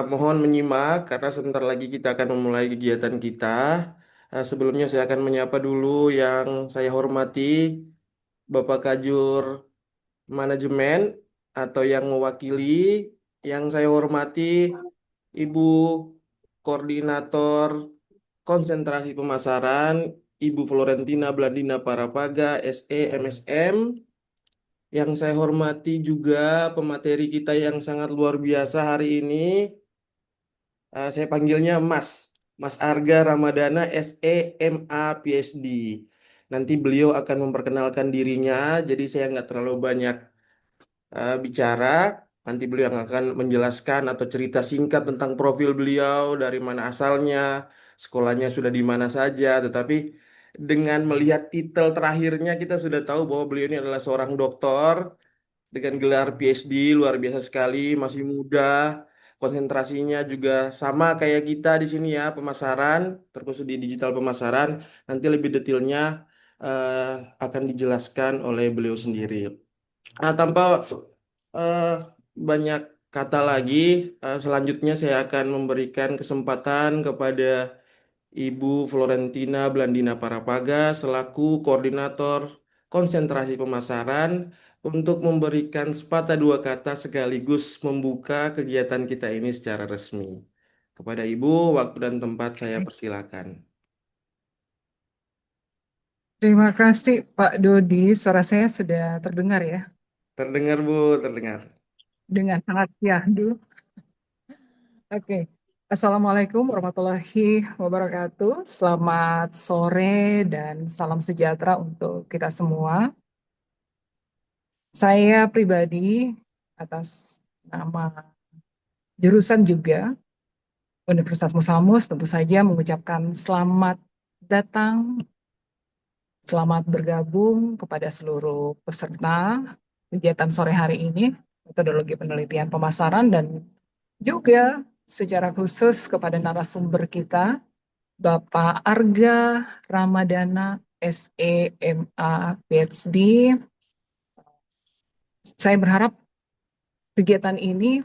Mohon menyimak karena sebentar lagi kita akan memulai kegiatan kita. Sebelumnya saya akan menyapa dulu yang saya hormati Bapak Kajur Manajemen atau yang mewakili, yang saya hormati Ibu Koordinator Konsentrasi Pemasaran, Ibu Florentina Blandina Parapaga, SE MSM. Yang saya hormati juga pemateri kita yang sangat luar biasa hari ini. Saya panggilnya Mas Arga Ramadana SEMA PhD. Nanti beliau akan memperkenalkan dirinya, jadi saya nggak terlalu banyak bicara. Nanti beliau yang akan menjelaskan atau cerita singkat tentang profil beliau, dari mana asalnya, sekolahnya sudah di mana saja. Tetapi dengan melihat titel terakhirnya kita sudah tahu bahwa beliau ini adalah seorang doktor dengan gelar PhD, luar biasa sekali, masih muda, konsentrasinya juga sama kayak kita di sini ya, pemasaran, terkhusus di digital pemasaran. Nanti lebih detailnya eh, akan dijelaskan oleh beliau sendiri. Tanpa eh, banyak kata lagi, selanjutnya saya akan memberikan kesempatan kepada Ibu Florentina Blandina Parapaga selaku koordinator konsentrasi pemasaran untuk memberikan sepatah dua kata sekaligus membuka kegiatan kita ini secara resmi. Kepada Ibu, waktu dan tempat saya persilakan. Terima kasih Pak Dodi, suara saya sudah terdengar ya, Terdengar Bu, terdengar. dengan sangat syahdu. Oke, Assalamualaikum warahmatullahi wabarakatuh. Selamat sore dan salam sejahtera untuk kita semua. Saya pribadi atas nama jurusan juga Universitas Musamus tentu saja mengucapkan selamat datang, selamat bergabung kepada seluruh peserta kegiatan sore hari ini, metodologi penelitian pemasaran, dan juga secara khusus kepada narasumber kita, Bapak Arga Ramadana, SEMA PhD. Saya berharap kegiatan ini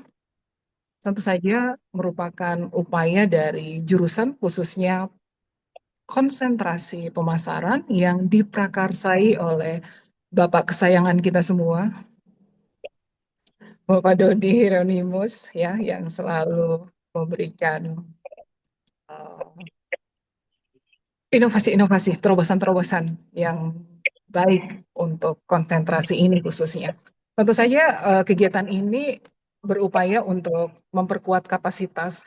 tentu saja merupakan upaya dari jurusan, khususnya konsentrasi pemasaran yang diprakarsai oleh Bapak kesayangan kita semua, Bapak Dodi Hieronymus, ya, yang selalu memberikan inovasi-inovasi, terobosan-terobosan yang baik untuk konsentrasi ini khususnya. Tentu saja kegiatan ini berupaya untuk memperkuat kapasitas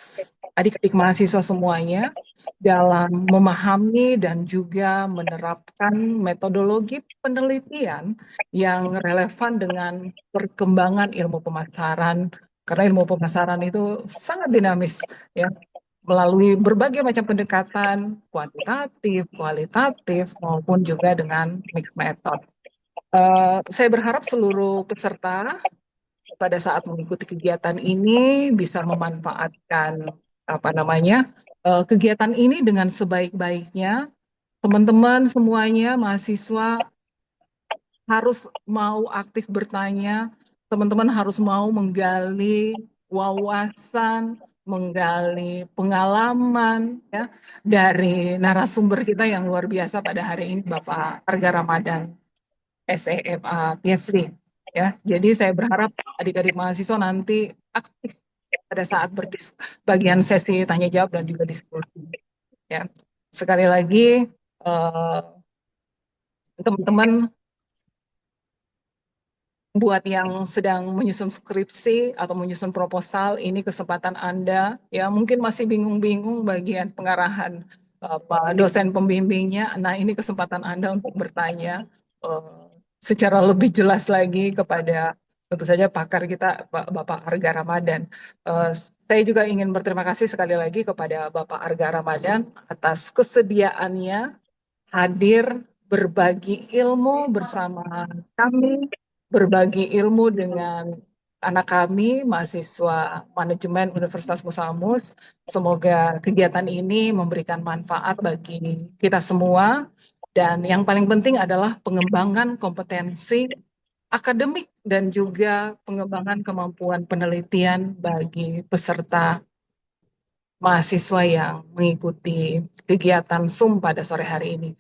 adik-adik mahasiswa semuanya dalam memahami dan juga menerapkan metodologi penelitian yang relevan dengan perkembangan ilmu pemasaran, karena ilmu pemasaran itu sangat dinamis, ya, melalui berbagai macam pendekatan kuantitatif, kualitatif, maupun juga dengan mixed method. Saya berharap seluruh peserta pada saat mengikuti kegiatan ini bisa memanfaatkan apa namanya kegiatan ini dengan sebaik-baiknya. Teman-teman semuanya, mahasiswa harus mau aktif bertanya, teman-teman harus mau menggali wawasan, menggali pengalaman, ya, dari narasumber kita yang luar biasa pada hari ini, Bapak Arga Ramadan, SEMA PhD. Ya, jadi saya berharap adik-adik mahasiswa nanti aktif pada saat bagian sesi tanya jawab dan juga diskusi. Ya, sekali lagi eh, teman-teman, buat yang sedang menyusun skripsi atau menyusun proposal, ini kesempatan Anda. Ya, mungkin masih bingung-bingung bagian pengarahan Pak dosen pembimbingnya. Nah, ini kesempatan Anda untuk bertanya secara lebih jelas lagi kepada tentu saja pakar kita, Bapak Arga Ramadan. Saya juga ingin berterima kasih sekali lagi kepada Bapak Arga Ramadan atas kesediaannya hadir berbagi ilmu bersama kami, berbagi ilmu dengan anak kami, mahasiswa manajemen Universitas Musamus. Semoga kegiatan ini memberikan manfaat bagi kita semua. Dan yang paling penting adalah pengembangan kompetensi akademik dan juga pengembangan kemampuan penelitian bagi peserta mahasiswa yang mengikuti kegiatan Zoom pada sore hari ini.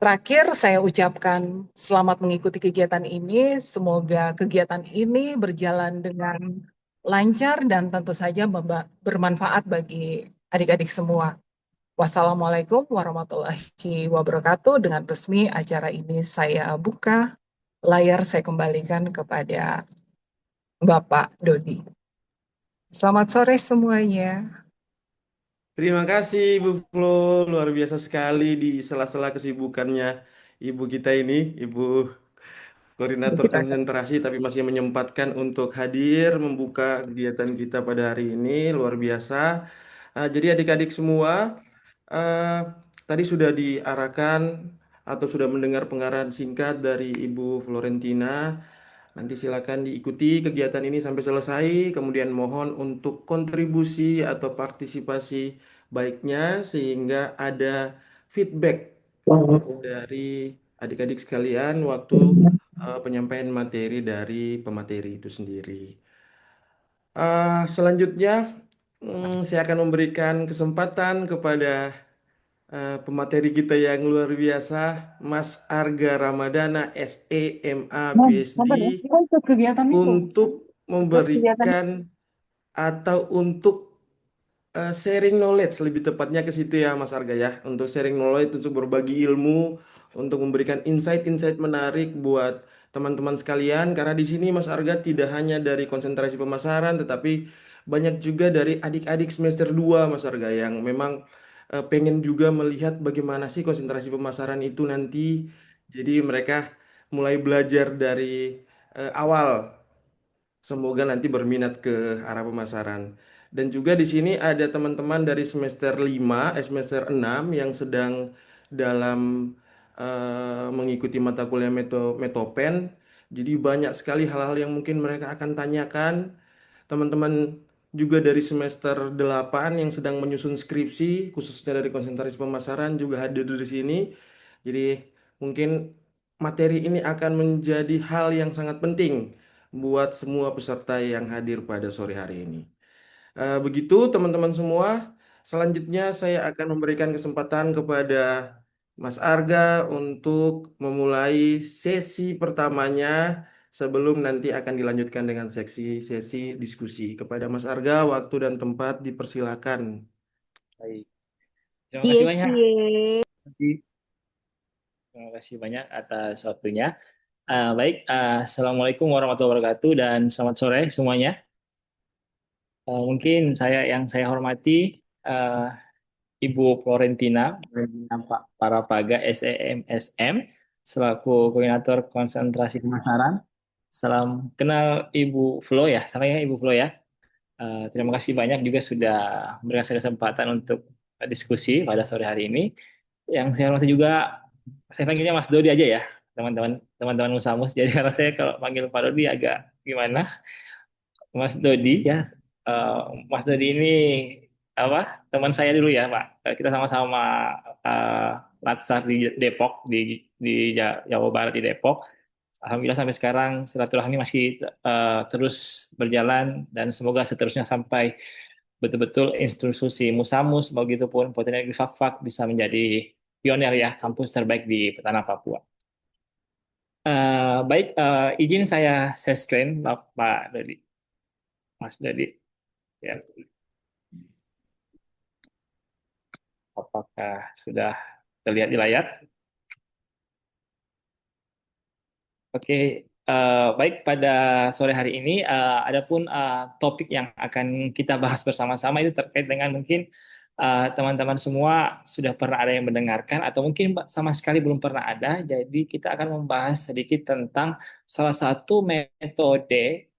Terakhir, saya ucapkan selamat mengikuti kegiatan ini. Semoga kegiatan ini berjalan dengan lancar dan tentu saja bermanfaat bagi adik-adik semua. Wassalamualaikum warahmatullahi wabarakatuh. Dengan resmi acara ini saya buka. Layar saya kembalikan kepada Bapak Dodi. Selamat sore semuanya. Terima kasih Ibu Flo, luar biasa sekali di sela-sela kesibukannya Ibu kita ini, Ibu Koordinator Kita konsentrasi, tapi masih menyempatkan untuk hadir membuka kegiatan kita pada hari ini, luar biasa. Jadi adik-adik semua, eh, tadi sudah diarahkan atau sudah mendengar pengarahan singkat dari Ibu Florentina. Nanti silakan diikuti kegiatan ini sampai selesai. Kemudian mohon untuk kontribusi atau partisipasi baiknya sehingga ada feedback dari adik-adik sekalian waktu penyampaian materi dari pemateri itu sendiri. Selanjutnya, saya akan memberikan kesempatan kepada pemateri kita yang luar biasa, Mas Arga Ramadana, SEMA, Bang, PhD, sabar ya. Kita ikut kegiatan itu. untuk Ikut kegiatan. memberikan atau untuk sharing knowledge lebih tepatnya ke situ ya Mas Arga ya, untuk sharing knowledge, untuk berbagi ilmu, untuk memberikan insight-insight menarik buat teman-teman sekalian, karena di sini Mas Arga tidak hanya dari konsentrasi pemasaran tetapi banyak juga dari adik-adik semester 2 Mas Arga yang memang pengen juga melihat bagaimana sih konsentrasi pemasaran itu nanti, jadi mereka mulai belajar dari awal. Semoga nanti berminat ke arah pemasaran. Dan juga di sini ada teman-teman dari semester 5, semester 6 yang sedang dalam mengikuti mata kuliah Metopen. Jadi banyak sekali hal-hal yang mungkin mereka akan tanyakan. Teman-teman juga dari semester 8 yang sedang menyusun skripsi, khususnya dari konsentrasi pemasaran juga hadir di sini. Jadi mungkin materi ini akan menjadi hal yang sangat penting buat semua peserta yang hadir pada sore hari ini. Begitu teman-teman semua. Selanjutnya saya akan memberikan kesempatan kepada Mas Arga untuk memulai sesi pertamanya sebelum nanti akan dilanjutkan dengan sesi diskusi. Kepada Mas Arga, waktu dan tempat dipersilakan. Baik. Terima Cie kasih banyak. cie. Terima kasih banyak atas waktunya. Baik, Assalamualaikum warahmatullahi wabarakatuh dan selamat sore semuanya. Mungkin yang saya hormati uh, Ibu Florentina Pak Parapaga SEMSM selaku koordinator konsentrasi pemasaran. Salam kenal Ibu Flo ya, sampai ya Ibu Flo ya. Terima kasih banyak juga sudah memberikan saya kesempatan untuk diskusi pada sore hari ini. Yang saya hormati juga, saya panggilnya Mas Dodi aja ya, teman-teman Musamus. Jadi karena saya kalau panggil Pak Dodi agak gimana, Mas Dodi ya. Eh, Mas Dodi ini apa? Teman saya dulu ya, Pak. Kita sama-sama uh, Latsar di Depok, di Jawa Barat di Depok. Alhamdulillah sampai sekarang silaturahmi masih terus berjalan dan semoga seterusnya sampai betul-betul institusi Musamus, begitupun Politeknik Fak-Fak bisa menjadi pionir ya kampus terbaik di Petana Papua. Baik, izin saya screen Pak Dodi, Mas Dodi. Ya, apakah sudah terlihat di layar? Oke, baik pada sore hari ini, adapun topik yang akan kita bahas bersama-sama itu terkait dengan mungkin teman-teman semua sudah pernah ada yang mendengarkan atau mungkin sama sekali belum pernah ada. Jadi kita akan membahas sedikit tentang salah satu metode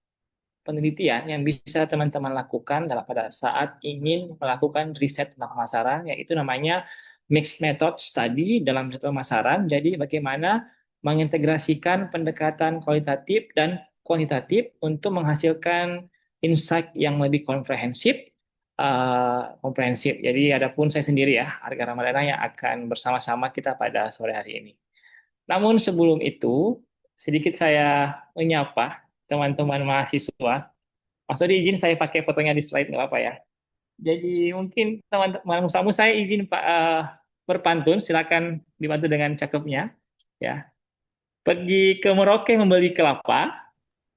penelitian yang bisa teman-teman lakukan pada saat ingin melakukan riset tentang pemasaran, yaitu namanya mixed method study dalam riset pemasaran. Jadi bagaimana mengintegrasikan pendekatan kualitatif dan kuantitatif untuk menghasilkan insight yang lebih komprehensif. Jadi adapun saya sendiri ya, Arga Ramadana yang akan bersama-sama kita pada sore hari ini. Namun sebelum itu, sedikit saya menyapa teman-teman mahasiswa. Mas Dodi izin saya pakai fotonya di slide nggak apa-apa ya? Jadi mungkin teman-teman Musamu saya izin Pak berpantun, silakan dibantu dengan cakepnya. Ya, pergi ke Merauke membeli kelapa,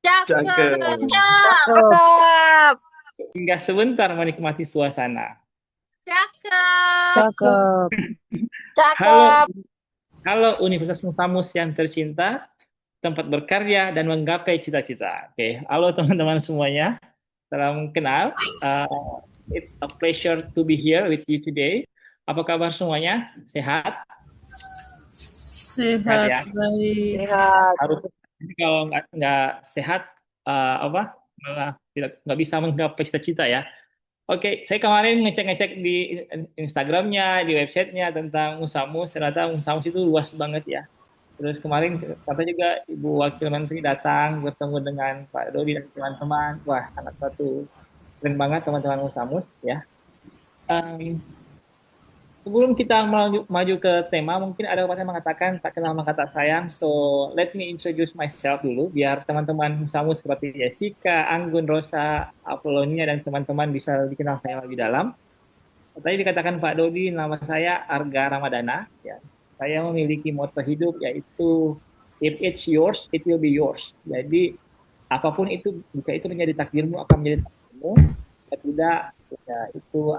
Cakep. Cakep. hingga sebentar menikmati suasana. Cakep. Halo, Cakep. halo Universitas Musamus yang tercinta, tempat berkarya dan menggapai cita-cita. Oke, halo teman-teman semuanya, salam kenal. It's a pleasure to be here with you today. Apa kabar semuanya? Sehat? Sehat Sehat, ya? baik. Lihat. Harus kalau nggak sehat apa malah tidak nggak bisa menggapai cita-cita ya. Oke, saya kemarin ngecek-ngecek di Instagramnya, di websitenya tentang Musamus. Ternyata Musamus itu luas banget ya. Terus kemarin kata juga Ibu Wakil Menteri datang bertemu dengan Pak Dodi dan teman-teman. Wah, sangat satu keren banget teman-teman Musamus ya. Em, Sebelum kita maju ke tema, mungkin ada pepatah yang mengatakan tak kenal maka tak sayang. So, let me introduce myself dulu, biar teman-teman Samu seperti Jessica, Anggun, Rosa, Apolonia, dan teman-teman bisa dikenal saya lebih dalam. Tadi dikatakan Pak Dodi, nama saya Arga Ramadana. Ya. Saya memiliki moto hidup yaitu if it's yours, it will be yours. Jadi apapun itu, jika itu menjadi takdirmu, akan menjadi takdirmu. Jika tidak, ya itu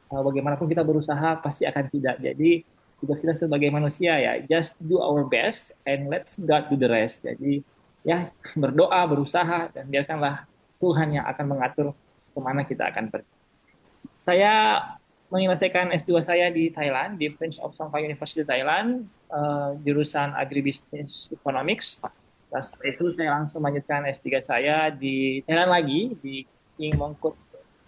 bagaimanapun kita berusaha pasti akan tidak. Jadi tugas kita sebagai manusia ya, just do our best and let's God do the rest. Jadi ya berdoa, berusaha dan biarkanlah Tuhan yang akan mengatur kemana kita akan pergi. Saya menyelesaikan S2 saya di Thailand, di Prince of Songkhla University Thailand, jurusan Agribusiness Economics. Dan setelah itu saya langsung melanjutkan S3 saya di Thailand lagi, di King Mongkut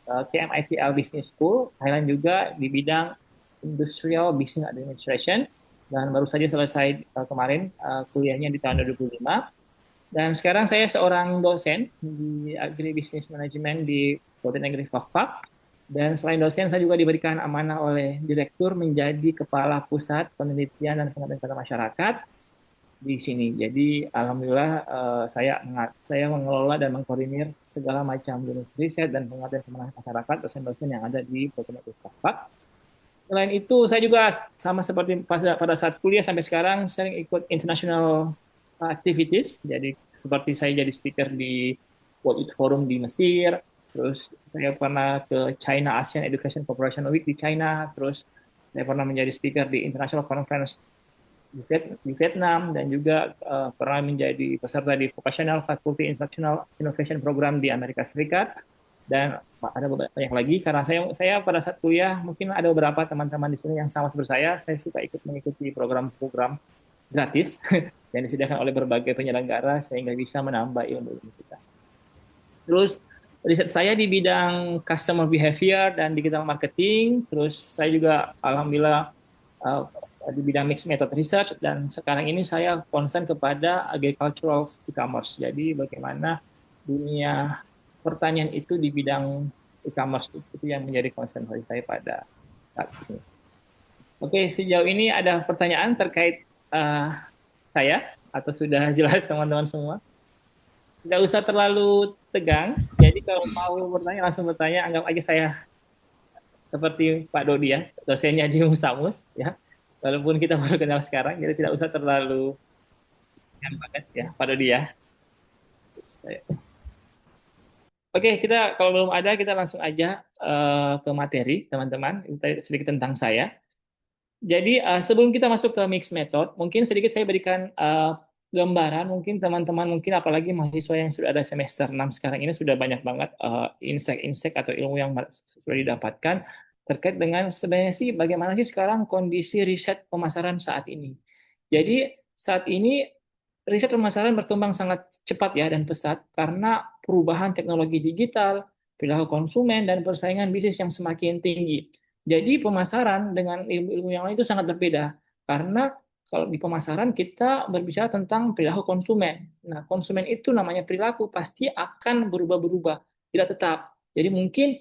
KMITL Business School, Thailand juga di bidang Industrial Business Administration, dan baru saja selesai kemarin kuliahnya di tahun 2005. Dan sekarang saya seorang dosen di Agribusiness Management di Politeknik Negeri Fakfak. Dan selain dosen, saya juga diberikan amanah oleh direktur menjadi kepala pusat penelitian dan pengabdian masyarakat di sini. Jadi alhamdulillah saya mengelola dan mengkoordinir segala macam jenis riset dan pengabdian kemenangan masyarakat dosen-dosen yang ada di Politeknik Fakfak. Selain itu, saya juga sama seperti pada saat kuliah sampai sekarang sering ikut international activities. Jadi seperti saya jadi speaker di World Youth Forum di Mesir, terus saya pernah ke China Asian Education Cooperation Week di China, terus saya pernah menjadi speaker di International Conference di Vietnam, dan juga pernah menjadi peserta di Vocational Faculty International Innovation Program di Amerika Serikat, dan ada banyak lagi karena saya pada saat kuliah mungkin ada beberapa teman-teman di sini yang sama seperti saya suka ikut mengikuti program-program gratis yang disediakan oleh berbagai penyelenggara sehingga bisa menambah ilmu kita. Terus riset saya di bidang customer behavior dan digital marketing. Terus saya juga alhamdulillah di bidang mixed method research, dan sekarang ini saya concern kepada agricultural e-commerce. Jadi bagaimana dunia pertanian itu di bidang e-commerce itu yang menjadi concern saya pada saat ini. Oke, sejauh ini ada pertanyaan terkait saya atau sudah jelas teman-teman semua? Nggak usah terlalu tegang. Jadi kalau mau bertanya langsung bertanya. Anggap aja saya seperti Pak Dodi ya, dosennya di Musamus ya. Walaupun kita baru kenal sekarang, jadi tidak usah terlalu tegang banget ya, Pak Dodi ya. Oke, kita kalau belum ada kita langsung aja ke materi teman-teman. Sedikit tentang saya. Jadi sebelum kita masuk ke mixed method, mungkin sedikit saya berikan gambaran. Mungkin teman-teman, mungkin apalagi mahasiswa yang sudah ada semester 6 sekarang ini sudah banyak banget insight atau ilmu yang sudah didapatkan terkait dengan sebenarnya sih bagaimana sih sekarang kondisi riset pemasaran saat ini. Jadi saat ini riset pemasaran berkembang sangat cepat ya dan pesat karena perubahan teknologi digital, perilaku konsumen, dan persaingan bisnis yang semakin tinggi. Jadi pemasaran dengan ilmu-ilmu yang lain itu sangat berbeda karena kalau di pemasaran kita berbicara tentang perilaku konsumen. Nah, konsumen itu namanya perilaku pasti akan berubah-berubah, tidak tetap. Jadi mungkin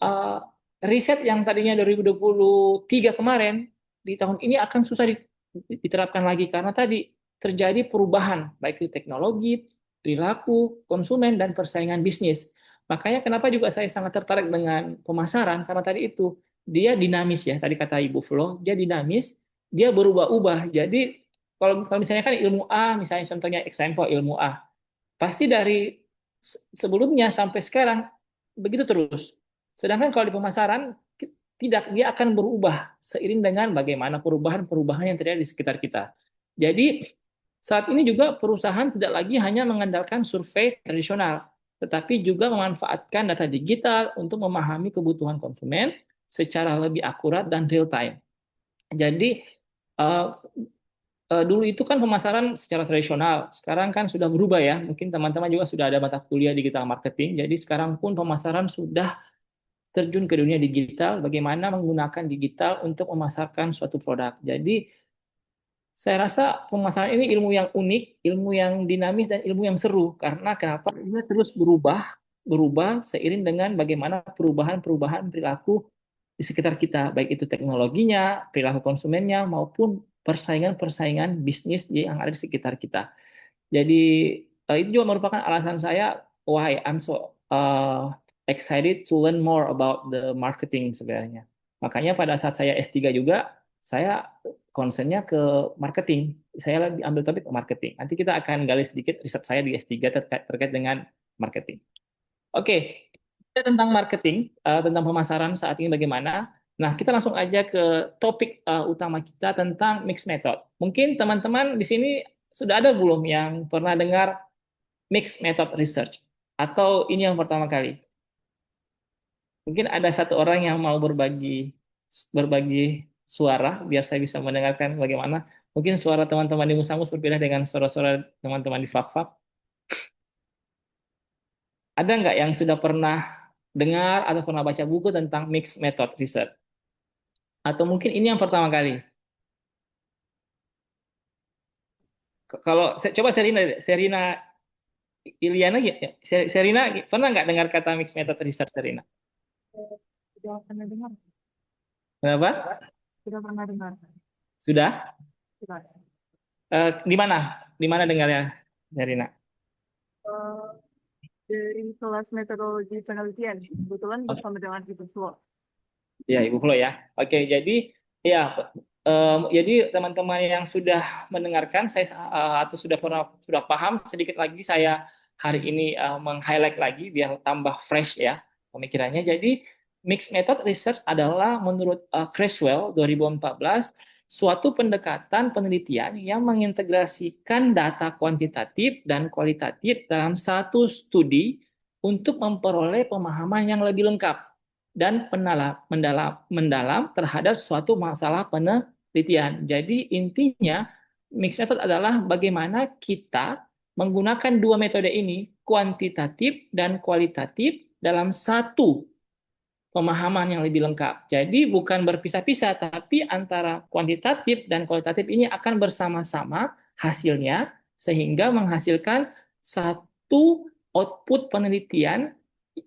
uh, riset yang tadinya 2023 kemarin di tahun ini akan susah diterapkan lagi karena tadi terjadi perubahan baik di teknologi, perilaku konsumen, dan persaingan bisnis. Makanya kenapa juga saya sangat tertarik dengan pemasaran, karena tadi itu dia dinamis ya, tadi kata Ibu Flo, dia dinamis, dia berubah-ubah. Jadi kalau misalnya kan ilmu A, misalnya contohnya example ilmu A, pasti dari sebelumnya sampai sekarang begitu terus. Sedangkan kalau di pemasaran tidak, dia akan berubah seiring dengan bagaimana perubahan-perubahan yang terjadi di sekitar kita. Jadi saat ini juga perusahaan tidak lagi hanya mengandalkan survei tradisional, tetapi juga memanfaatkan data digital untuk memahami kebutuhan konsumen secara lebih akurat dan real time. Jadi eh, dulu itu kan pemasaran secara tradisional, sekarang kan sudah berubah ya. Mungkin teman-teman juga sudah ada mata kuliah digital marketing. Jadi sekarang pun pemasaran sudah terjun ke dunia digital, bagaimana menggunakan digital untuk memasarkan suatu produk. Jadi saya rasa pemasaran ini ilmu yang unik, ilmu yang dinamis, dan ilmu yang seru. Karena kenapa? Ini terus berubah, berubah seiring dengan bagaimana perubahan-perubahan perilaku di sekitar kita, baik itu teknologinya, perilaku konsumennya, maupun persaingan-persaingan bisnis yang ada di sekitar kita. Jadi itu juga merupakan alasan saya why I'm so excited to learn more about the marketing sebenarnya. Makanya pada saat saya S3 juga saya concernnya ke marketing. Saya lebih ambil topik ke marketing. Nanti kita akan gali sedikit riset saya di S3 terkait dengan marketing. Oke, kita tentang marketing, tentang pemasaran saat ini bagaimana. Nah, kita langsung aja ke topik utama kita tentang mixed method. Mungkin teman-teman di sini sudah ada belum yang pernah dengar mixed method research? Atau ini yang pertama kali? Mungkin ada satu orang yang mau berbagi berbagi suara biar saya bisa mendengarkan bagaimana. Mungkin suara teman-teman di Musamus berbeda dengan suara-suara teman-teman di Fakfak. Ada nggak yang sudah pernah dengar atau pernah baca buku tentang mixed method research? Atau mungkin ini yang pertama kali? Kalau coba Serina, Serina Iliana, Serina pernah nggak dengar kata mixed method research, Serina? Sudah pernah dengar? Kenapa? Sudah pernah dengar? Sudah? Sudah. Di mana? Di mana dengarnya, Serina? Dari kelas metodologi penelitian, kebetulan Oh, bersama dengan Ibu Flo. ya, Ibu Flo ya. Oke, jadi ya, jadi teman-teman yang sudah mendengarkan saya atau sudah paham sedikit lagi, saya hari ini meng-highlight lagi biar tambah fresh ya pemikirannya. Jadi mixed method research adalah menurut Creswell 2014 suatu pendekatan penelitian yang mengintegrasikan data kuantitatif dan kualitatif dalam satu studi untuk memperoleh pemahaman yang lebih lengkap dan mendalam terhadap suatu masalah penelitian. Jadi intinya mixed method adalah bagaimana kita menggunakan dua metode ini, kuantitatif dan kualitatif, dalam satu pemahaman yang lebih lengkap. Jadi bukan berpisah-pisah, tapi antara kuantitatif dan kualitatif ini akan bersama-sama hasilnya sehingga menghasilkan satu output penelitian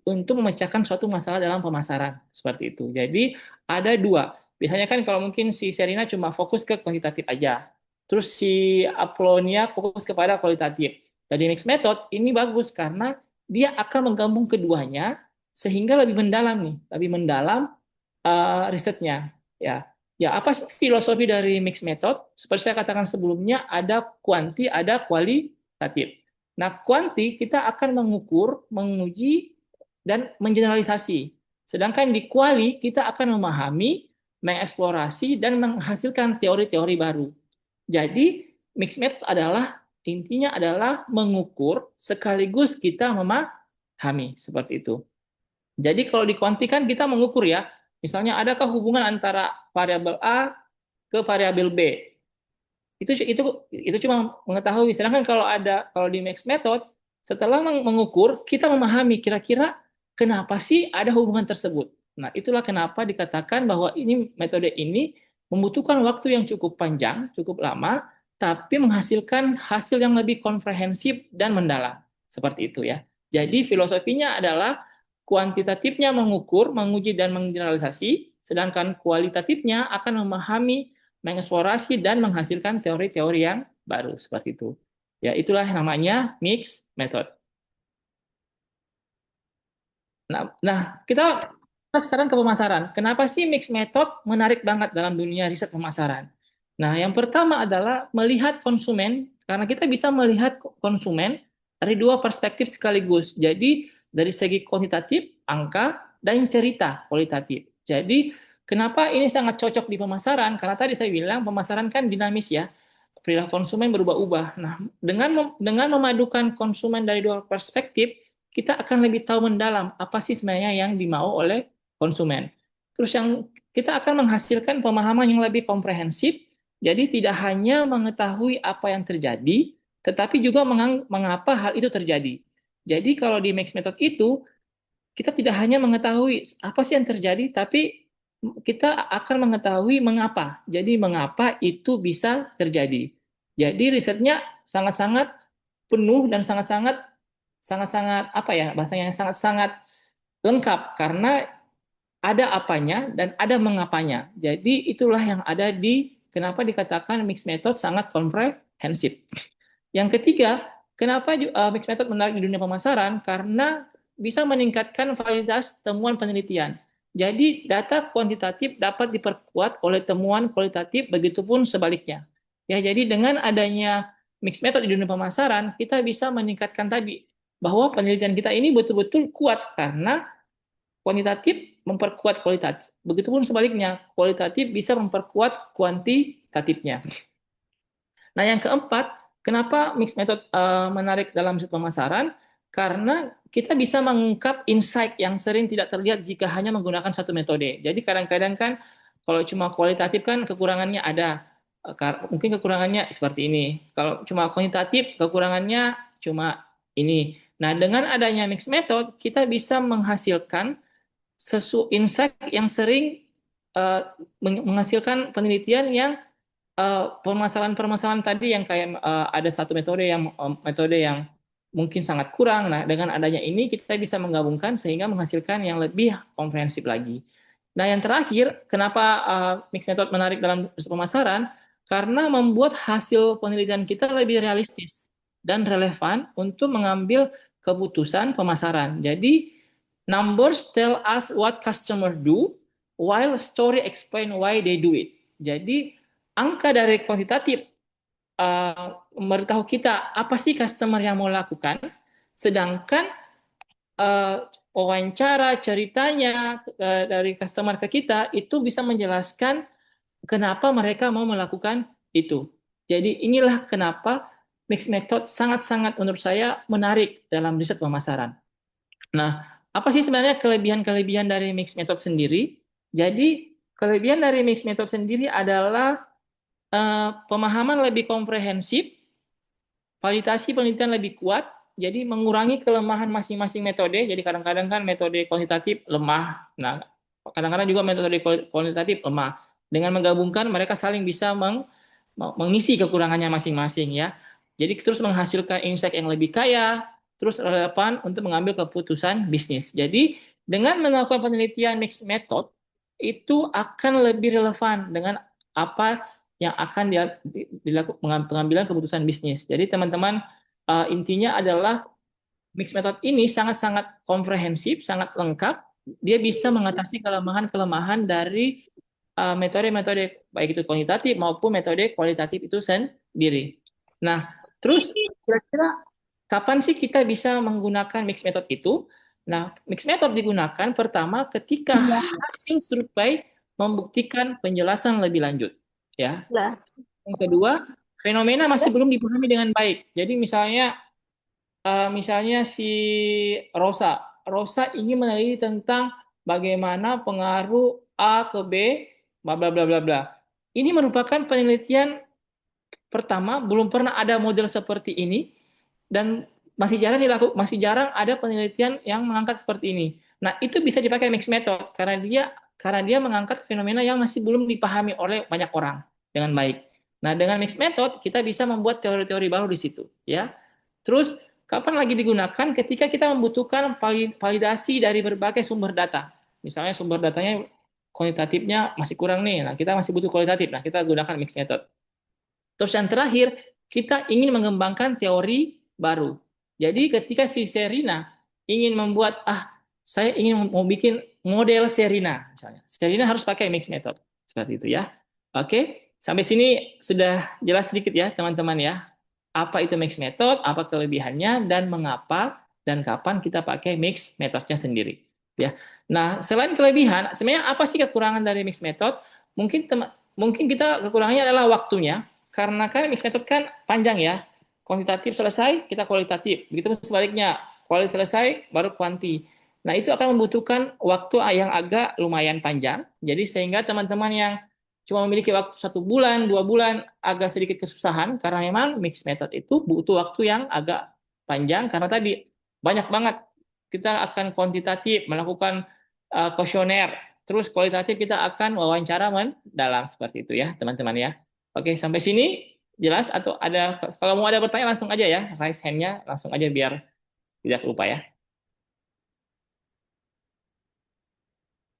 untuk memecahkan suatu masalah dalam pemasaran seperti itu. Jadi ada dua. Biasanya kan kalau mungkin si Serina cuma fokus ke kuantitatif aja. Terus si Aplonia fokus kepada kualitatif. Jadi mixed method ini bagus karena dia akan menggabung keduanya sehingga lebih mendalam nih, lebih mendalam risetnya. Ya, ya apa filosofi dari mixed method? Seperti saya katakan sebelumnya, ada kuanti, ada kualitatif. Nah, kuanti kita akan mengukur, menguji, dan mengeneralisasi. Sedangkan di kuali kita akan memahami, mengeksplorasi, dan menghasilkan teori-teori baru. Jadi, mixed method adalah intinya adalah mengukur sekaligus kita memahami seperti itu. Jadi kalau di kuanti kan kita mengukur ya, misalnya adakah hubungan antara variabel A ke variabel B. Itu cuma mengetahui. Sedangkan kalau di mixed method, setelah mengukur kita memahami kira-kira kenapa sih ada hubungan tersebut. Nah, itulah kenapa dikatakan bahwa ini metode ini membutuhkan waktu yang cukup panjang, cukup lama, tapi menghasilkan hasil yang lebih komprehensif dan mendalam. Seperti itu ya. Jadi filosofinya adalah kuantitatifnya mengukur, menguji, dan menggeneralisasi, sedangkan kualitatifnya akan memahami, mengeksplorasi, dan menghasilkan teori-teori yang baru. Seperti itu. Ya, itulah namanya mixed method. Kita sekarang ke pemasaran. Kenapa sih mixed method menarik banget dalam dunia riset pemasaran? Nah, yang pertama adalah melihat konsumen, karena kita bisa melihat konsumen dari dua perspektif sekaligus. Jadi, dari segi kuantitatif, angka, dan cerita kualitatif. Jadi, kenapa ini sangat cocok di pemasaran? Karena tadi saya bilang pemasaran kan dinamis ya, perilaku konsumen berubah-ubah. Nah, dengan memadukan konsumen dari dua perspektif, kita akan lebih tahu mendalam apa sih sebenarnya yang dimau oleh konsumen. Terus yang kita akan menghasilkan pemahaman yang lebih komprehensif, jadi tidak hanya mengetahui apa yang terjadi, tetapi juga mengapa hal itu terjadi. Jadi kalau di mixed method itu, kita tidak hanya mengetahui apa sih yang terjadi, tapi kita akan mengetahui mengapa. Jadi mengapa itu bisa terjadi. Jadi risetnya sangat-sangat penuh dan sangat-sangat apa ya bahasanya sangat-sangat lengkap karena ada apanya dan ada mengapanya. Jadi itulah yang ada di kenapa dikatakan mixed method sangat komprehensif. Yang ketiga, kenapa mixed method menarik di dunia pemasaran? Karena bisa meningkatkan validitas temuan penelitian. Jadi data kuantitatif dapat diperkuat oleh temuan kualitatif, begitupun sebaliknya. Ya, jadi dengan adanya mixed method di dunia pemasaran, kita bisa meningkatkan tadi bahwa penelitian kita ini betul-betul kuat karena kuantitatif memperkuat kualitatif. Begitupun sebaliknya, kualitatif bisa memperkuat kuantitatifnya. Nah, yang keempat, kenapa mixed method menarik dalam riset pemasaran? Karena kita bisa mengungkap insight yang sering tidak terlihat jika hanya menggunakan satu metode. Jadi kadang-kadang kan kalau cuma kualitatif kan kekurangannya ada. Mungkin kekurangannya seperti ini. Kalau cuma kuantitatif, kekurangannya cuma ini. Nah, dengan adanya mixed method, kita bisa menghasilkan insight yang sering eh, menghasilkan penelitian yang permasalahan-permasalahan tadi yang kayak ada satu metode yang mungkin sangat kurang. Nah, dengan adanya ini kita bisa menggabungkan sehingga menghasilkan yang lebih komprehensif lagi. Nah, yang terakhir, kenapa mixed method menarik dalam pemasaran? Karena membuat hasil penelitian kita lebih realistis dan relevan untuk mengambil keputusan pemasaran. Jadi, numbers tell us what customer do, while story explain why they do it. Jadi, angka dari kuantitatif memberitahu kita apa sih customer yang mau lakukan, sedangkan wawancara ceritanya dari customer ke kita itu bisa menjelaskan kenapa mereka mau melakukan itu. Jadi inilah kenapa mixed method sangat-sangat menurut saya menarik dalam riset pemasaran. Nah, apa sih sebenarnya kelebihan-kelebihan dari mixed method sendiri? Jadi kelebihan dari mixed method sendiri adalah pemahaman lebih komprehensif, validasi penelitian lebih kuat, jadi mengurangi kelemahan masing-masing metode. Jadi kadang-kadang kan metode kuantitatif lemah. Nah, kadang-kadang juga metode kualitatif lemah. Dengan menggabungkan mereka saling bisa mengisi kekurangannya masing-masing ya. Jadi terus menghasilkan insight yang lebih kaya, terus relevan untuk mengambil keputusan bisnis. Jadi dengan melakukan penelitian mixed method itu akan lebih relevan dengan apa yang akan dilakukan pengambilan keputusan bisnis. Jadi teman-teman intinya adalah mixed method ini sangat-sangat komprehensif, sangat lengkap. Dia bisa mengatasi kelemahan-kelemahan dari metode-metode baik itu kuantitatif maupun metode kualitatif itu sendiri. Nah, terus kira-kira kapan sih kita bisa menggunakan mixed method itu? Nah, mixed method digunakan pertama ketika hasil survei membuktikan penjelasan lebih lanjut, ya. Lah. Yang kedua, fenomena masih belum dipahami dengan baik. Jadi misalnya si Rosa ingin meneliti tentang bagaimana pengaruh A ke B, bla bla bla bla bla. Ini merupakan penelitian pertama, belum pernah ada model seperti ini dan masih jarang ada penelitian yang mengangkat seperti ini. Nah, itu bisa dipakai mixed method karena dia mengangkat fenomena yang masih belum dipahami oleh banyak orang dengan baik. Nah, dengan mixed method kita bisa membuat teori-teori baru di situ, ya. Terus kapan lagi digunakan? Ketika kita membutuhkan validasi dari berbagai sumber data. Misalnya sumber datanya kuantitatifnya masih kurang nih. Nah, kita masih butuh kualitatif. Nah, kita gunakan mixed method. Terus yang terakhir, kita ingin mengembangkan teori baru. Jadi ketika si Serina ingin membuat saya ingin mau bikin model Serina misalnya. Serina harus pakai mixed method. Seperti itu ya. Oke, sampai sini sudah jelas sedikit ya teman-teman ya. Apa itu mixed method, apa kelebihannya, dan mengapa, dan kapan kita pakai mixed methodnya sendiri. Ya. Nah, selain kelebihan, sebenarnya apa sih kekurangan dari mixed method? Mungkin kita kekurangannya adalah waktunya, karena kan mixed method kan panjang ya. Kuantitatif selesai, kita kualitatif. Begitu sebaliknya, kualitatif selesai, baru kuanti. Nah, itu akan membutuhkan waktu yang agak lumayan panjang. Jadi sehingga teman-teman yang cuma memiliki waktu 1 bulan, 2 bulan, agak sedikit kesusahan karena memang mixed method itu butuh waktu yang agak panjang karena tadi banyak banget kita akan kuantitatif melakukan kuesioner, terus kualitatif kita akan wawancara mendalam seperti itu ya teman-teman ya. Oke sampai sini jelas atau ada kalau mau ada pertanyaan langsung aja ya raise hand-nya langsung aja biar tidak lupa ya.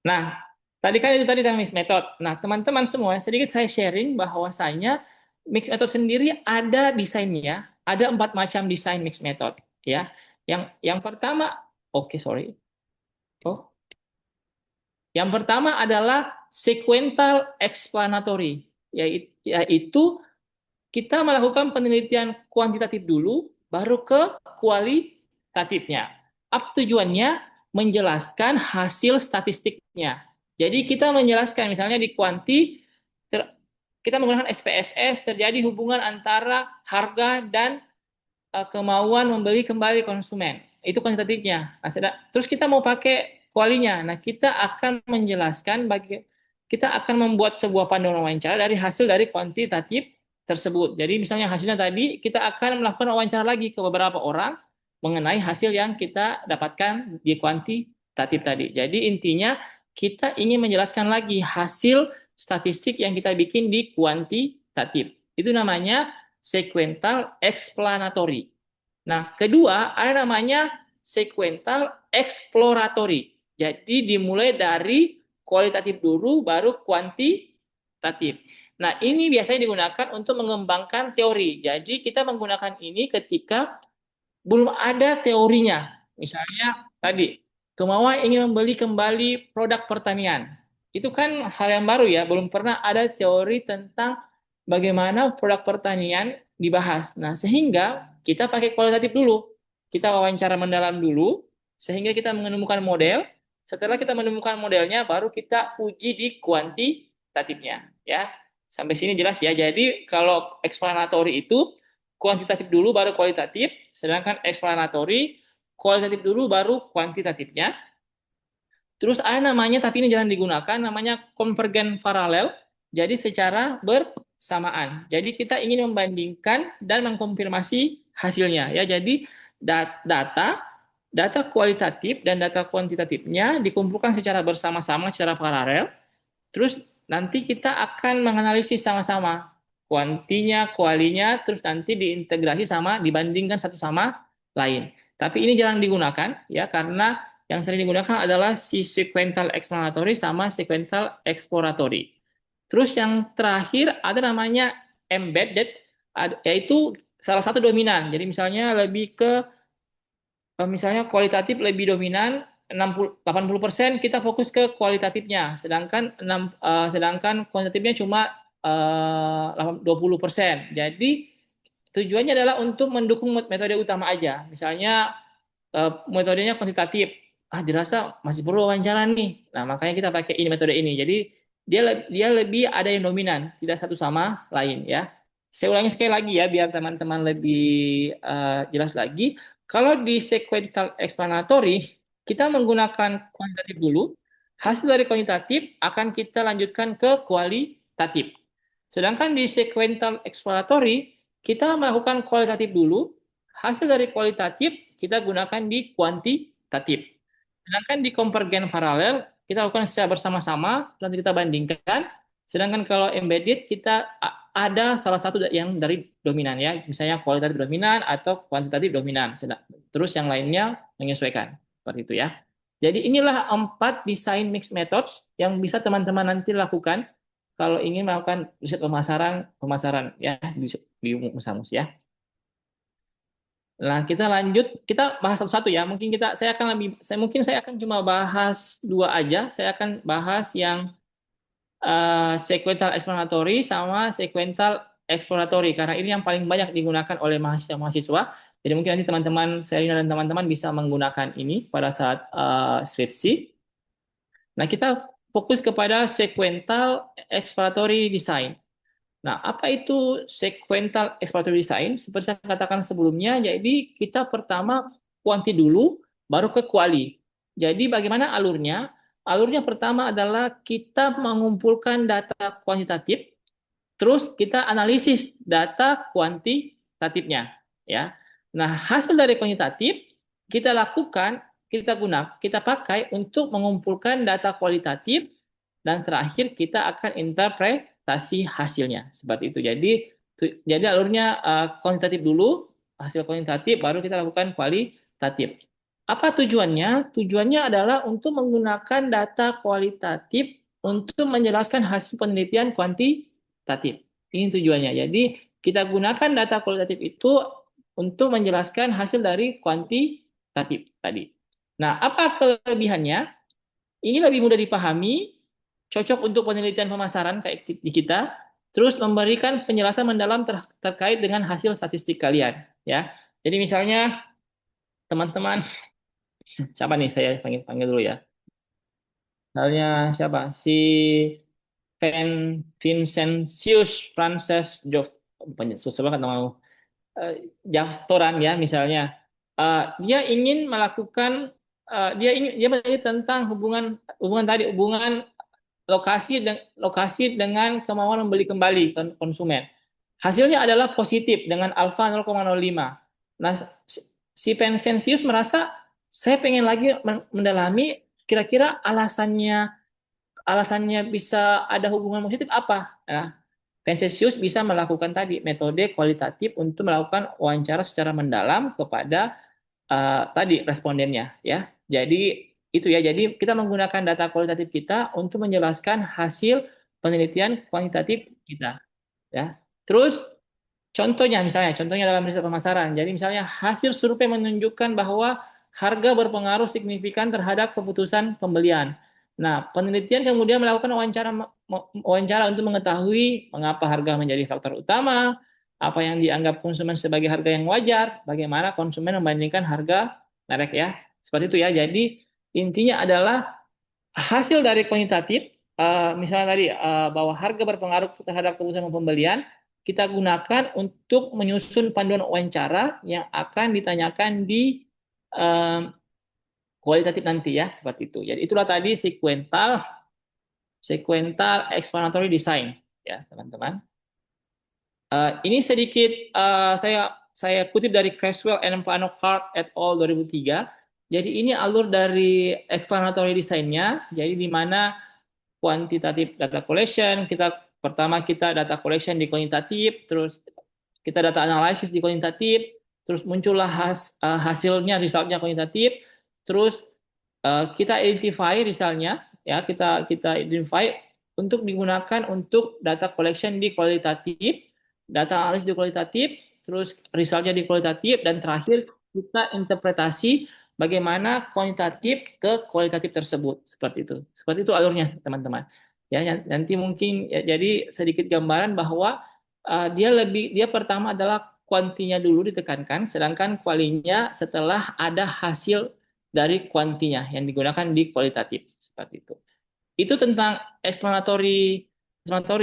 Nah, tadi kan itu tadi tentang mixed method. Nah, teman-teman semua, sedikit saya sharing bahwasanya mixed method sendiri ada desainnya, ada 4 macam desain mixed method, ya. Yang pertama, oke sorry. Oh, yang pertama adalah sequential explanatory, yaitu kita melakukan penelitian kuantitatif dulu, baru ke kualitatifnya. Apa tujuannya? Menjelaskan hasil statistiknya. Jadi kita menjelaskan misalnya di kuanti, kita menggunakan SPSS, terjadi hubungan antara harga dan kemauan membeli kembali konsumen. Itu kuantitatifnya. Nah, terus kita mau pakai kualinya. Nah, kita akan menjelaskan kita akan membuat sebuah panduan wawancara dari hasil dari kuantitatif tersebut. Jadi misalnya hasilnya tadi, kita akan melakukan wawancara lagi ke beberapa orang mengenai hasil yang kita dapatkan di kuantitatif tadi. Jadi intinya kita ingin menjelaskan lagi hasil statistik yang kita bikin di kuantitatif. Itu namanya sequential explanatory. Nah, kedua ada namanya sequential exploratory. Jadi dimulai dari kualitatif dulu baru kuantitatif. Nah, ini biasanya digunakan untuk mengembangkan teori. Jadi kita menggunakan ini ketika belum ada teorinya. Misalnya tadi, kemauan ingin membeli kembali produk pertanian. Itu kan hal yang baru ya, belum pernah ada teori tentang bagaimana produk pertanian dibahas. Nah, sehingga kita pakai kualitatif dulu. Kita wawancara mendalam dulu, sehingga kita menemukan model. Setelah kita menemukan modelnya, baru kita uji di kuantitatifnya. Ya, sampai sini jelas ya. Jadi kalau explanatory itu kuantitatif dulu baru kualitatif, sedangkan explanatory kualitatif dulu baru kuantitatifnya. Terus ada namanya, tapi ini jarang digunakan, namanya konvergen paralel. Jadi secara bersamaan. Jadi kita ingin membandingkan dan mengkonfirmasi hasilnya. Ya, jadi data kualitatif dan data kuantitatifnya dikumpulkan secara bersama-sama, secara paralel. Terus nanti kita akan menganalisis sama-sama kuantinya, kualinya, terus nanti diintegrasi sama, dibandingkan satu sama lain. Tapi ini jarang digunakan ya karena yang sering digunakan adalah si sequential explanatory sama sequential exploratory. Terus yang terakhir ada namanya embedded, yaitu salah satu dominan. Jadi misalnya lebih ke misalnya kualitatif lebih dominan 80% kita fokus ke kualitatifnya, sedangkan kuantitatifnya cuma 20%. Jadi tujuannya adalah untuk mendukung metode utama aja. Misalnya metodenya kuantitatif, dirasa masih perlu wawancara nih. Nah, makanya kita pakai ini metode ini. Jadi dia lebih ada yang dominan, tidak satu sama lain ya. Saya ulangi sekali lagi ya biar teman-teman lebih jelas lagi. Kalau di sequential explanatory, kita menggunakan kuantitatif dulu. Hasil dari kuantitatif akan kita lanjutkan ke kualitatif. Sedangkan di sequential exploratory, kita melakukan kualitatif dulu. Hasil dari kualitatif kita gunakan di kuantitatif. Sedangkan di konvergen paralel, kita lakukan secara bersama-sama, nanti kita bandingkan. Sedangkan kalau embedded, kita ada salah satu yang dari dominan ya, misalnya kualitatif dominan atau kuantitatif dominan. Terus yang lainnya menyesuaikan seperti itu ya. Jadi inilah 4 desain mixed methods yang bisa teman-teman nanti lakukan kalau ingin melakukan riset pemasaran ya di Musamus ya. Nah, kita lanjut, kita bahas satu-satu ya. Mungkin saya akan cuma bahas dua aja. Saya akan bahas yang sequential explanatory sama sequential exploratory karena ini yang paling banyak digunakan oleh mahasiswa-mahasiswa. Jadi mungkin nanti teman-teman Serina dan teman-teman bisa menggunakan ini pada saat skripsi. Nah, kita fokus kepada sequential exploratory design. Nah, apa itu sequential exploratory design? Seperti saya katakan sebelumnya, jadi kita pertama kuanti dulu, baru ke kuali. Jadi bagaimana alurnya? Alurnya pertama adalah kita mengumpulkan data kuantitatif, terus kita analisis data kuantitatifnya, ya. Nah, hasil dari kuantitatif kita lakukan, kita pakai untuk mengumpulkan data kualitatif dan terakhir kita akan interpretasi hasilnya. Seperti itu. Jadi alurnya kuantitatif dulu, hasil kuantitatif baru kita lakukan kualitatif. Apa tujuannya? Tujuannya adalah untuk menggunakan data kualitatif untuk menjelaskan hasil penelitian kuantitatif. Ini tujuannya. Jadi kita gunakan data kualitatif itu untuk menjelaskan hasil dari kuantitatif tadi. Nah, apa kelebihannya? Ini lebih mudah dipahami, cocok untuk penelitian pemasaran kayak di kita, terus memberikan penjelasan mendalam terkait dengan hasil statistik kalian, ya. Jadi misalnya teman-teman, siapa nih saya panggil panggil dulu ya. Misalnya siapa? Si Vincentius Frances Jof, susah banget nama Jaftoran ya misalnya. Dia ingin melakukan dia meneliti tentang hubungan lokasi dengan kemauan membeli kembali konsumen. Hasilnya adalah positif dengan alfa 0,05. Nah, si Pensensius merasa saya pengen lagi mendalami kira-kira alasannya bisa ada hubungan positif apa? Nah, Pensensius bisa melakukan tadi metode kualitatif untuk melakukan wawancara secara mendalam kepada tadi respondennya ya. Jadi itu ya. Jadi kita menggunakan data kualitatif kita untuk menjelaskan hasil penelitian kuantitatif kita ya. Terus contohnya dalam riset pemasaran. Jadi misalnya hasil survei menunjukkan bahwa harga berpengaruh signifikan terhadap keputusan pembelian. Nah, penelitian kemudian melakukan wawancara untuk mengetahui mengapa harga menjadi faktor utama, apa yang dianggap konsumen sebagai harga yang wajar, bagaimana konsumen membandingkan harga merek ya. Seperti itu ya. Jadi intinya adalah hasil dari kuantitatif, misalnya tadi bahwa harga berpengaruh terhadap keputusan pembelian, kita gunakan untuk menyusun panduan wawancara yang akan ditanyakan di eh, kualitatif nanti ya, seperti itu. Jadi itulah tadi sequential explanatory design ya, teman-teman. Ini sedikit saya kutip dari Creswell and Planocart et al. 2003. Jadi ini alur dari explanatory design-nya. Jadi di mana quantitative data collection, kita data collection di kuantitatif, terus kita data analysis di kuantitatif, terus muncullah hasilnya, resultnya kuantitatif, terus kita identify misalnya ya kita identify untuk digunakan untuk data collection di kualitatif, data analis di kualitatif, terus resultnya di kualitatif, dan terakhir kita interpretasi bagaimana kuantitatif ke kualitatif tersebut seperti itu alurnya teman-teman ya. Nanti mungkin ya, jadi sedikit gambaran bahwa dia pertama adalah kuantinya dulu ditekankan, sedangkan kualinya setelah ada hasil dari kuantinya yang digunakan di kualitatif seperti itu. Itu tentang explanatory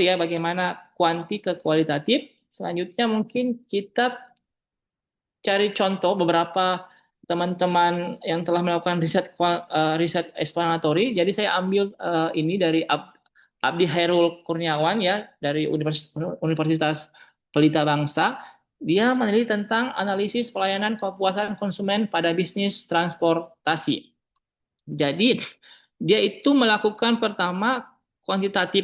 ya, bagaimana kuanti ke kualitatif. Selanjutnya mungkin kita cari contoh beberapa teman-teman yang telah melakukan riset explanatory. Jadi saya ambil ini dari Abdi Hairul Kurniawan ya dari Universitas Pelita Bangsa. Dia meneliti tentang analisis pelayanan kepuasan konsumen pada bisnis transportasi. Jadi dia itu melakukan pertama kuantitatif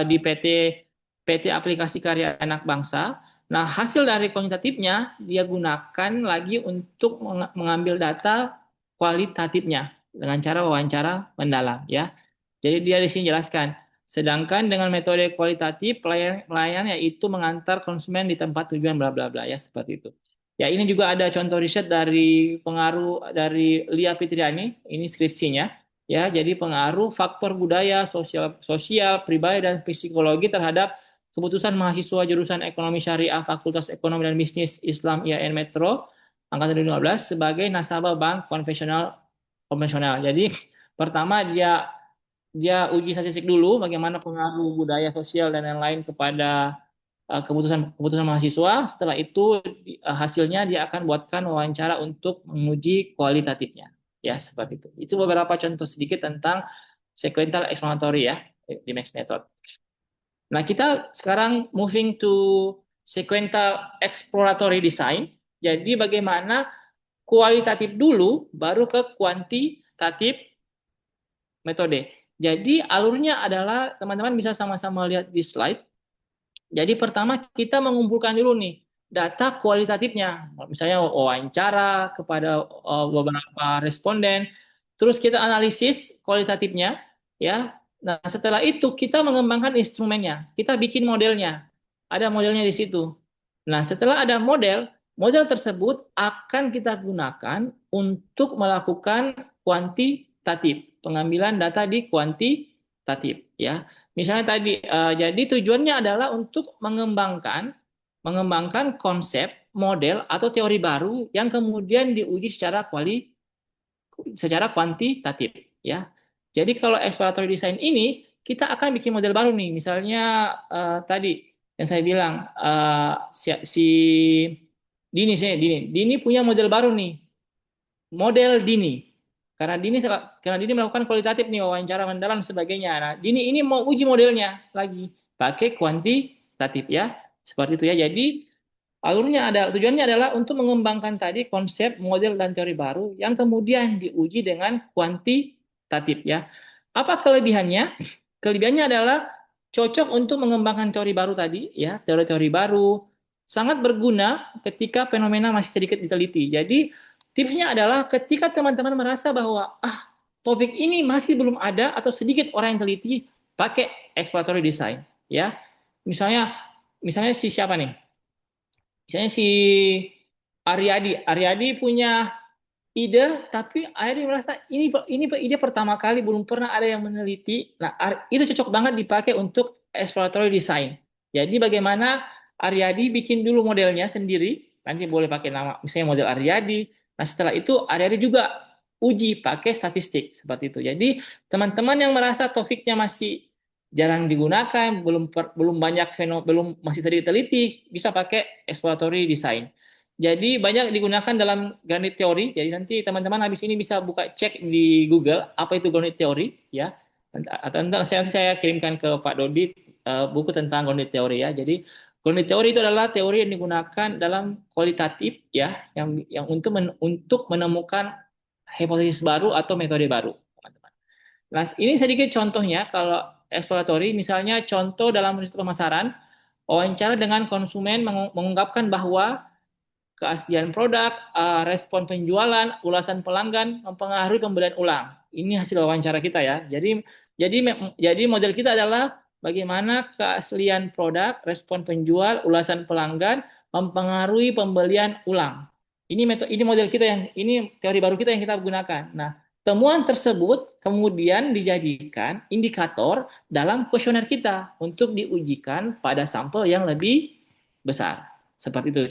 di PT Aplikasi Karya Anak Bangsa. Nah, hasil dari kuantitatifnya dia gunakan lagi untuk mengambil data kualitatifnya dengan cara wawancara mendalam ya. Jadi dia di sini jelaskan. Sedangkan dengan metode kualitatif pelayan yaitu mengantar konsumen di tempat tujuan bla bla bla ya, seperti itu. Ya, ini juga ada contoh riset dari pengaruh dari Lia Fitriani, ini skripsinya. Ya, jadi pengaruh faktor budaya, sosial, pribadi dan psikologi terhadap keputusan mahasiswa jurusan Ekonomi Syariah Fakultas Ekonomi dan Bisnis Islam IAIN Metro angkatan 2015 sebagai nasabah bank konvensional. Jadi pertama dia dia uji statistik dulu bagaimana pengaruh budaya sosial dan lain-lain kepada keputusan keputusan mahasiswa. Setelah itu hasilnya dia akan buatkan wawancara untuk menguji kualitatifnya. Ya, seperti itu. Itu beberapa contoh sedikit tentang sequential explanatory ya di Max Method. Nah, kita sekarang moving to sequential exploratory design. Jadi bagaimana kualitatif dulu baru ke kuantitatif metode. Jadi alurnya adalah teman-teman bisa sama-sama lihat di slide. Jadi pertama kita mengumpulkan dulu nih data kualitatifnya, misalnya wawancara kepada beberapa responden, terus kita analisis kualitatifnya, ya. Nah setelah itu kita mengembangkan instrumennya, kita bikin modelnya, ada modelnya di situ. Nah setelah ada model, model tersebut akan kita gunakan untuk melakukan kuantitatif, pengambilan data di kuantitatif, ya. Misalnya tadi, jadi tujuannya adalah untuk mengembangkan konsep, model atau teori baru yang kemudian diuji secara kuantitatif, ya. Jadi kalau exploratory design ini kita akan bikin model baru nih, misalnya tadi yang saya bilang si Dini punya model baru nih, model Dini. Karena Dini melakukan kualitatif nih, wawancara mendalam dan sebagainya. Nah, Dini ini mau uji modelnya lagi pakai kuantitatif ya. Seperti itu ya. Jadi tujuannya adalah untuk mengembangkan tadi konsep, model dan teori baru yang kemudian diuji dengan kuantitatif ya. Apa kelebihannya? Kelebihannya adalah cocok untuk mengembangkan teori baru tadi ya, teori-teori baru sangat berguna ketika fenomena masih sedikit diteliti. Jadi tipsnya adalah ketika teman-teman merasa bahwa topik ini masih belum ada atau sedikit orang yang teliti, pakai exploratory design ya. Misalnya misalnya si siapa nih? Misalnya si Aryadi punya ide tapi Aryadi merasa ini ide pertama kali, belum pernah ada yang meneliti. Nah, itu cocok banget dipakai untuk exploratory design. Jadi bagaimana Aryadi bikin dulu modelnya sendiri, nanti boleh pakai nama misalnya model Aryadi. Nah, setelah itu Aryadi juga uji pakai statistik seperti itu. Jadi teman-teman yang merasa topiknya masih jarang digunakan, belum banyak belum masih sedikit teliti, bisa pakai exploratory design. Jadi banyak digunakan dalam granit teori. Jadi nanti teman-teman habis ini bisa buka cek di Google apa itu granit teori ya. Atau nanti saya kirimkan ke Pak Dodi buku tentang granit teori ya. Jadi granit teori itu adalah teori yang digunakan dalam kualitatif ya, yang untuk menemukan hipotesis baru atau metode baru, teman-teman. Nah, ini sedikit contohnya kalau exploratory, misalnya contoh dalam riset pemasaran, wawancara dengan konsumen mengungkapkan bahwa keaslian produk, respon penjualan, ulasan pelanggan mempengaruhi pembelian ulang. Ini hasil wawancara kita ya. Jadi model kita adalah bagaimana keaslian produk, respon penjual, ulasan pelanggan mempengaruhi pembelian ulang. Ini model kita ini teori baru kita yang kita gunakan. Nah, temuan tersebut kemudian dijadikan indikator dalam kuesioner kita untuk diujikan pada sampel yang lebih besar. Seperti itu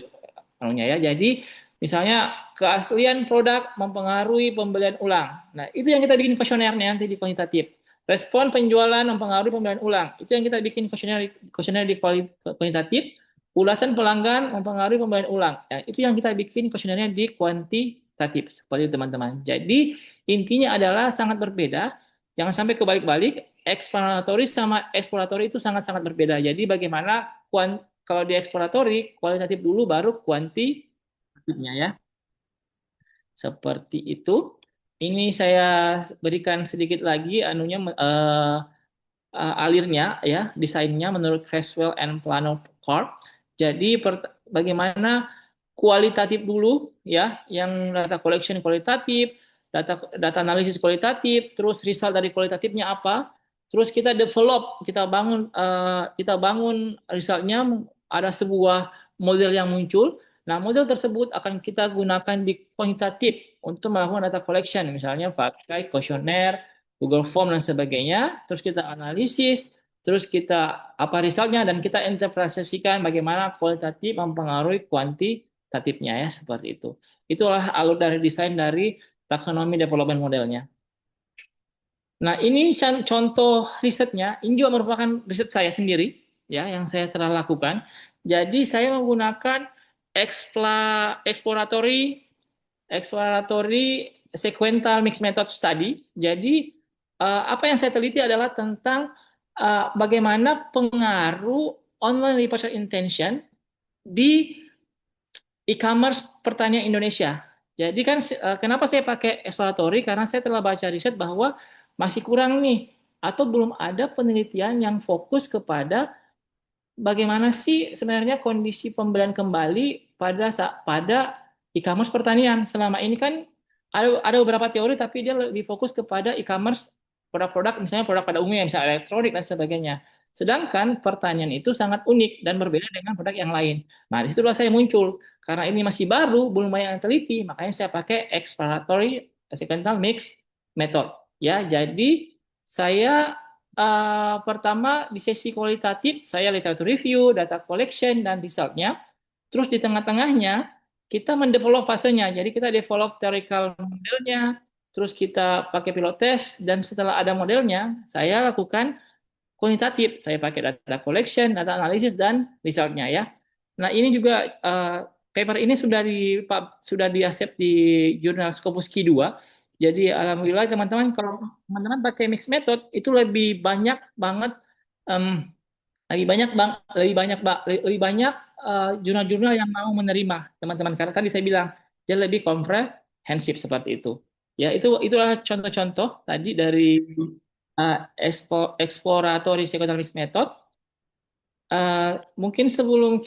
ya. Jadi misalnya keaslian produk mempengaruhi pembelian ulang. Nah, itu yang kita bikin kuesionernya nanti di kuantitatif. Respon penjualan mempengaruhi pembelian ulang. Itu yang kita bikin kuesioner di kuantitatif. Ulasan pelanggan mempengaruhi pembelian ulang. Ya, itu yang kita bikin kuesionernya di kuantitatif. Seperti itu teman-teman. Jadi intinya adalah sangat berbeda. Jangan sampai kebalik-balik. Explanatory sama exploratory itu sangat-sangat berbeda. Jadi bagaimana kalau di exploratory, kualitatif dulu baru kuantitatifnya ya. Seperti itu. Ini saya berikan sedikit lagi alirnya ya, desainnya menurut Creswell and Plano Corp. Jadi bagaimana kualitatif dulu ya, yang data collection kualitatif, data analisis kualitatif, terus result dari kualitatifnya apa, terus kita develop, kita bangun resultnya, ada sebuah model yang muncul. Nah, model tersebut akan kita gunakan di kuantitatif untuk melakukan data collection, misalnya pakai kuesioner, Google Form dan sebagainya. Terus kita analisis, terus kita apa resultnya dan kita interpretasikan bagaimana kualitatif mempengaruhi kuantitatifnya ya seperti itu. Itulah alur dari desain dari taksonomi development modelnya. Nah, ini contoh risetnya. Ini juga merupakan riset saya sendiri, ya, yang saya telah lakukan. Jadi saya menggunakan exploratory exploratory sequential mixed method study. Jadi apa yang saya teliti adalah tentang bagaimana pengaruh online research intention di e-commerce pertanian Indonesia. Jadi kan kenapa saya pakai exploratory? Karena saya telah baca riset bahwa masih kurang nih atau belum ada penelitian yang fokus kepada bagaimana sih sebenarnya kondisi pembelian kembali pada e-commerce pertanian. Selama ini kan ada beberapa teori tapi dia lebih fokus kepada e-commerce produk-produk misalnya produk pada umumnya misalnya elektronik dan sebagainya. Sedangkan pertanian itu sangat unik dan berbeda dengan produk yang lain. Nah, disitulah saya muncul. Karena ini masih baru, belum banyak yang teliti, makanya saya pakai exploratory sequential mix method. Ya, jadi saya pertama di sesi kualitatif saya literatur review, data collection dan resultnya. Terus di tengah-tengahnya kita mendevelop fasenya. Jadi kita develop theoretical modelnya, terus kita pakai pilot test dan setelah ada modelnya saya lakukan kuantitatif. Saya pakai data collection, data analysis dan resultnya ya. Nah ini juga paper ini sudah di accept di jurnal Scopus Q2. Jadi alhamdulillah teman-teman kalau teman-teman pakai mix method itu lebih banyak banget em, lebih banyak jurnal-jurnal yang mau menerima teman-teman karena tadi saya bilang dia lebih komprehensif seperti itu. Ya itulah contoh-contoh tadi dari exploratory psychodynamics method. Mungkin sebelum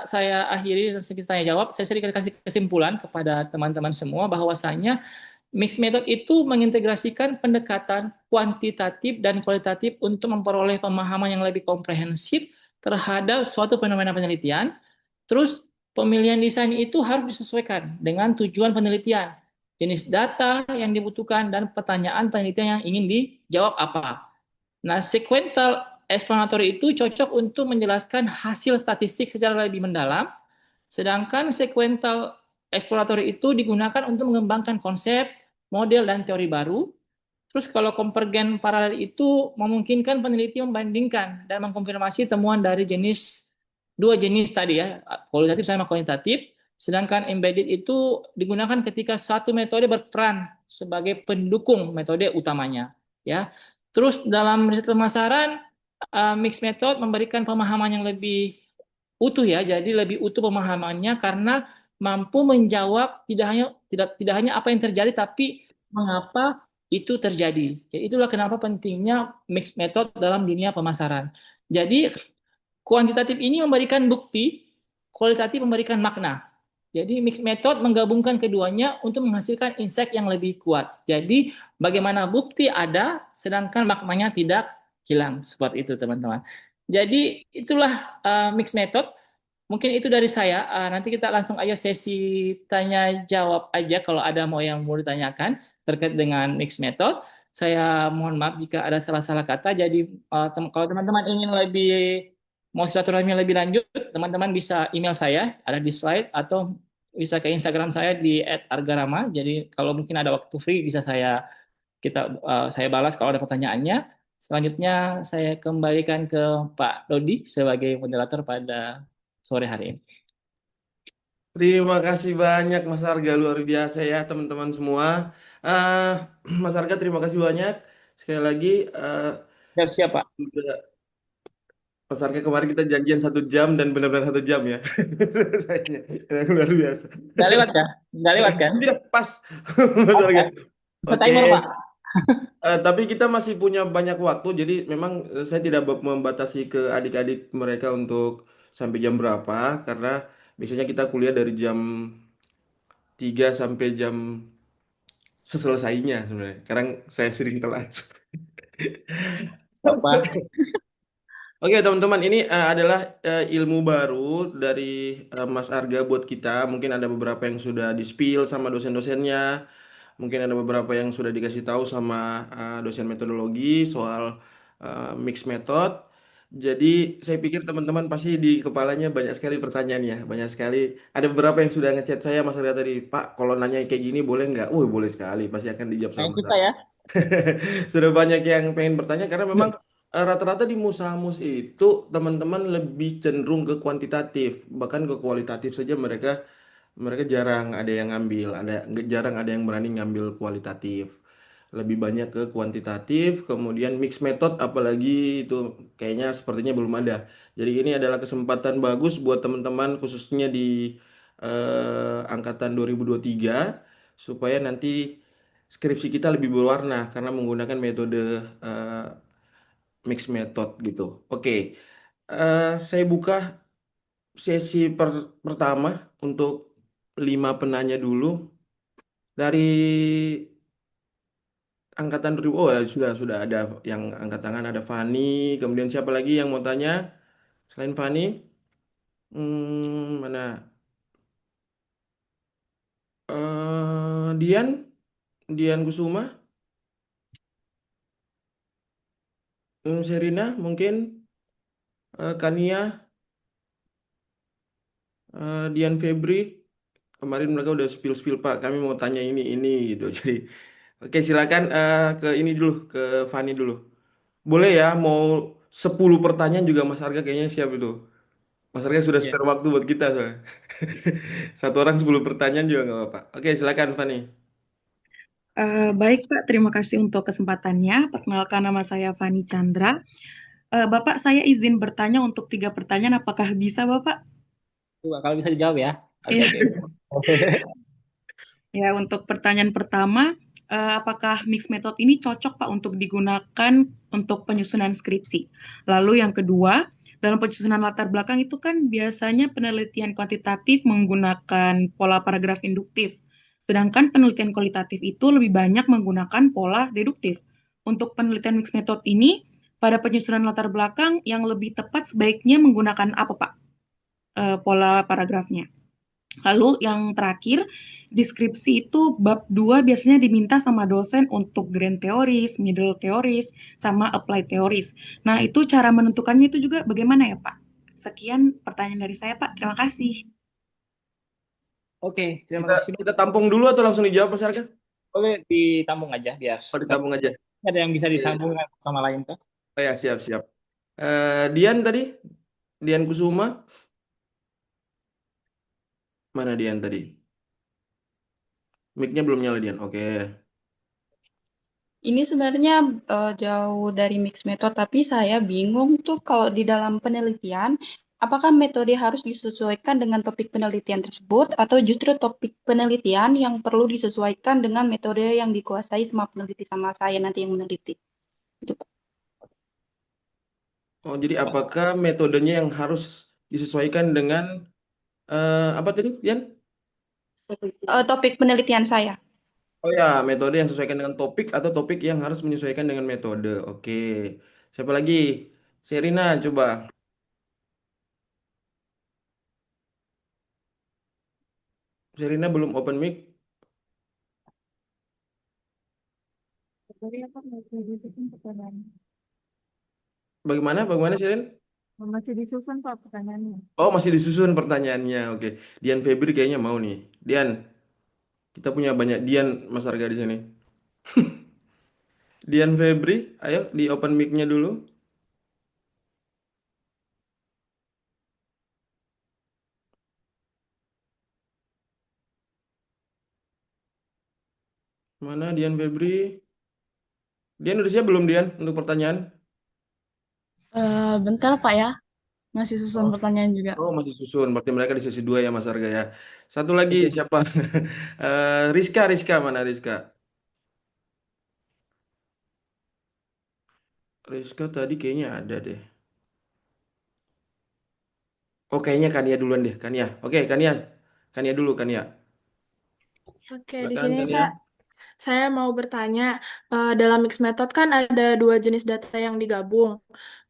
saya akhiri dan kita tanya jawab, saya sedikit kasih kesimpulan kepada teman-teman semua bahwasanya mixed method itu mengintegrasikan pendekatan kuantitatif dan kualitatif untuk memperoleh pemahaman yang lebih komprehensif terhadap suatu fenomena penelitian. Terus pemilihan desain itu harus disesuaikan dengan tujuan penelitian, jenis data yang dibutuhkan, dan pertanyaan penelitian yang ingin dijawab apa. Nah, sequential explanatory itu cocok untuk menjelaskan hasil statistik secara lebih mendalam, sedangkan sequential exploratory itu digunakan untuk mengembangkan konsep, model, dan teori baru. Terus kalau konvergen paralel itu memungkinkan peneliti membandingkan dan mengkonfirmasi temuan dari dua jenis tadi ya, kualitatif sama kuantitatif. Sedangkan embedded itu digunakan ketika satu metode berperan sebagai pendukung metode utamanya. Ya, terus dalam riset pemasaran, mixed method memberikan pemahaman yang lebih utuh ya, jadi lebih utuh pemahamannya karena mampu menjawab tidak hanya apa yang terjadi, tapi mengapa itu terjadi. Jadi itulah kenapa pentingnya mixed method dalam dunia pemasaran. Jadi kuantitatif ini memberikan bukti, kualitatif memberikan makna. Jadi mixed method menggabungkan keduanya untuk menghasilkan insight yang lebih kuat. Jadi bagaimana bukti ada, sedangkan maknanya tidak hilang. Seperti itu teman-teman. Jadi itulah mixed method. Mungkin itu dari saya. Nanti kita langsung aja sesi tanya jawab aja kalau ada yang mau ditanyakan terkait dengan mixed method. Saya mohon maaf jika ada salah-salah kata. Jadi kalau teman-teman ingin mau silaturahmi lebih lanjut, teman-teman bisa email saya, ada di slide, atau bisa ke Instagram saya di @argarama. Jadi kalau mungkin ada waktu free bisa saya balas kalau ada pertanyaannya. Selanjutnya saya kembalikan ke Pak Dodi sebagai moderator pada sore hari ini. Terima kasih banyak Mas Arga, luar biasa ya teman-teman semua. Ah, Mas Arga terima kasih banyak. Sekali lagi, Siap, Pak. juga Mas Arga kemarin kita janjian 1 jam dan benar-benar 1 jam ya. Sayangnya, luar biasa. Nggak lewat kan? Nggak lewat kan? Tidak pas, Mas Pas Arga. kan? Bisa Oke. timer, Pak. Tapi kita masih punya banyak waktu, jadi memang saya tidak membatasi ke adik-adik mereka untuk sampai jam berapa, karena biasanya kita kuliah dari jam 3 sampai jam seselesainya sebenarnya. Sekarang saya sering telat. Bapak. Oke, teman-teman, ini adalah ilmu baru dari Mas Arga buat kita. Mungkin ada beberapa yang sudah di-spill sama dosen-dosennya. Mungkin ada beberapa yang sudah dikasih tahu sama dosen metodologi soal mixed method. Jadi saya pikir teman-teman pasti di kepalanya banyak sekali pertanyaannya, banyak sekali. Ada beberapa yang sudah ngechat saya Mas Arga tadi, Pak, kalau nanya kayak gini boleh nggak? Boleh sekali, pasti akan dijawab sama Kayak Mas kita Arga. ya. Sudah banyak yang pengen bertanya karena memang rata-rata di Musamus itu teman-teman lebih cenderung ke kuantitatif, bahkan ke kualitatif saja mereka mereka jarang ada yang ngambil, jarang ada yang berani ngambil kualitatif. Lebih banyak ke kuantitatif, kemudian mixed method apalagi itu kayaknya sepertinya belum ada. Jadi ini adalah kesempatan bagus buat teman-teman khususnya di angkatan 2023 supaya nanti skripsi kita lebih berwarna karena menggunakan metode eh, mixed method gitu. Oke, saya buka sesi pertama untuk 5 penanya dulu dari angkatan 2000. Oh ya, sudah ada yang angkat tangan, ada Fani, kemudian siapa lagi yang mau tanya selain Fani? Mana? Dian, Dian Kusuma, Sherina mungkin, Kania, Dian Febri. Kemarin mereka udah spill-spill Pak, kami mau tanya ini gitu. Jadi, oke silakan ke ini dulu, ke Fani dulu. Boleh ya, mau 10 pertanyaan juga Mas Arga kayaknya siap itu. Mas Arga sudah Ya. spare waktu buat kita soalnya. Satu orang 10 pertanyaan juga nggak apa-apa. Oke, silakan Fani. Baik, Pak. Terima kasih untuk kesempatannya. Perkenalkan nama saya Fani Chandra. Bapak, saya izin bertanya untuk 3 pertanyaan. Apakah bisa, Bapak? Coba kalau bisa dijawab ya. Oke, Iya. oke. Ya, untuk pertanyaan pertama, apakah mixed method ini cocok, Pak, untuk digunakan untuk penyusunan skripsi? Lalu yang kedua, dalam penyusunan latar belakang itu kan biasanya penelitian kuantitatif menggunakan pola paragraf induktif, sedangkan penelitian kualitatif itu lebih banyak menggunakan pola deduktif. Untuk penelitian mixed method ini, pada penyusunan latar belakang yang lebih tepat sebaiknya menggunakan apa, Pak? Pola paragrafnya. Lalu yang terakhir, deskripsi itu bab 2 biasanya diminta sama dosen untuk grand teoris, middle teoris, sama applied teoris. Nah, itu cara menentukannya itu juga bagaimana ya, Pak? Sekian pertanyaan dari saya, Pak. Terima kasih. Oke, terima Kita kasih. kita tampung dulu atau langsung dijawab Mas Arga? Boleh ditambung aja biar Oh, ditambung aja. ada yang bisa Iya, disambung iya. sama lain tuh. Oh ya, siap. Dian tadi, Dian Kusuma, mana Dian tadi? Mic-nya belum nyala Dian. Oke. Ini sebenarnya jauh dari mixed method, tapi saya bingung tuh kalau di dalam penelitian, apakah metode harus disesuaikan dengan topik penelitian tersebut, atau justru topik penelitian yang perlu disesuaikan dengan metode yang dikuasai sama peneliti sama saya nanti yang meneliti. Gitu, Pak. Oh, jadi apakah metodenya yang harus disesuaikan dengan apa tadi, Dian? Topik penelitian saya. Oh ya, metode yang sesuaikan dengan topik atau topik yang harus menyesuaikan dengan metode. Oke. Siapa lagi? Serina, coba. Serina belum open mic. Dari apa masih disusun pertanyaannya? Bagaimana? Bagaimana, Serin? Masih disusun Pak pertanyaannya. Oh, masih disusun pertanyaannya. Oke. Dian Febri kayaknya mau nih. Dian, kita punya banyak Dian Mas Arga di sini. Dian Febri, ayo di open mic-nya dulu. Mana Dian Febri? Dian udah siap belum Dian untuk pertanyaan? Bentar Pak ya, masih susun Oh, pertanyaan juga. oh, masih susun. Berarti mereka di sesi 2 ya Mas Arga ya. Satu lagi siapa? Rizka mana Rizka? Rizka tadi kayaknya ada deh. Oh, kayaknya Kania duluan deh, Kania. Oke, Kania. Kania dulu, Kania. Oke, di Silakan sini Kania. saya Saya mau bertanya, dalam mixed method kan ada dua jenis data yang digabung.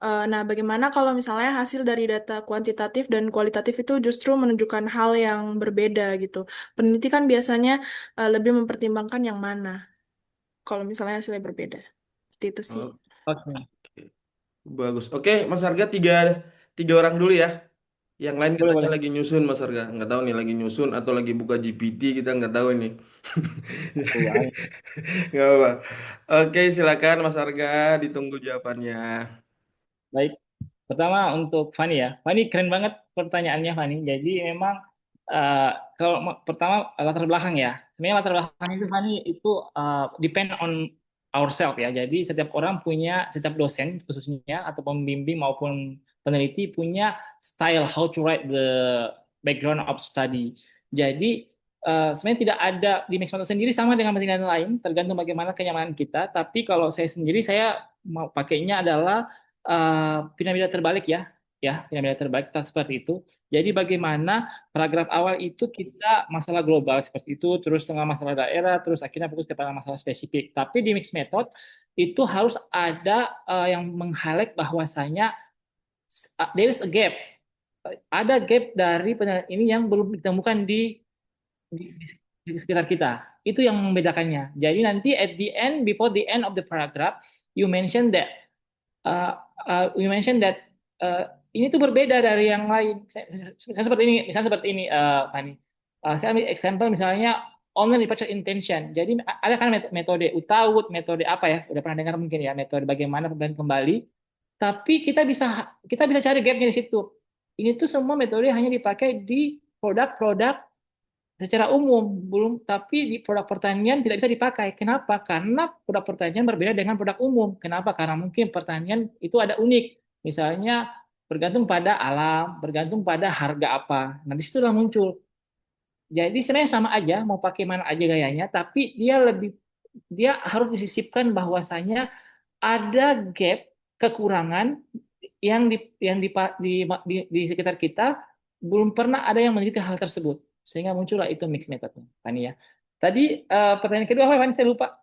Nah, bagaimana kalau misalnya hasil dari data kuantitatif dan kualitatif itu justru menunjukkan hal yang berbeda gitu? Peneliti kan biasanya lebih mempertimbangkan yang mana kalau misalnya hasilnya berbeda. Seperti itu sih. Oh, Oke. bagus. Oke, Mas Harga tiga orang dulu ya. Yang lain Boleh, katanya boleh. lagi nyusun, Mas Harga. Nggak tahu nih lagi nyusun atau lagi buka GPT, kita nggak tahu ini. Aku aja. Nggak apa. Oke, silakan Mas Harga, ditunggu jawabannya. Baik. Pertama untuk Fani ya. Fani keren banget pertanyaannya Fani. Jadi memang eh, kalau pertama latar belakang ya. Sebenarnya latar belakang itu Fani itu depend on ourselves ya. Jadi setiap orang punya, setiap dosen khususnya atau pembimbing maupun peneliti punya style how to write the background of study. Jadi sebenarnya tidak ada di mixed method sendiri sama dengan penelitian lain, tergantung bagaimana kenyamanan kita. Tapi kalau saya sendiri saya mau pakainya adalah piramida terbalik ya piramida terbalik tak seperti itu. Jadi bagaimana paragraf awal itu kita masalah global seperti itu, terus tengah masalah daerah, terus akhirnya fokus kepada masalah spesifik. Tapi di mixed method itu harus ada yang meng-highlight bahwasanya there is a gap, ada gap dari penelitian ini yang belum ditemukan di sekitar kita. Itu yang membedakannya. Jadi nanti at the end, before the end of the paragraph, you mention that you mentioned that ini tuh berbeda dari yang lain. Saya seperti ini, misalnya seperti ini, Fani. Saya ambil example misalnya online departure intention. Jadi ada kan metode UTAUT, metode apa ya? Udah pernah dengar mungkin ya, metode bagaimana pemberian kembali. Tapi kita bisa cari gapnya di situ. Ini tuh semua metode hanya dipakai di produk-produk secara umum, belum, tapi di produk pertanian tidak bisa dipakai. Kenapa? Karena produk pertanian berbeda dengan produk umum. Kenapa? Karena mungkin pertanian itu ada unik. Misalnya bergantung pada alam, bergantung pada harga apa. Nah, di situlah muncul. Jadi sebenarnya sama aja, mau pakai mana aja gayanya, tapi dia harus disisipkan bahwasanya ada gap, kekurangan yang di sekitar kita belum pernah ada yang meneliti hal tersebut, sehingga muncullah itu mixed methodnya, Fani ya. Tadi pertanyaan kedua apa Fani, saya lupa.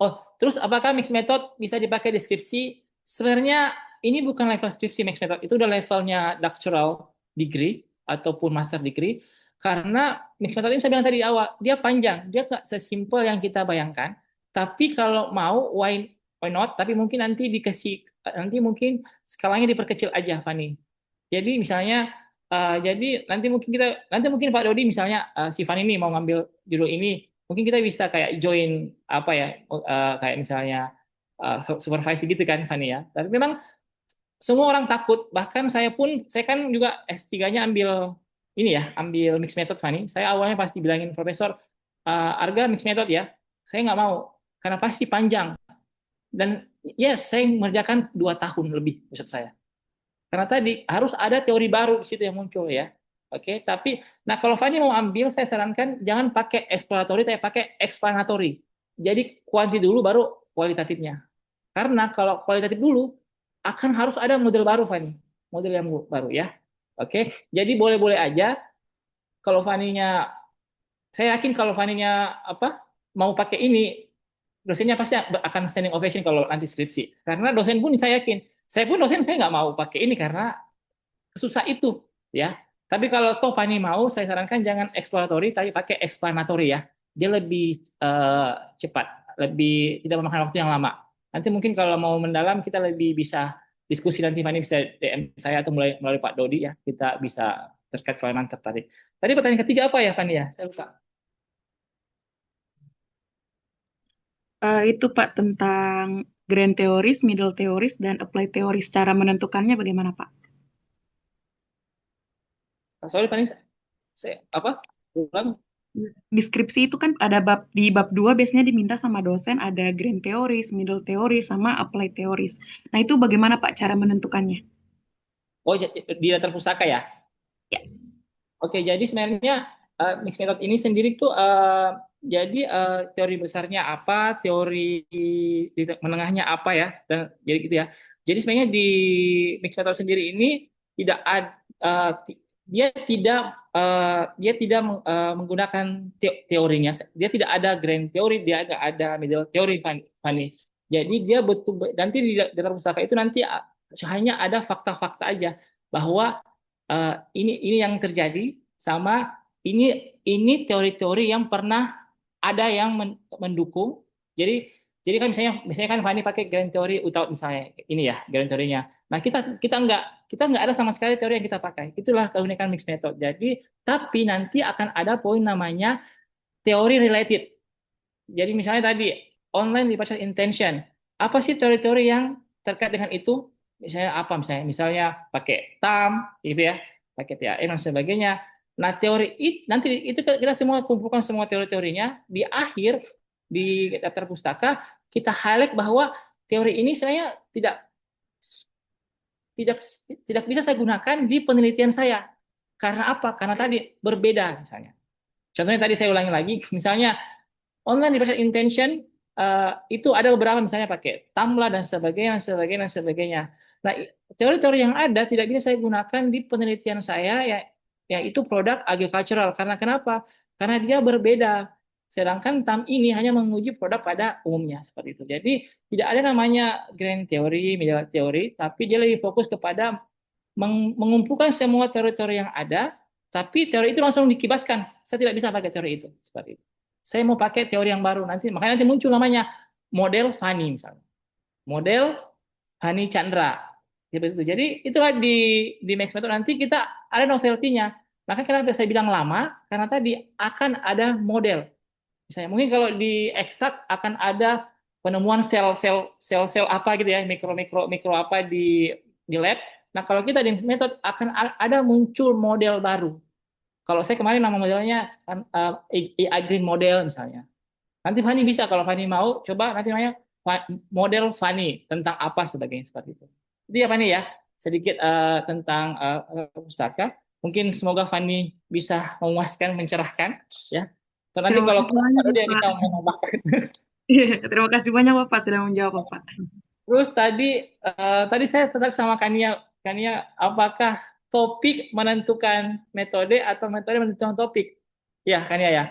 Oh, terus apakah mixed method bisa dipakai di skripsi? Sebenarnya ini bukan level skripsi mixed method, itu udah levelnya doctoral degree ataupun master degree. Karena mixed method ini saya bilang tadi di awal, dia panjang, dia nggak sesimpel yang kita bayangkan. Tapi kalau mau, why not? Tapi mungkin nanti mungkin skalanya diperkecil aja, Fani. Jadi misalnya, jadi nanti mungkin Pak Dodi misalnya si Fani ini mau ngambil judul ini, mungkin kita bisa kayak join apa ya, kayak misalnya supervisi gitu kan Fani ya. Tapi memang semua orang takut, bahkan saya kan juga S3-nya ambil ini ya, ambil mixed method Fani. Saya awalnya pasti bilangin profesor, Arga mixed method ya. Saya nggak mau karena pasti panjang, dan yes, saya mengerjakan 2 tahun lebih maksud saya. Karena tadi harus ada teori baru di situ yang muncul ya. Oke, tapi nah kalau Fani mau ambil, saya sarankan jangan pakai exploratory, tapi pakai explanatory. Jadi kuanti dulu baru kualitatifnya. Karena kalau kualitatif dulu akan harus ada model baru, Fani. Model yang baru ya. Oke, jadi boleh-boleh aja kalau Faninya, saya yakin kalau Faninya apa mau pakai ini, dosennya pasti akan standing ovation kalau nanti skripsi. Karena dosen pun saya yakin, saya pun dosen saya nggak mau pakai ini karena susah itu ya. Tapi kalau toh Fani mau, saya sarankan jangan exploratory tapi pakai explanatory ya. Dia lebih cepat, lebih tidak memakan waktu yang lama. Nanti mungkin kalau mau mendalam kita lebih bisa diskusi, nanti Fani bisa DM saya atau melalui Pak Dodi ya. Kita bisa terkait kalau memang tertarik. Tadi pertanyaan ketiga apa ya Fani ya? Saya lupa. Itu Pak tentang grand teoris, middle teoris, dan applied teoris. Cara menentukannya bagaimana Pak? Sorry Fani, saya apa? Ulang. Deskripsi itu kan ada di bab 2 biasanya diminta sama dosen ada grand teoris, middle teoris, sama applied teoris. Nah itu bagaimana Pak cara menentukannya? Oh, di daftar pusaka ya? Ya. Oke, jadi sebenarnya mixed method ini sendiri tuh jadi teori besarnya apa, teori di menengahnya apa ya, dan jadi gitu ya. Jadi sebenarnya di mixed method sendiri ini tidak ada dia tidak menggunakan teorinya. Dia tidak ada grand teori, dia nggak ada middle teori, Fani. Jadi dia betul nanti di data pustaka itu nanti hanya ada fakta-fakta aja bahwa ini yang terjadi sama ini teori-teori yang pernah ada yang mendukung. Jadi kan misalnya kan Fani pakai grand teori utama misalnya ini ya grand teorinya. Nah, kita nggak ada sama sekali teori yang kita pakai. Itulah keunikan mixed method. Jadi, tapi nanti akan ada poin namanya teori related. Jadi misalnya tadi online departure intention. Apa sih teori-teori yang terkait dengan itu? Misalnya apa? Misalnya pakai TAM, gitu ya, pakai TAM dan sebagainya. Nah, teori itu nanti itu kita semua kumpulkan semua teori-teorinya di akhir di daftar pustaka kita highlight bahwa teori ini saya tidak tidak bisa saya gunakan di penelitian saya. Karena apa? Karena tadi berbeda misalnya. Contohnya tadi saya ulangi lagi, misalnya online departure intention itu ada beberapa misalnya pakai Tamla dan sebagainya dan sebagainya dan sebagainya. Nah, teori-teori yang ada tidak bisa saya gunakan di penelitian saya yaitu produk agricultural. Karena kenapa? Karena dia berbeda. Sedangkan TAM ini hanya menguji produk pada umumnya seperti itu. Jadi tidak ada namanya grand theory, middle theory, tapi dia lebih fokus kepada mengumpulkan semua teori-teori yang ada, tapi teori itu langsung dikibaskan. Saya tidak bisa pakai teori itu seperti itu. Saya mau pakai teori yang baru nanti, makanya nanti muncul namanya model Fani misalnya, model Fani Chandra. Seperti itu. Jadi itulah di Max Method nanti kita ada novelty-nya. Maka kenapa saya bilang lama? Karena tadi akan ada model. Misalnya mungkin kalau di eksak akan ada penemuan sel-sel apa gitu ya, mikro apa di lab. Nah, kalau kita di metode akan ada muncul model baru. Kalau saya kemarin nama modelnya AI Green Model misalnya. Nanti Fani bisa kalau Fani mau coba nanti namanya model Fani tentang apa sebagainya seperti itu. Itu ya Fani ya, sedikit tentang pustaka. Mungkin semoga Fani bisa memuaskan, mencerahkan ya. Nanti Terima kalau kasih banyak, dia Bapak. bisa menambahkan. Terima kasih banyak Bapak sudah menjawab, Bapak. Terus tadi saya tertarik sama Kania, apakah topik menentukan metode atau metode menentukan topik? Ya, Kania ya.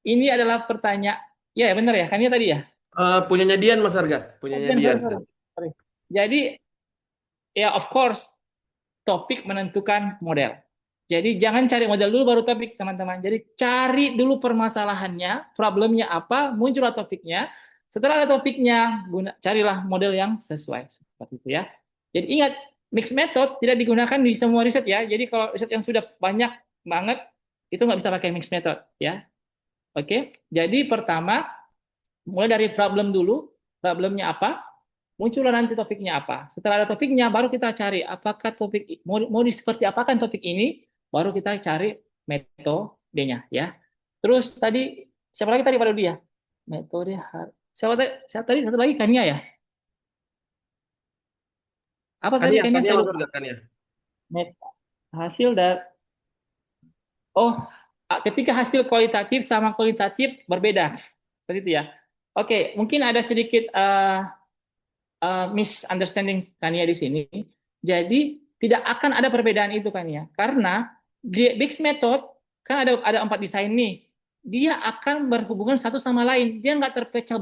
Ini adalah pertanyaan. Ya, benar ya, Kania tadi ya. Punyanya Dian, Mas Arga. Punyanya Dian. Sorry. Jadi, ya of course, topik menentukan model. Jadi jangan cari model dulu baru topik, teman-teman. Jadi cari dulu permasalahannya, problemnya apa, muncullah topiknya. Setelah ada topiknya, carilah model yang sesuai. Seperti itu ya. Jadi ingat, mixed method tidak digunakan di semua riset ya. Jadi kalau riset yang sudah banyak banget, itu nggak bisa pakai mixed method ya. Oke, jadi pertama, mulai dari problem dulu. Problemnya apa? Muncullah nanti topiknya apa. Setelah ada topiknya, baru kita cari apakah topik mau seperti apakan topik ini, baru kita cari metodenya ya. Terus tadi siapa lagi tadi pada dia? Metode siapa tadi satu lagi Kania ya? Apa tadi Kania saya Mas lupa. Arga, Kania. Hasil dari ketika hasil kualitatif sama kualitatif berbeda. Seperti itu ya. Oke, mungkin ada sedikit misunderstanding Kania di sini. Jadi tidak akan ada perbedaan itu Kania, karena di mixed method kan ada 4 desain nih. Dia akan berhubungan satu sama lain. Dia nggak terpecah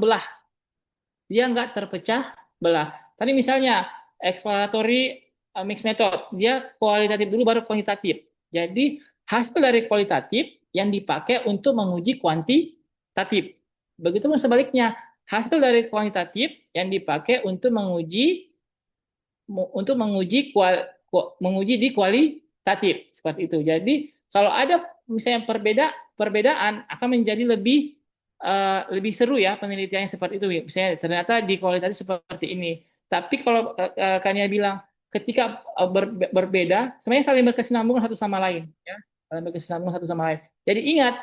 belah. Tadi misalnya exploratory mixed method, dia kualitatif dulu baru kuantitatif. Jadi hasil dari kualitatif yang dipakai untuk menguji kuantitatif. Begitupun sebaliknya, hasil dari kuantitatif yang dipakai untuk menguji di kualitatif seperti itu. Jadi kalau ada misalnya perbedaan akan menjadi lebih seru ya penelitiannya seperti itu. Misalnya ternyata di kualitatif seperti ini. Tapi kalau Kania bilang ketika berbeda, sebenarnya saling berkesinambungan satu sama lain. Ya, saling berkesinambungan satu sama lain. Jadi ingat,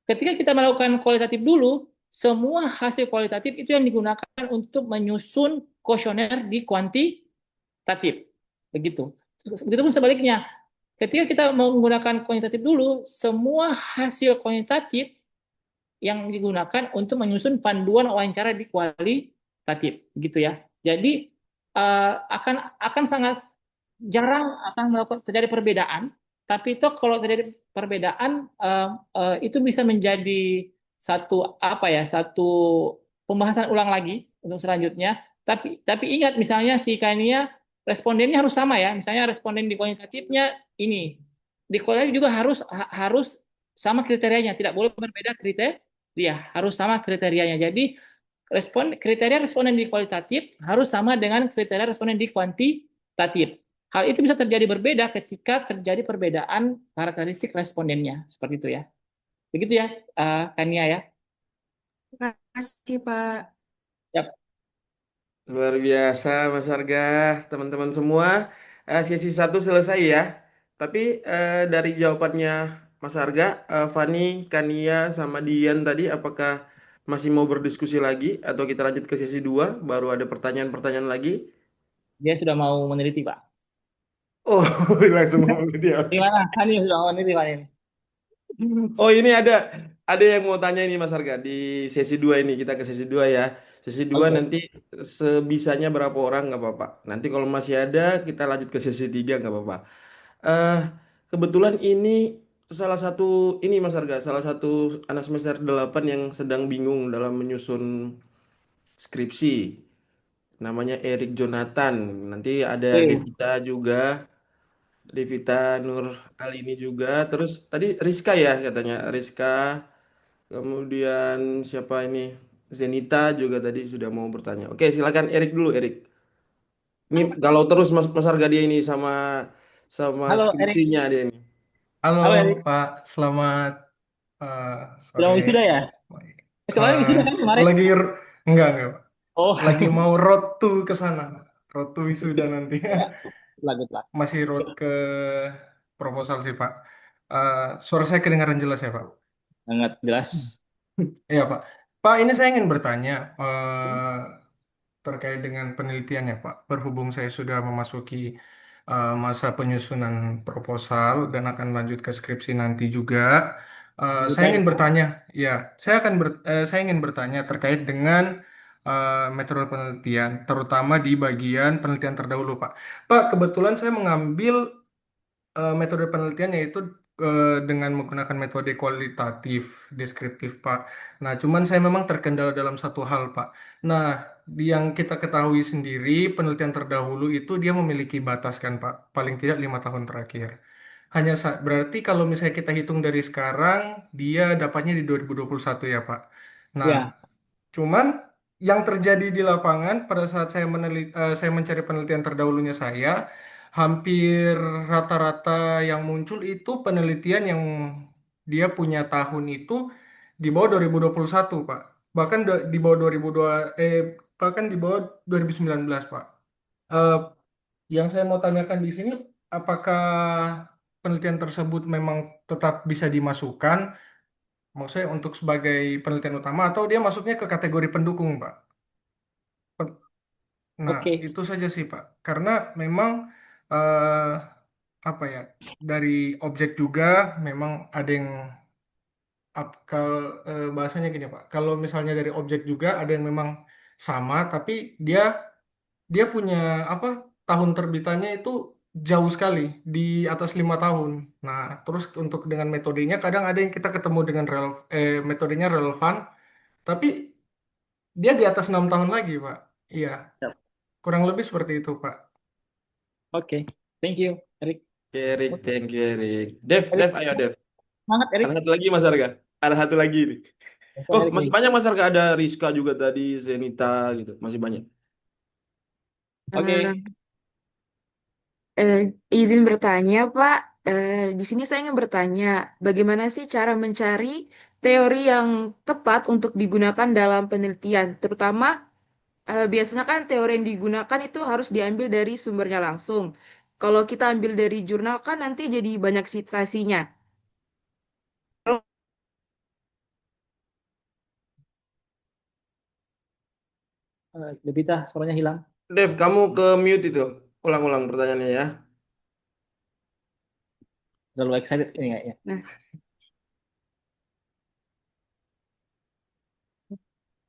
ketika kita melakukan kualitatif dulu, semua hasil kualitatif itu yang digunakan untuk menyusun kuesioner di kuantitatif. Begitu. Begitupun sebaliknya, ketika kita menggunakan kuantitatif dulu, semua hasil kuantitatif yang digunakan untuk menyusun panduan wawancara di kualitatif, gitu ya. Jadi akan sangat jarang akan terjadi perbedaan tapi itu kalau terjadi perbedaan itu bisa menjadi satu pembahasan ulang lagi untuk selanjutnya. Tapi ingat misalnya si Kania respondennya harus sama ya. Misalnya responden di kuantitatifnya ini, di kualitatif juga harus sama kriterianya, tidak boleh berbeda kriteria, harus sama kriterianya. Jadi kriteria responden di kualitatif harus sama dengan kriteria responden di kuantitatif. Hal itu bisa terjadi berbeda ketika terjadi perbedaan karakteristik respondennya, seperti itu ya. Begitu ya, Kania ya. Terima kasih, Pak. Yap. Luar biasa, Mas Arga, teman-teman semua. Sesi 1 selesai ya. Tapi dari jawabannya Mas Arga, Fani, Kania, sama Dian tadi, apakah masih mau berdiskusi lagi atau kita lanjut ke sesi 2? Baru ada pertanyaan-pertanyaan lagi. Dia sudah mau meneliti, Pak. Oh, langsung ngomong gitu ya. Gimana? Kania sudah mau meneliti, Pak ini. Oh, ini ada yang mau tanya ini Mas Arga di sesi 2 ini. Kita ke sesi 2 ya. Sesi 2 Oke. nanti sebisanya berapa orang nggak apa-apa. Nanti kalau masih ada kita lanjut ke sesi 3 nggak apa-apa. Eh kebetulan ini salah satu ini Mas Arga, salah satu anak semester 8 yang sedang bingung dalam menyusun skripsi. Namanya Erik Jonathan. Nanti ada Oke. Devita juga, Devita Nur Alini juga. Terus tadi Rizka ya katanya, Rizka. Kemudian siapa ini? Zenita juga tadi sudah mau bertanya. Oke, silakan Erik dulu, Erik. Ini galau terus Mas Arga dia ini sama sama Halo, Erik. skripsinya dia ini. Halo Halo, Erik. Pak, selamat Sudah sore. mau wisuda ya? Kemarin Eh, wisuda kan kemarin? enggak Pak. Oh, Lagi mau road to ke sana, road to wisuda nanti. ya. Good luck. Masih road ke proposal sih Pak. Suara saya kedengaran jelas ya Pak? Sangat jelas. Iya Pak. Pak, ini saya ingin bertanya terkait dengan penelitiannya Pak. Berhubung saya sudah memasuki masa penyusunan proposal dan akan lanjut ke skripsi nanti juga, Good saya time. ingin bertanya, ya, saya ingin bertanya terkait dengan metode penelitian, terutama di bagian penelitian terdahulu Pak. Pak, kebetulan saya mengambil metode penelitian yaitu dengan menggunakan metode kualitatif, deskriptif, Pak. Nah, cuman saya memang terkendala dalam satu hal, Pak. Nah, yang kita ketahui sendiri, penelitian terdahulu itu dia memiliki batas kan, Pak. Paling tidak 5 tahun terakhir. Berarti kalau misalnya kita hitung dari sekarang, dia dapatnya di 2021 ya, Pak. Nah, Ya, cuman yang terjadi di lapangan pada saat saya mencari penelitian terdahulunya saya, hampir rata-rata yang muncul itu penelitian yang dia punya tahun itu di bawah 2021, Pak. Bahkan di bawah 2002 bahkan di bawah 2019, Pak. Eh, yang saya mau tanyakan di sini, apakah penelitian tersebut memang tetap bisa dimasukkan, maksudnya untuk sebagai penelitian utama, atau dia masuknya ke kategori pendukung, Pak? Nah, oke. itu saja sih, Pak. Karena memang eh, apa ya, dari objek juga memang ada yang kalau bahasanya gini, Pak. Kalau misalnya dari objek juga ada yang memang sama, tapi dia dia punya apa, tahun terbitannya itu jauh sekali di atas 5 tahun. Nah, terus untuk dengan metodenya kadang ada yang kita ketemu dengan metodenya relevan, tapi dia di atas 6 tahun lagi, Pak. Iya, Yap. kurang lebih seperti itu, Pak. Oke. Thank you, Erik. Oke, Erik, thank you Erik. Dev, Erik, ayo Dev. semangat, Erik. Ada satu lagi Mas Arga. Ada satu lagi nih. Oh, Erik masih nih. banyak Mas Arga, ada Rizka juga tadi, Zenita gitu. Masih banyak. Oke. Izin bertanya, Pak. Di sini saya ingin bertanya, bagaimana sih cara mencari teori yang tepat untuk digunakan dalam penelitian? Terutama, biasanya kan teori yang digunakan itu harus diambil dari sumbernya langsung. Kalau kita ambil dari jurnal kan nanti jadi banyak citasinya. Devita, suaranya hilang. Dev, kamu ke mute itu. Ulang-ulang pertanyaannya ya. Terlalu excited ini kayaknya. Nah,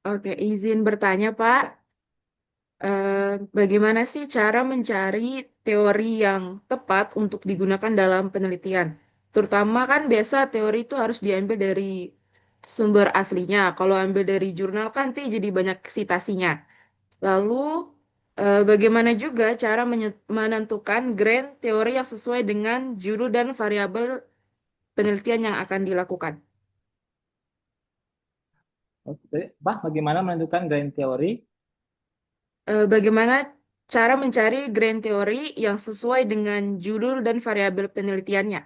oke, izin bertanya, Pak. bagaimana sih cara mencari teori yang tepat untuk digunakan dalam penelitian? Terutama kan biasa teori itu harus diambil dari sumber aslinya. Kalau ambil dari jurnal kan nanti jadi banyak sitasinya. Lalu bagaimana juga cara menentukan grain teori yang sesuai dengan judul dan variabel penelitian yang akan dilakukan? Oke, Pak, bagaimana menentukan grain teori? Bagaimana cara mencari grain teori yang sesuai dengan judul dan variabel penelitiannya?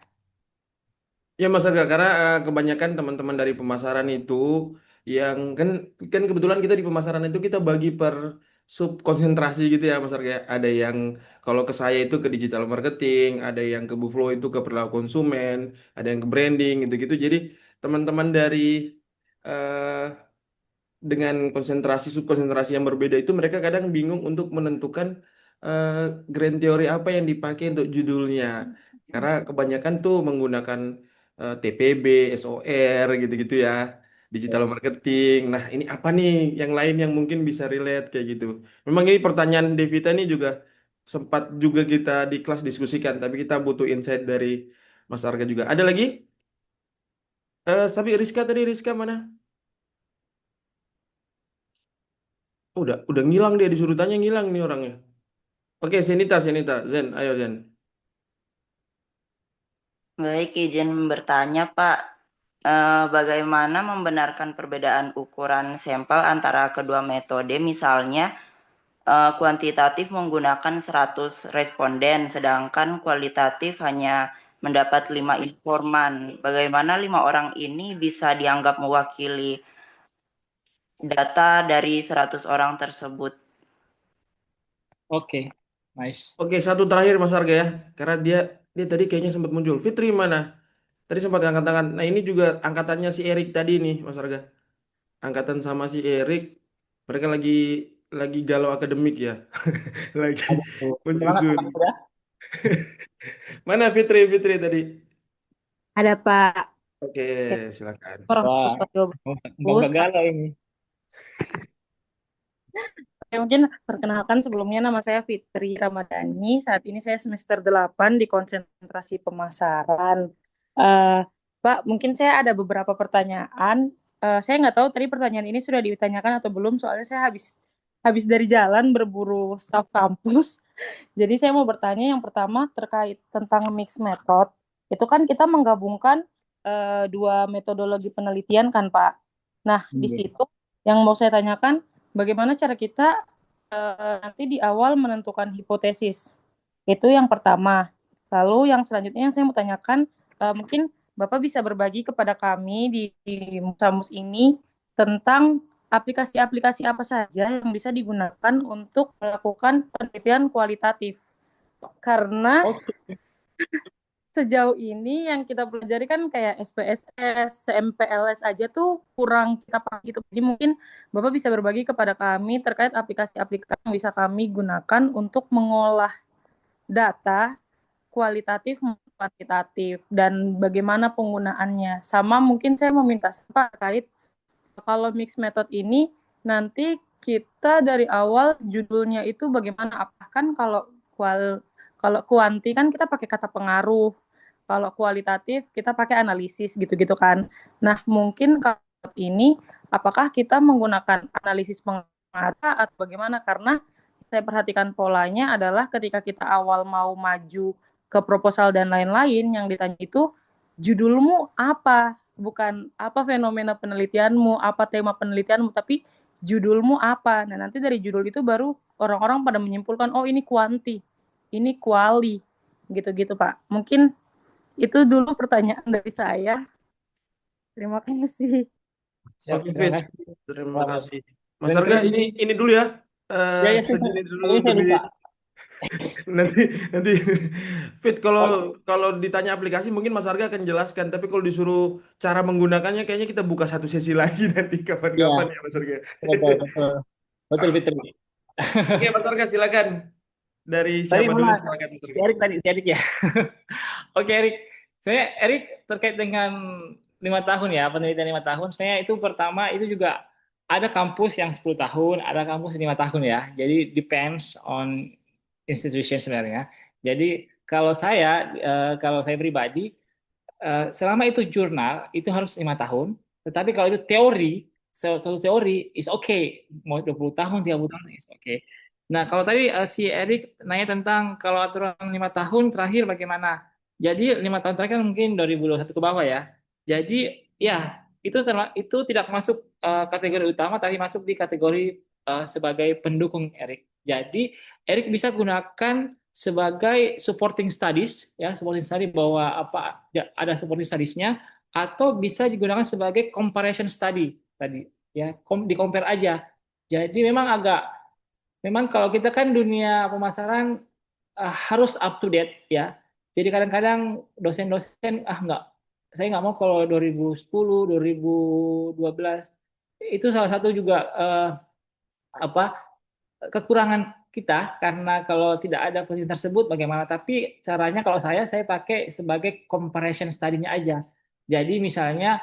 Ya Mas Aga, karena kebanyakan teman-teman dari pemasaran itu yang kan kebetulan kita di pemasaran itu kita bagi per sub konsentrasi gitu ya Mas Aga. Ada yang kalau ke saya itu ke digital marketing, ada yang ke Buflo itu ke perilaku konsumen, ada yang ke branding gitu-gitu. Jadi teman-teman dari eh, dengan konsentrasi subkonsentrasi yang berbeda itu mereka kadang bingung untuk menentukan eh, grand teori apa yang dipakai untuk judulnya. Karena kebanyakan tuh menggunakan TPB, SOR gitu-gitu ya, digital marketing. Nah, ini apa nih yang lain yang mungkin bisa relate kayak gitu. Memang ini pertanyaan Devita ini juga sempat juga kita di kelas diskusikan, tapi kita butuh insight dari Mas Arga juga. Ada lagi? Tapi Rizka tadi, Rizka mana? Udah ngilang dia disuruh tanya ngilang nih orangnya. Oke, Senita, Senita, Zen, ayo Zen. Baik, izin bertanya, Pak. Bagaimana membenarkan perbedaan ukuran sampel antara kedua metode? Misalnya, kuantitatif menggunakan 100 responden, sedangkan kualitatif hanya mendapat 5 informan. Bagaimana 5 orang ini bisa dianggap mewakili data dari 100 orang tersebut? Oke, nice. Oke, satu terakhir Mas Arga ya. Karena dia tadi kayaknya sempat muncul. Fitri mana? Tadi sempat angkat tangan. Nah, ini juga angkatannya si Erik tadi nih, Mas Arga. Angkatan sama si Erik. Mereka lagi galau akademik ya. Lagi Aduh, semangat menyusun. Pak ya. Mana Fitri tadi? Ada Pak. Oke, silakan. Kurang Wah, tepat jawaban. mau gagal ini. Ya, mungkin perkenalkan sebelumnya nama saya Fitri Ramadhani. Saat ini saya semester 8 di konsentrasi pemasaran. Eh, Pak, mungkin saya ada beberapa pertanyaan. Saya nggak tahu tadi pertanyaan ini sudah ditanyakan atau belum, soalnya saya habis dari jalan berburu staf kampus. Jadi saya mau bertanya yang pertama terkait tentang mixed method. Itu kan kita menggabungkan dua metodologi penelitian kan, Pak. Nah, di situ yang mau saya tanyakan, bagaimana cara kita nanti di awal menentukan hipotesis? Itu yang pertama. Lalu yang selanjutnya yang saya mau tanyakan, mungkin Bapak bisa berbagi kepada kami di Musamus ini tentang aplikasi-aplikasi apa saja yang bisa digunakan untuk melakukan penelitian kualitatif. Karena sejauh ini yang kita pelajari kan kayak SPSS, CMPLS aja tuh kurang kita pakai gitu. Jadi mungkin Bapak bisa berbagi kepada kami terkait aplikasi-aplikasi yang bisa kami gunakan untuk mengolah data kualitatif maupun kuantitatif dan bagaimana penggunaannya. Sama mungkin saya meminta Pak terkait kalau mixed method ini nanti kita dari awal judulnya itu bagaimana, apa kan kalau kuanti kan kita pakai kata pengaruh, kalau kualitatif kita pakai analisis gitu-gitu kan. Nah, mungkin kalau ini apakah kita menggunakan analisis pengaruh atau bagaimana, karena saya perhatikan polanya adalah ketika kita awal mau maju ke proposal dan lain-lain yang ditanya itu judulmu apa, bukan apa fenomena penelitianmu, apa tema penelitianmu, tapi judulmu apa. Nah, nanti dari judul itu baru orang-orang pada menyimpulkan, oh ini kuanti, ini kuali, gitu-gitu Pak. Mungkin itu dulu pertanyaan dari saya. Terima kasih. Siap, Oke, terima Fit. kasih. Terima kasih. Mas Dan Arga, ini dulu ya. ya, Segini dulu saya untuk lupa. nanti Fit kalau ditanya aplikasi mungkin Mas Arga akan jelaskan, tapi kalau disuruh cara menggunakannya kayaknya kita buka satu sesi lagi nanti kapan-kapan ya Mas Arga. Betul. Oke, Mas Arga silakan. Dari Tadi siapa dulu mana? silakan Mas Arga. Si Erik ya. Oke, Erik terkait dengan 5 tahun ya, penelitian 5 tahun. Sebenarnya itu pertama itu juga ada kampus yang 10 tahun, ada kampus 5 tahun ya. Jadi depends on institution sebenarnya. Jadi kalau saya pribadi, selama itu jurnal itu harus 5 tahun. Tetapi kalau itu teori, satu teori is okay. Mau 20 tahun, 30 tahun is okay. Nah, kalau tadi si Erik nanya tentang kalau aturan 5 tahun terakhir bagaimana? Jadi 5 tahun terakhir kan mungkin 2021 ke bawah ya. Jadi ya itu tidak masuk kategori utama, tapi masuk di kategori sebagai pendukung Erik. Jadi Erik bisa gunakan sebagai supporting studies, ya supporting study bahwa ada supporting studiesnya, atau bisa digunakan sebagai comparison study tadi, ya di compare aja. Jadi memang kalau kita kan dunia pemasaran harus up to date ya. Jadi kadang-kadang dosen-dosen nggak, saya nggak mau kalau 2010, 2012 itu salah satu juga apa kekurangan kita, karena kalau tidak ada penelitian tersebut bagaimana. Tapi caranya kalau saya pakai sebagai comparison study-nya aja. Jadi misalnya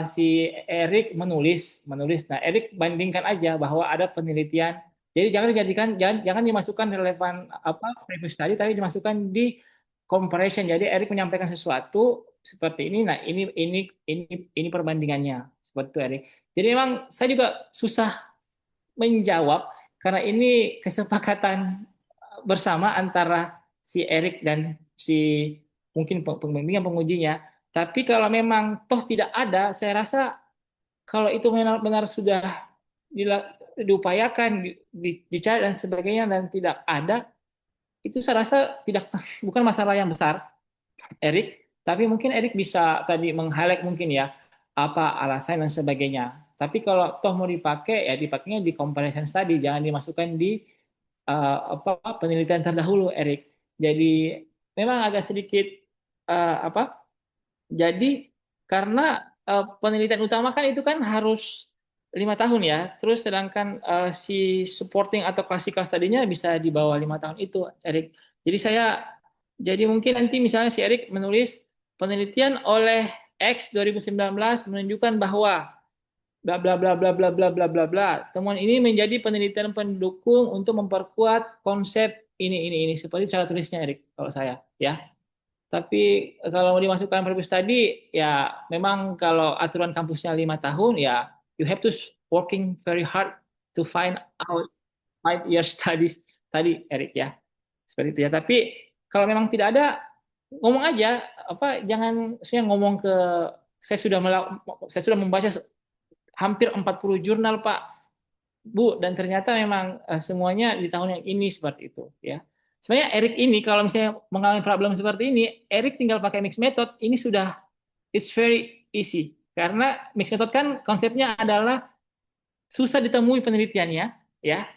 si Erik menulis, nah Erik bandingkan aja bahwa ada penelitian. Jadi jangan dimasukkan relevan previous study, tapi dimasukkan di comparison. Jadi Erik menyampaikan sesuatu seperti ini, nah ini perbandingannya seperti itu Erik. Jadi memang saya juga susah menjawab karena ini kesepakatan bersama antara si Erik dan si mungkin pembimbing yang pengujinya. Tapi kalau memang toh tidak ada, saya rasa kalau itu benar-benar sudah diupayakan, dicari dan sebagainya dan tidak ada, itu saya rasa bukan masalah yang besar, Erik. Tapi mungkin Erik bisa tadi meng-highlight mungkin ya apa alasan dan sebagainya. Tapi kalau toh mau dipakai ya dipakainya di comparison study, jangan dimasukkan di penelitian terdahulu, Erik. Jadi memang agak sedikit jadi karena penelitian utama kan itu kan harus 5 tahun ya. Terus sedangkan si supporting atau classical study-nya bisa di bawah 5 tahun itu, Erik. Jadi mungkin nanti misalnya si Erik menulis penelitian oleh X 2019 menunjukkan bahwa bla bla bla bla bla bla bla bla bla. Temuan ini menjadi penelitian pendukung untuk memperkuat konsep ini seperti cara tulisnya Erik kalau saya ya. Tapi kalau mau dimasukkan previous study ya memang kalau aturan kampusnya 5 tahun ya you have to working very hard to find out 5 year studies tadi Erik ya. Seperti itu ya. Tapi kalau memang tidak ada ngomong aja jangan saya ngomong ke saya sudah membaca hampir 40 jurnal Pak Bu, dan ternyata memang semuanya di tahun yang ini seperti itu ya. Sebenarnya Erik ini kalau misalnya mengalami problem seperti ini, Erik tinggal pakai mixed method, ini sudah it's very easy. Karena mixed method kan konsepnya adalah susah ditemui penelitiannya ya.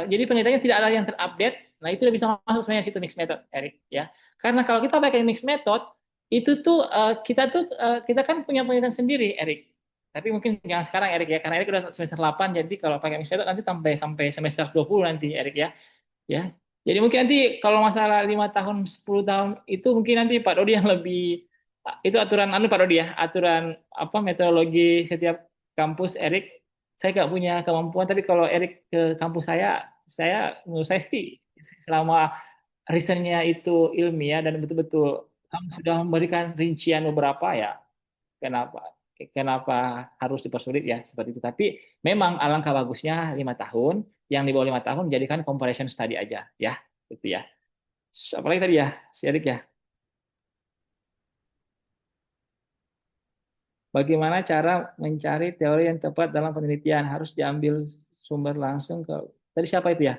Jadi penelitiannya tidak ada yang terupdate. Nah, itu udah bisa masuk sebenarnya situ mixed method, Erik ya. Karena kalau kita pakai mixed method itu tuh kita kan punya penelitian sendiri, Erik. Tapi mungkin jangan sekarang Erik ya, karena Erik udah semester 8, jadi kalau pakai mixed method nanti sampai semester 20 nanti Erik ya. Ya. Jadi mungkin nanti kalau masalah 5 tahun, 10 tahun itu mungkin nanti Pak Dodi yang lebih itu aturan Pak Dodi ya, aturan metodologi setiap kampus Erik. Saya nggak punya kemampuan, tapi kalau Erik ke kampus menurut saya sih selama risetnya itu ilmiah dan betul-betul kamu sudah memberikan rincian beberapa ya, kenapa harus dipersulit ya seperti itu. Tapi memang alangkah bagusnya 5 tahun, yang di bawah 5 tahun jadikan comparison study aja ya, gitu ya. Apalagi tadi ya, si Erik ya. Bagaimana cara mencari teori yang tepat dalam penelitian? Harus diambil sumber langsung ke tadi siapa itu ya?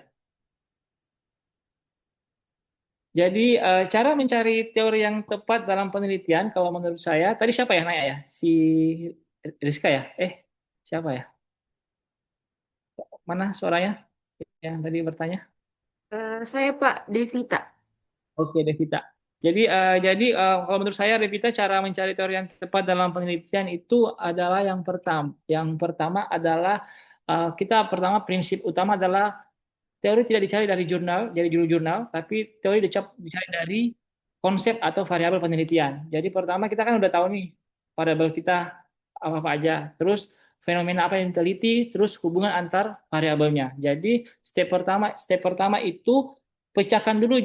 Jadi cara mencari teori yang tepat dalam penelitian, kalau menurut saya, tadi siapa ya nanya ya? Si Rizka ya? Siapa ya? Mana suaranya yang tadi bertanya? Saya Pak Devita. Oke, Devita. Jadi kalau menurut saya, Devita, cara mencari teori yang tepat dalam penelitian itu adalah yang pertama. Yang pertama adalah prinsip utama adalah teori tidak dicari dari judul jurnal, tapi teori dicari dari konsep atau variabel penelitian. Jadi pertama kita kan udah tahu nih variabel kita apa aja. Terus fenomena apa yang diteliti, terus hubungan antar variabelnya. Jadi step pertama itu pecahkan dulu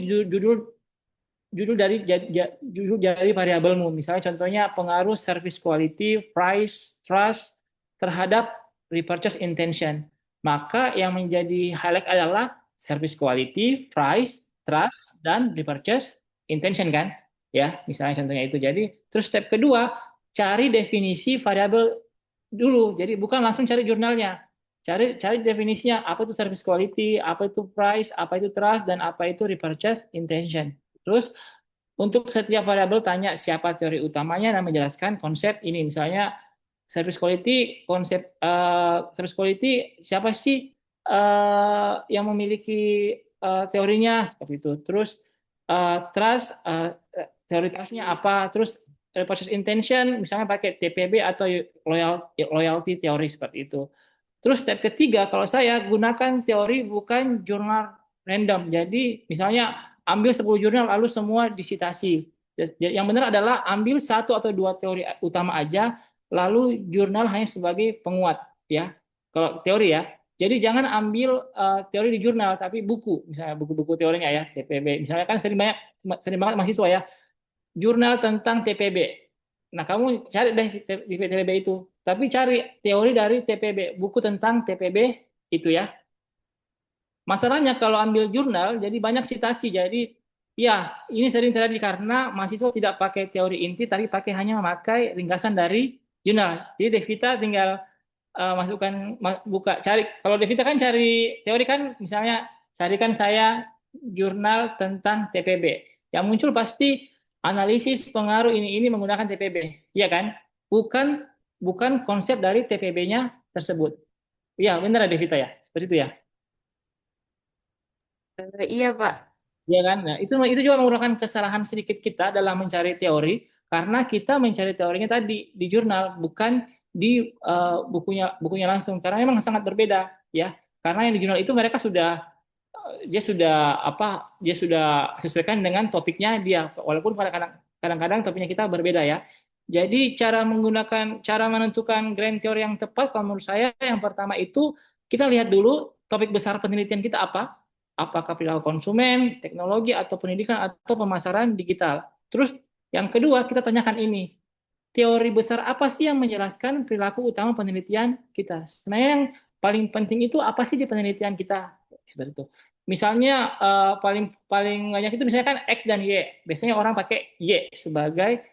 judul dari variabelmu. Misalnya contohnya pengaruh service quality, price, trust terhadap repurchase intention. Maka yang menjadi highlight adalah service quality, price, trust, dan repurchase intention kan? Ya, misalnya contohnya itu. Jadi terus step kedua, cari definisi variabel dulu. Jadi bukan langsung cari jurnalnya. Cari definisinya, apa itu service quality, apa itu price, apa itu trust, dan apa itu repurchase intention. Terus untuk setiap variabel tanya siapa teori utamanya dan menjelaskan konsep ini. Misalnya service quality, konsep service quality siapa sih yang memiliki teorinya seperti itu. Terus trust, teori trustnya apa. Terus repurchase intention misalnya pakai TPB atau loyalty teori seperti itu. Terus step ketiga, kalau saya gunakan teori bukan jurnal random. Jadi misalnya ambil 10 jurnal lalu semua disitasi. Yang benar adalah ambil 1 atau 2 teori utama aja, lalu jurnal hanya sebagai penguat ya. Kalau teori ya. Jadi jangan ambil teori di jurnal tapi buku, misalnya buku-buku teorinya ya, TPB. Misalnya kan sering banget mahasiswa ya, jurnal tentang TPB. Nah, kamu cari deh di TPB itu. Tapi cari teori dari TPB, buku tentang TPB itu ya. Masalahnya kalau ambil jurnal, jadi banyak sitasi. Jadi, ya, ini sering terjadi karena mahasiswa tidak pakai teori inti, tapi hanya memakai ringkasan dari jurnal. Jadi, Devita tinggal cari. Kalau Devita kan cari teori kan, misalnya, carikan saya jurnal tentang TPB. Yang muncul pasti analisis pengaruh ini menggunakan TPB, iya kan? Bukan konsep dari TPB-nya tersebut. Iya, benar ya Devita ya, seperti itu ya. Iya, Pak. Iya kan? Nah, itu juga merupakan kesalahan sedikit kita dalam mencari teori karena kita mencari teorinya tadi di jurnal, bukan di bukunya langsung. Karena memang sangat berbeda, ya. Karena yang di jurnal itu mereka dia sudah sesuaikan dengan topiknya dia, walaupun kadang-kadang topiknya kita berbeda ya. Jadi cara menentukan grand teori yang tepat kalau menurut saya yang pertama itu kita lihat dulu topik besar penelitian kita apa, apakah perilaku konsumen, teknologi atau pendidikan atau pemasaran digital. Terus yang kedua kita tanyakan ini, teori besar apa sih yang menjelaskan perilaku utama penelitian kita? Sebenarnya yang paling penting itu apa sih di penelitian kita? Seperti itu. Misalnya paling banyak itu misalnya kan X dan Y. Biasanya orang pakai Y sebagai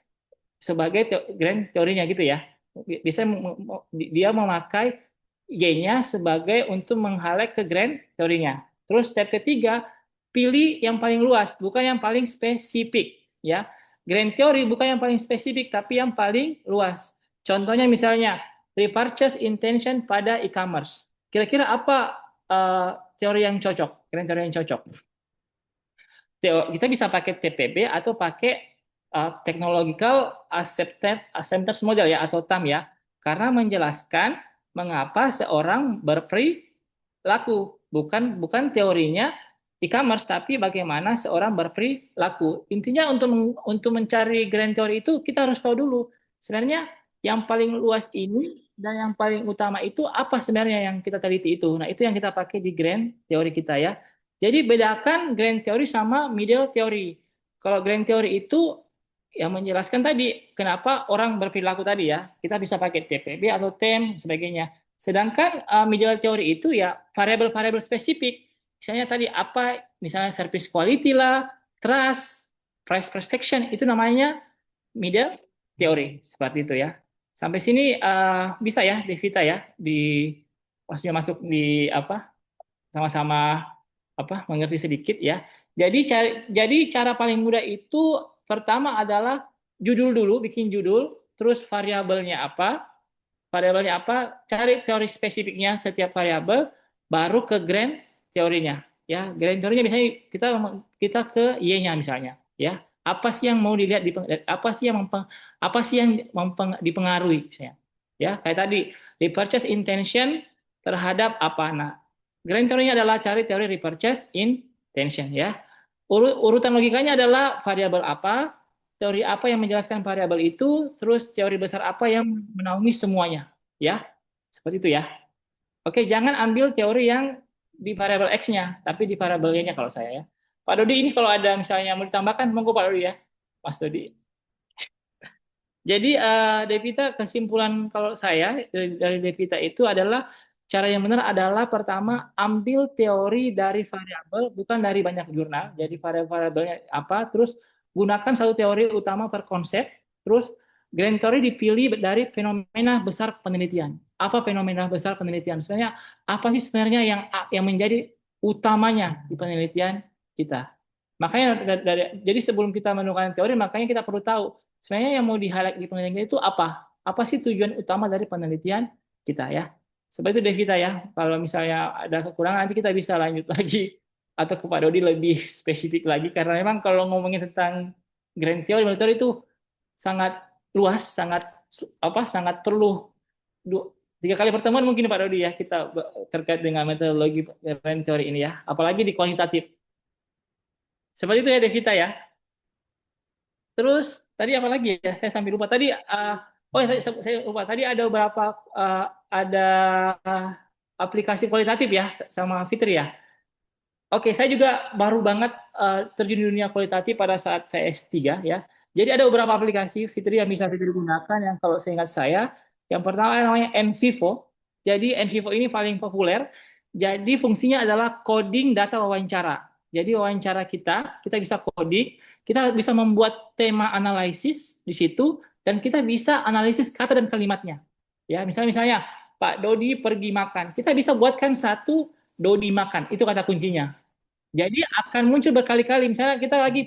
grand teorinya gitu ya. Biasanya dia memakai Y-nya sebagai untuk meng-highlight ke grand teorinya. Terus step ketiga, pilih yang paling luas, bukan yang paling spesifik ya. Grand teori bukan yang paling spesifik tapi yang paling luas. Contohnya misalnya repurchase intention pada e-commerce. Kira-kira apa teori yang cocok? Grand teori yang cocok. Kita bisa pakai TPB atau pakai technological acceptance model ya atau TAM ya, karena menjelaskan mengapa seorang berperilaku, bukan teorinya e-commerce tapi bagaimana seorang berperilaku. Intinya untuk mencari grand teori itu kita harus tahu dulu sebenarnya yang paling luas ini dan yang paling utama itu apa sebenarnya yang kita teliti itu. Nah, itu yang kita pakai di grand teori kita ya. Jadi bedakan grand teori sama middle teori. Kalau grand teori itu yang menjelaskan tadi kenapa orang berperilaku tadi ya, kita bisa pakai TPB atau TEM sebagainya. Sedangkan middle teori itu ya variabel-variabel spesifik. Misalnya tadi apa, misalnya service quality lah, trust, price perception, itu namanya middle teori seperti itu ya. Sampai sini bisa ya Devita ya maksudnya masuk di sama-sama mengerti sedikit ya. Jadi cara paling mudah itu pertama adalah judul dulu, bikin judul, terus variabelnya apa, cari teori spesifiknya setiap variabel, baru ke grand teorinya. Ya, grand teorinya misalnya kita ke Y-nya misalnya, ya. Apa sih yang mau dilihat apa sih yang dipengaruhi misalnya. Ya, kayak tadi repurchase intention terhadap apa. Nah, grand teorinya adalah cari teori repurchase intention ya. Urutan logikanya adalah variabel apa, teori apa yang menjelaskan variabel itu, terus teori besar apa yang menaungi semuanya, ya. Seperti itu ya. Oke, jangan ambil teori yang di variabel X-nya, tapi di variabel Y-nya kalau saya ya. Pak Dodi, ini kalau ada misalnya mau ditambahkan, monggo Pak Dodi ya. Mas Dodi. Jadi Devita, kesimpulan kalau saya dari Devita itu adalah cara yang benar adalah pertama ambil teori dari variabel bukan dari banyak jurnal. Jadi variabelnya apa, terus gunakan satu teori utama per konsep, terus grand teori dipilih dari fenomena besar penelitian. Apa fenomena besar penelitian? Sebenarnya apa sih sebenarnya yang menjadi utamanya di penelitian kita? Makanya jadi sebelum kita menemukan teori, makanya kita perlu tahu sebenarnya yang mau di-highlight di penelitian itu apa? Apa sih tujuan utama dari penelitian kita ya? Seperti itu Devita ya. Kalau misalnya ada kekurangan nanti kita bisa lanjut lagi atau ke Pak Dodi lebih spesifik lagi karena memang kalau ngomongin tentang grand theory itu sangat luas, sangat perlu 3 kali pertemuan mungkin Pak Dodi ya kita terkait dengan metodologi grand theory ini ya, apalagi di kuantitatif. Seperti itu ya Devita ya. Terus tadi apa lagi ya? Saya sambil lupa. Tadi saya lupa. Tadi ada beberapa ada aplikasi kualitatif ya sama Fitri ya. Oke, saya juga baru banget terjun di dunia kualitatif pada saat saya S3 ya. Jadi ada beberapa aplikasi Fitri yang bisa Fitri gunakan yang kalau seingat saya, yang pertama namanya NVivo. Jadi NVivo ini paling populer. Jadi fungsinya adalah coding data wawancara. Jadi wawancara kita bisa coding, kita bisa membuat tema analisis di situ dan kita bisa analisis kata dan kalimatnya. Ya, misalnya Pak Dodi pergi makan. Kita bisa buatkan satu Dodi makan. Itu kata kuncinya. Jadi akan muncul berkali-kali. Misalnya kita lagi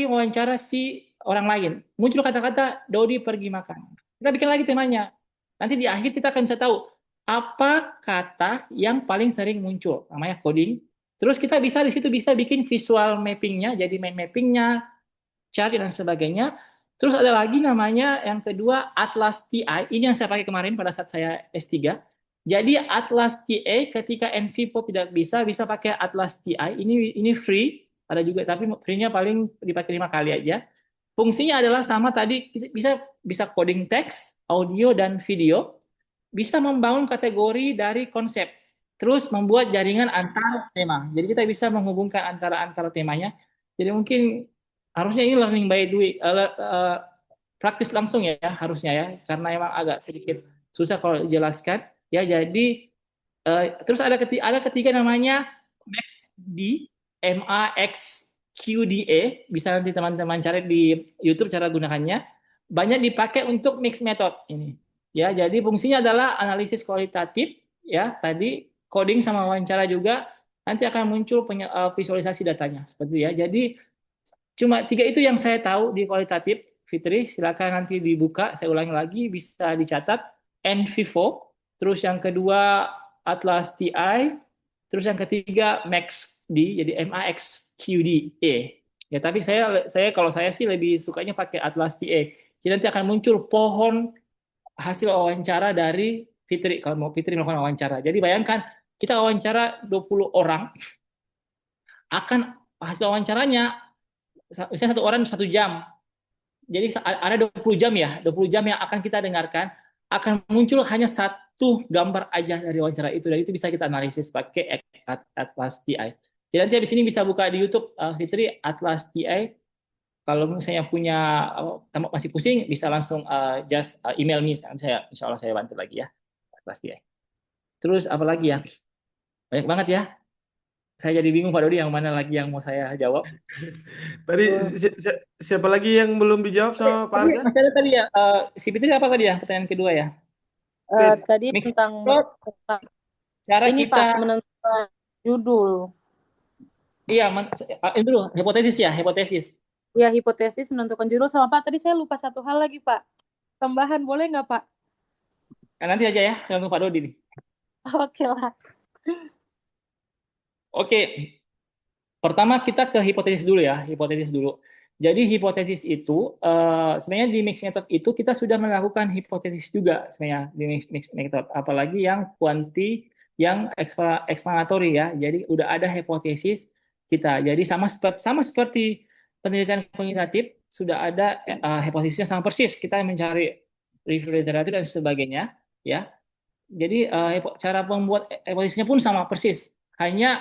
wawancara si orang lain. Muncul kata-kata Dodi pergi makan. Kita bikin lagi temanya. Nanti di akhir kita akan bisa tahu apa kata yang paling sering muncul. Namanya coding. Terus kita bisa di situ bisa bikin visual mappingnya, jadi mind mappingnya, chart dan sebagainya. Terus ada lagi namanya yang kedua Atlas TI. Ini yang saya pakai kemarin pada saat saya S3. Jadi Atlas TA ketika NVivo tidak bisa pakai Atlas TI. Ini free, ada juga tapi free-nya paling dipakai 5 kali aja. Fungsinya adalah sama tadi bisa coding teks, audio dan video, bisa membangun kategori dari konsep, terus membuat jaringan antar tema. Jadi kita bisa menghubungkan antara temanya. Jadi mungkin harusnya ini learning by doing, praktis langsung ya harusnya ya, karena emang agak sedikit susah kalau dijelaskan. Ya, jadi terus ada ketiga namanya MaxD, MaxQDA, bisa nanti teman-teman cari di YouTube cara gunakannya. Banyak dipakai untuk mix method ini. Ya, jadi fungsinya adalah analisis kualitatif ya, tadi coding sama wawancara juga, nanti akan muncul visualisasi datanya seperti itu ya. Jadi cuma 3 itu yang saya tahu di kualitatif. Fitri, silakan nanti dibuka, saya ulangi lagi, bisa dicatat. NVivo, terus yang kedua Atlas TI, terus yang ketiga MaxD, jadi MaxQDA. Ya, tapi kalau saya sih lebih sukanya pakai Atlas TA. Jadi nanti akan muncul pohon hasil wawancara dari Fitri kalau mau Fitri melakukan wawancara. Jadi bayangkan kita wawancara 20 orang, akan hasil wawancaranya misalnya 1 orang 1 jam. Jadi ada 20 jam ya, 20 jam yang akan kita dengarkan, akan muncul hanya 1 gambar aja dari wawancara itu, dan itu bisa kita analisis pakai Atlas TI. Jadi nanti habis ini bisa buka di YouTube Fitri Atlas TI. Kalau misalnya punya masih pusing, bisa langsung just email me, insya Allah saya bantu lagi ya Atlas TI. Terus apa lagi ya? Banyak banget ya. Saya jadi bingung Pak Dodi yang mana lagi yang mau saya jawab. Tadi siapa lagi yang belum dijawab sama Pak Arga? Masih ada tadi ya. Si Fitri apa tadi ya? Pertanyaan kedua ya. Tadi tentang cara ini kita Pak menentukan judul. Iya, itu dulu hipotesis ya, hipotesis. Ya, hipotesis menentukan judul sama Pak. Tadi saya lupa satu hal lagi Pak. Tambahan boleh nggak Pak? Nanti aja ya, langsung Pak Dodi nih. Oke lah. Oke. Pertama kita ke hipotesis dulu ya, hipotesis dulu. Jadi hipotesis itu sebenarnya di mixed method itu kita sudah melakukan hipotesis juga sebenarnya di mixed method, apalagi yang kuanti yang eksplanatory ya. Jadi udah ada hipotesis kita. Jadi sama seperti penelitian kuantitatif sudah ada hipotesisnya sama persis. Kita mencari review literatur dan sebagainya. ya. Jadi cara membuat hipotesisnya pun sama persis. Hanya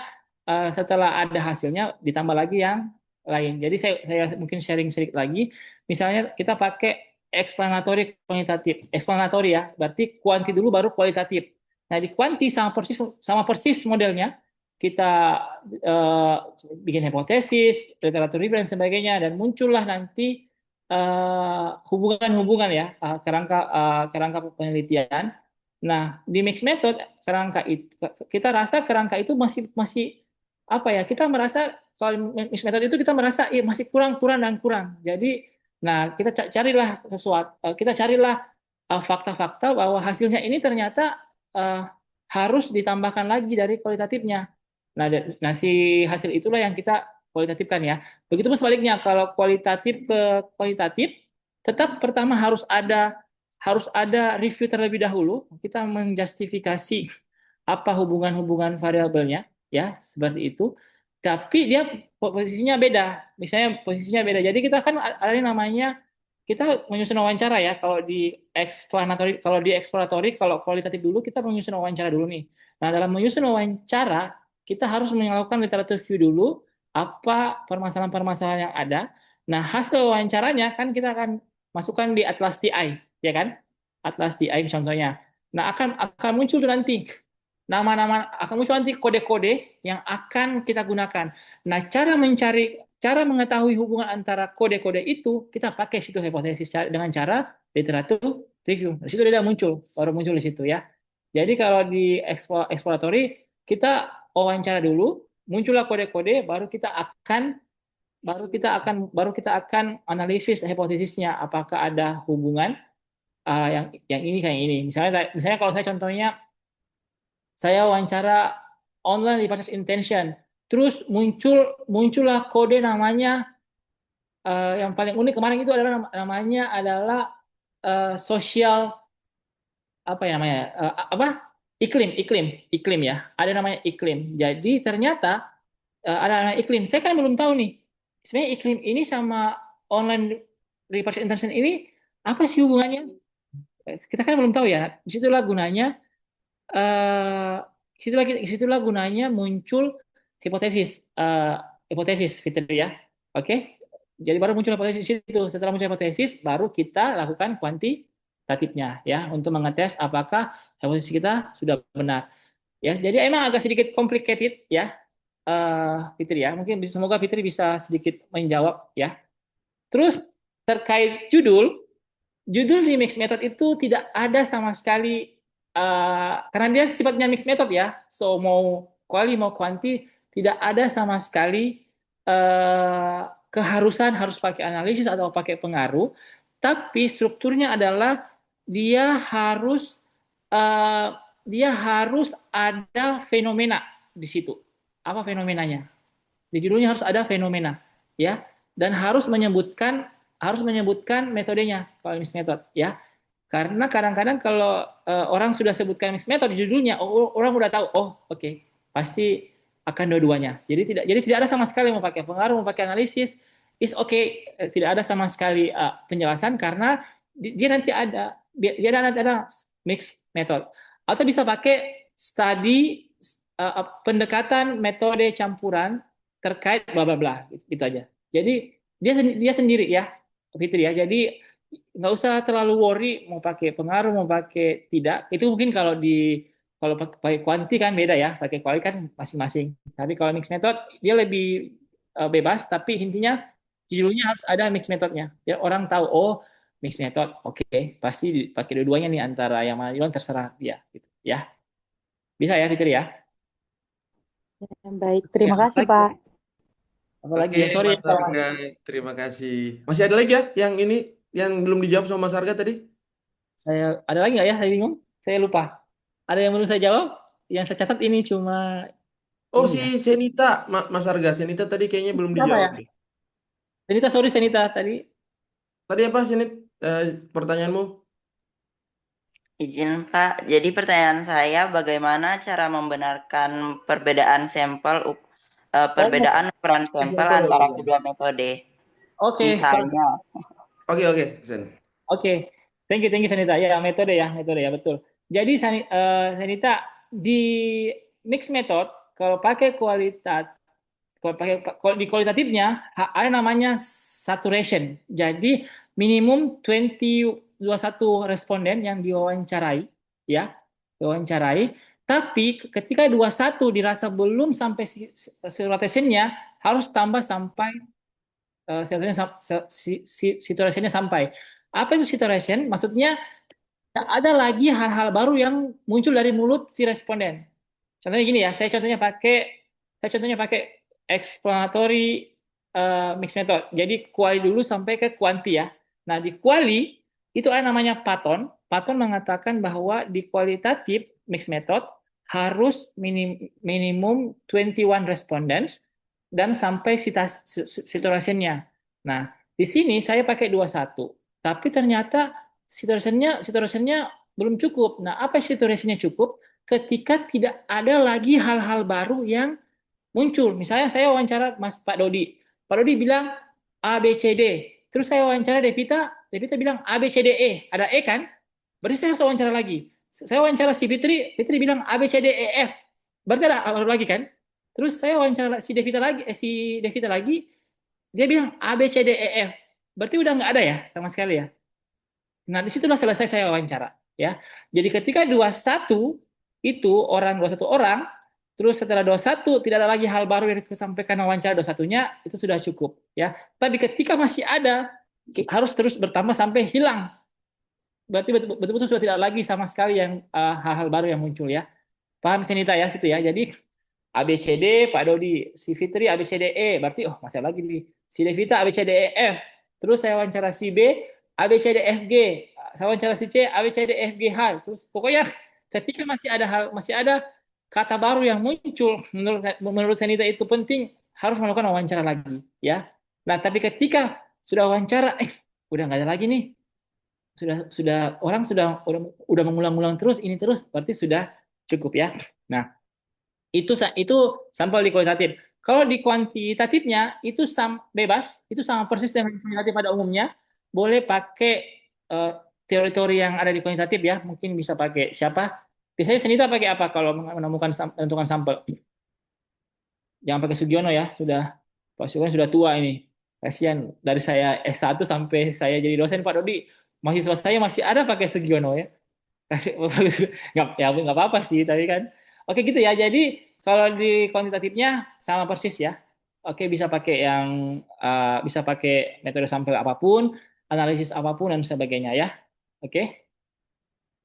setelah ada hasilnya ditambah lagi yang lain. Jadi saya mungkin sharing sedikit lagi. Misalnya kita pakai explanatory kuantitatif. Explanatory ya, berarti kuanti dulu baru kualitatif. Nah, di kuanti sama persis modelnya. Kita eh, bikin hipotesis, literatur review dan sebagainya, dan muncullah nanti hubungan-hubungan ya, kerangka penelitian. Nah, di mixed method kerangka itu kita rasa kerangka itu masih masih apa ya? Kita merasa kalau mixed method itu kita merasa masih kurang kurang dan kurang. Jadi, nah kita carilah sesuatu, kita carilah fakta-fakta bahwa hasilnya ini ternyata harus ditambahkan lagi dari kualitatifnya. Nah, si hasil itulah yang kita kualitatifkan ya. Begitupun sebaliknya, kalau kualitatif ke kualitatif, tetap pertama harus ada review terlebih dahulu. Kita menjustifikasi apa hubungan-hubungan variabelnya, ya seperti itu. Tapi dia posisinya beda. Misalnya posisinya beda. Jadi kita kan ada yang namanya kita menyusun wawancara ya. Kalau di exploratory, kalau kualitatif dulu kita menyusun wawancara dulu nih. Nah, dalam menyusun wawancara kita harus melakukan literatur review dulu apa permasalahan-permasalahan yang ada. Nah, hasil wawancaranya kan kita akan masukkan di Atlas TI, ya kan? Atlas TI contohnya. Nah, akan muncul nanti nama-nama, akan muncul nanti kode-kode yang akan kita gunakan. Nah, cara mengetahui hubungan antara kode-kode itu kita pakai situ hipotesis dengan cara literatur review. Di situ dia baru muncul di situ ya. Jadi kalau di exploratory kita wawancara dulu, muncullah kode-kode, baru kita akan analisis hipotesisnya apakah ada hubungan yang ini kayak ini. Misalnya kalau saya contohnya saya wawancara online research intention, terus muncullah kode namanya yang paling unik kemarin itu adalah namanya adalah social apa ya namanya iklim ya, ada namanya iklim. Jadi ternyata ada namanya iklim. Saya kan belum tahu nih sebenarnya iklim ini sama online research intention ini apa sih hubungannya? Kita kan belum tahu ya. Disitulah gunanya muncul hipotesis Fitri ya. Oke. Jadi baru muncul hipotesis itu. Setelah muncul hipotesis baru kita lakukan kuantitatifnya ya untuk mengetes apakah hipotesis kita sudah benar. Ya, jadi emang agak sedikit complicated ya. Fitri ya. Mungkin semoga Fitri bisa sedikit menjawab ya. Terus terkait judul di mixed method itu tidak ada sama sekali karena dia sifatnya mixed method ya, so mau quali mau kuanti tidak ada sama sekali keharusan harus pakai analisis atau pakai pengaruh, tapi strukturnya adalah dia harus ada fenomena di situ. Apa fenomenanya? Di judulnya harus ada fenomena ya, dan harus menyebutkan metodenya kalau mixed method ya. Karena kadang-kadang kalau orang sudah sebutkan mixed method di judulnya, orang udah tahu, oke, pasti akan dua-duanya. Jadi tidak ada sama sekali mau pakai pengaruh, mau pakai analisis, is okay, tidak ada sama sekali penjelasan karena dia nanti ada mixed method. Atau bisa pakai study pendekatan metode campuran terkait bla bla bla gitu aja. Jadi dia sendiri ya, Fitri ya. Jadi nggak usah terlalu worry mau pakai pengaruh mau pakai tidak. Itu mungkin kalau pakai kuanti kan beda ya, pakai kuali kan masing-masing. Tapi kalau mixed method dia lebih bebas, tapi intinya judulnya harus ada mixed methodnya. Ya orang tahu mixed method, oke, pasti pakai dua-duanya nih antara yang mana juga terserah dia gitu ya. Bisa ya Fitri ya. Baik, terima Ya, kasih Pak. apalagi Oke, ya sorry Mas Arga, terima kasih. Masih ada lagi ya yang ini yang belum dijawab sama Mas Arga tadi? saya ada lagi nggak ya, saya bingung, saya lupa. Ada yang belum saya jawab? Yang saya catat ini cuma Oh, ini ya. si Senita, Mas Arga. Senita tadi kayaknya belum Apa ya? dijawab nih. Senita tadi. Tadi apa, Senit? Pertanyaanmu? Izin Pak, jadi pertanyaan saya bagaimana cara membenarkan perbedaan ukuran sampel antara kedua metode? Oke, Misalnya. Oke, Sen. Oke. Thank you Senita. Ya, metode ya, betul. Jadi Sanita, di mix method kalau pakai kalau di kualitatifnya ada namanya saturation. Jadi minimum 21 responden yang diwawancarai, ya, diwawancarai. Tapi ketika 21 dirasa belum sampai saturationnya, harus tambah sampai saturationnya sampai. Apa itu saturation? Maksudnya ada lagi hal-hal baru yang muncul dari mulut si responden. Contohnya gini ya, saya contohnya pakai explanatory mixed method. Jadi kuali dulu sampai ke kuanti ya. Nah, di kuali itu ada namanya Patton. Patton mengatakan bahwa di kualitatif mixed method harus minimum 21 respondents dan sampai saturationnya. Nah, di sini saya pakai 21. Tapi ternyata saturationnya belum cukup. Nah, apa saturationnya cukup? Ketika tidak ada lagi hal-hal baru yang muncul. Misalnya saya wawancara Pak Dodi. Pak Dodi bilang A, B, C, D. Terus saya wawancara Devita, Devita bilang A, B, C, D, E. Ada E kan? Berarti saya harus wawancara lagi. Saya wawancara si Fitri, Fitri bilang A, B, C, D, E, F. Berarti ada baru lagi kan? Terus saya wawancara si Devita lagi, dia bilang A, B, C, D, E, F. Berarti udah nggak ada ya sama sekali ya. Nah, disitulah selesai saya wawancara. Ya. Jadi ketika 21 itu 21 orang, terus setelah 21 tidak ada lagi hal baru yang disampaikan wawancara 21-nya, itu sudah cukup. Ya. Tapi ketika masih ada, harus terus bertambah sampai hilang. Berarti betul-betul sudah tidak lagi sama sekali yang hal-hal baru yang muncul ya. Paham Senita ya situ ya. Jadi ABCD Pak Dodi, si Fitri ABCD E, berarti oh masih lagi nih. Si Devita ABCD E F. Terus saya wawancara si B ABCD F G. Saya wawancara si C ABCD F G H. Terus pokoknya ketika masih ada kata baru yang muncul, menurut Senita itu penting, harus melakukan wawancara lagi ya. Nah, tapi ketika sudah wawancara udah nggak ada lagi nih. Sudah orang udah mengulang-ulang terus ini terus, berarti sudah cukup ya. Nah, itu sampel di kualitatif. Kalau di kuantitatifnya itu bebas, itu sama persis dengan kualitatif pada umumnya. Boleh pakai teori-teori yang ada di kuantitatif ya. Mungkin bisa pakai siapa? Biasanya Senita pakai apa kalau menentukan sampel? Jangan pakai Sugiono ya. Pak Sugiono sudah tua ini. Kasihan dari saya S1 sampai saya jadi dosen Pak Dodi, mahasiswa saya masih ada pakai Sugiono ya. Nggak apa-apa sih, tapi kan oke gitu ya. Jadi kalau di kuantitatifnya sama persis ya. Oke, bisa pakai metode sampel apapun, analisis apapun dan sebagainya ya. Oke,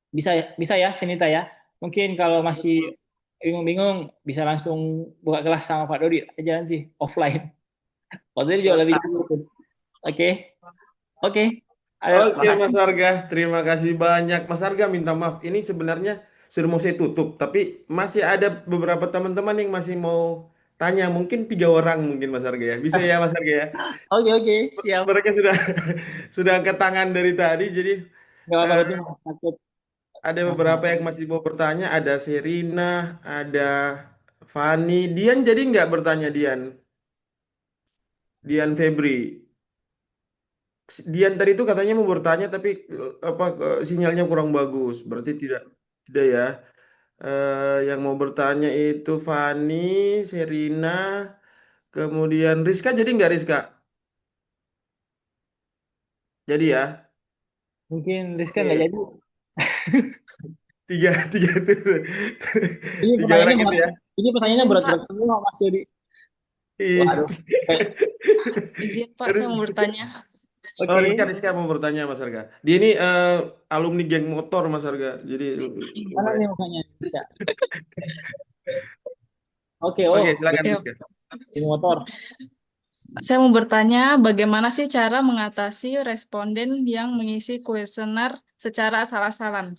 bisa ya Senita ya. Mungkin kalau masih bingung-bingung bisa langsung buka kelas sama Pak Dodi aja nanti offline. Pak Dodi jauh lebih dulu. Oke, oke. Oke Mas Arga, terima kasih banyak. Mas Arga minta maaf, ini sebenarnya sudah mau saya tutup, tapi masih ada beberapa teman-teman yang masih mau tanya, mungkin 3 orang mungkin Mas Arga ya. Bisa ya Mas Arga ya? Oke, siap. Mereka sudah angkat tangan dari tadi, jadi Nggak apa-apa, betul. Takut. ada beberapa yang masih mau bertanya. Ada Serina, ada Fani, Dian jadi nggak bertanya Dian Febri. Dian tadi itu katanya mau bertanya tapi apa sinyalnya kurang bagus. Berarti tidak tidak ya. Yang mau bertanya itu Fani, Serina, kemudian Rizka jadi nggak Rizka? Jadi ya. Mungkin Rizka nggak Oke. jadi. Tiga tiga itu Ini 3 orang pertanyaannya itu ya. Izin pertanyaannya Pak, berat-berat semua Mas Yudi. Ih. Waduh. izin Pak, Terus saya mau bertanya. oh Rizka Oke. Rizka mau bertanya Mas Harga. Dia ini alumni geng motor Mas Harga. Jadi Mana lumayan. nih mukanya Rizka? Oke, Oke, silakan Ya, Rizka. ini motor. saya mau bertanya bagaimana sih cara mengatasi responden yang mengisi kuesioner secara asal-asalan.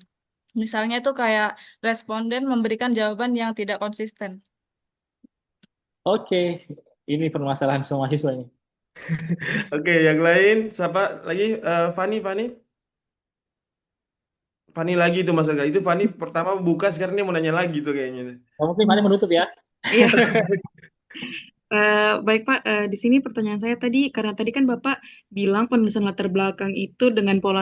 Misalnya itu kayak responden memberikan jawaban yang tidak konsisten. Oke, ini permasalahan semua mahasiswa ini. Oke, yang lain siapa lagi? Fani, Fani. Fani lagi itu Mas Harga. Itu Fani pertama buka, sekarang dia mau nanya lagi tuh kayaknya. Oh, mungkin mana menutup ya? Iya. Baik Pak, di sini pertanyaan saya tadi, karena tadi kan Bapak bilang penulisan latar belakang itu dengan pola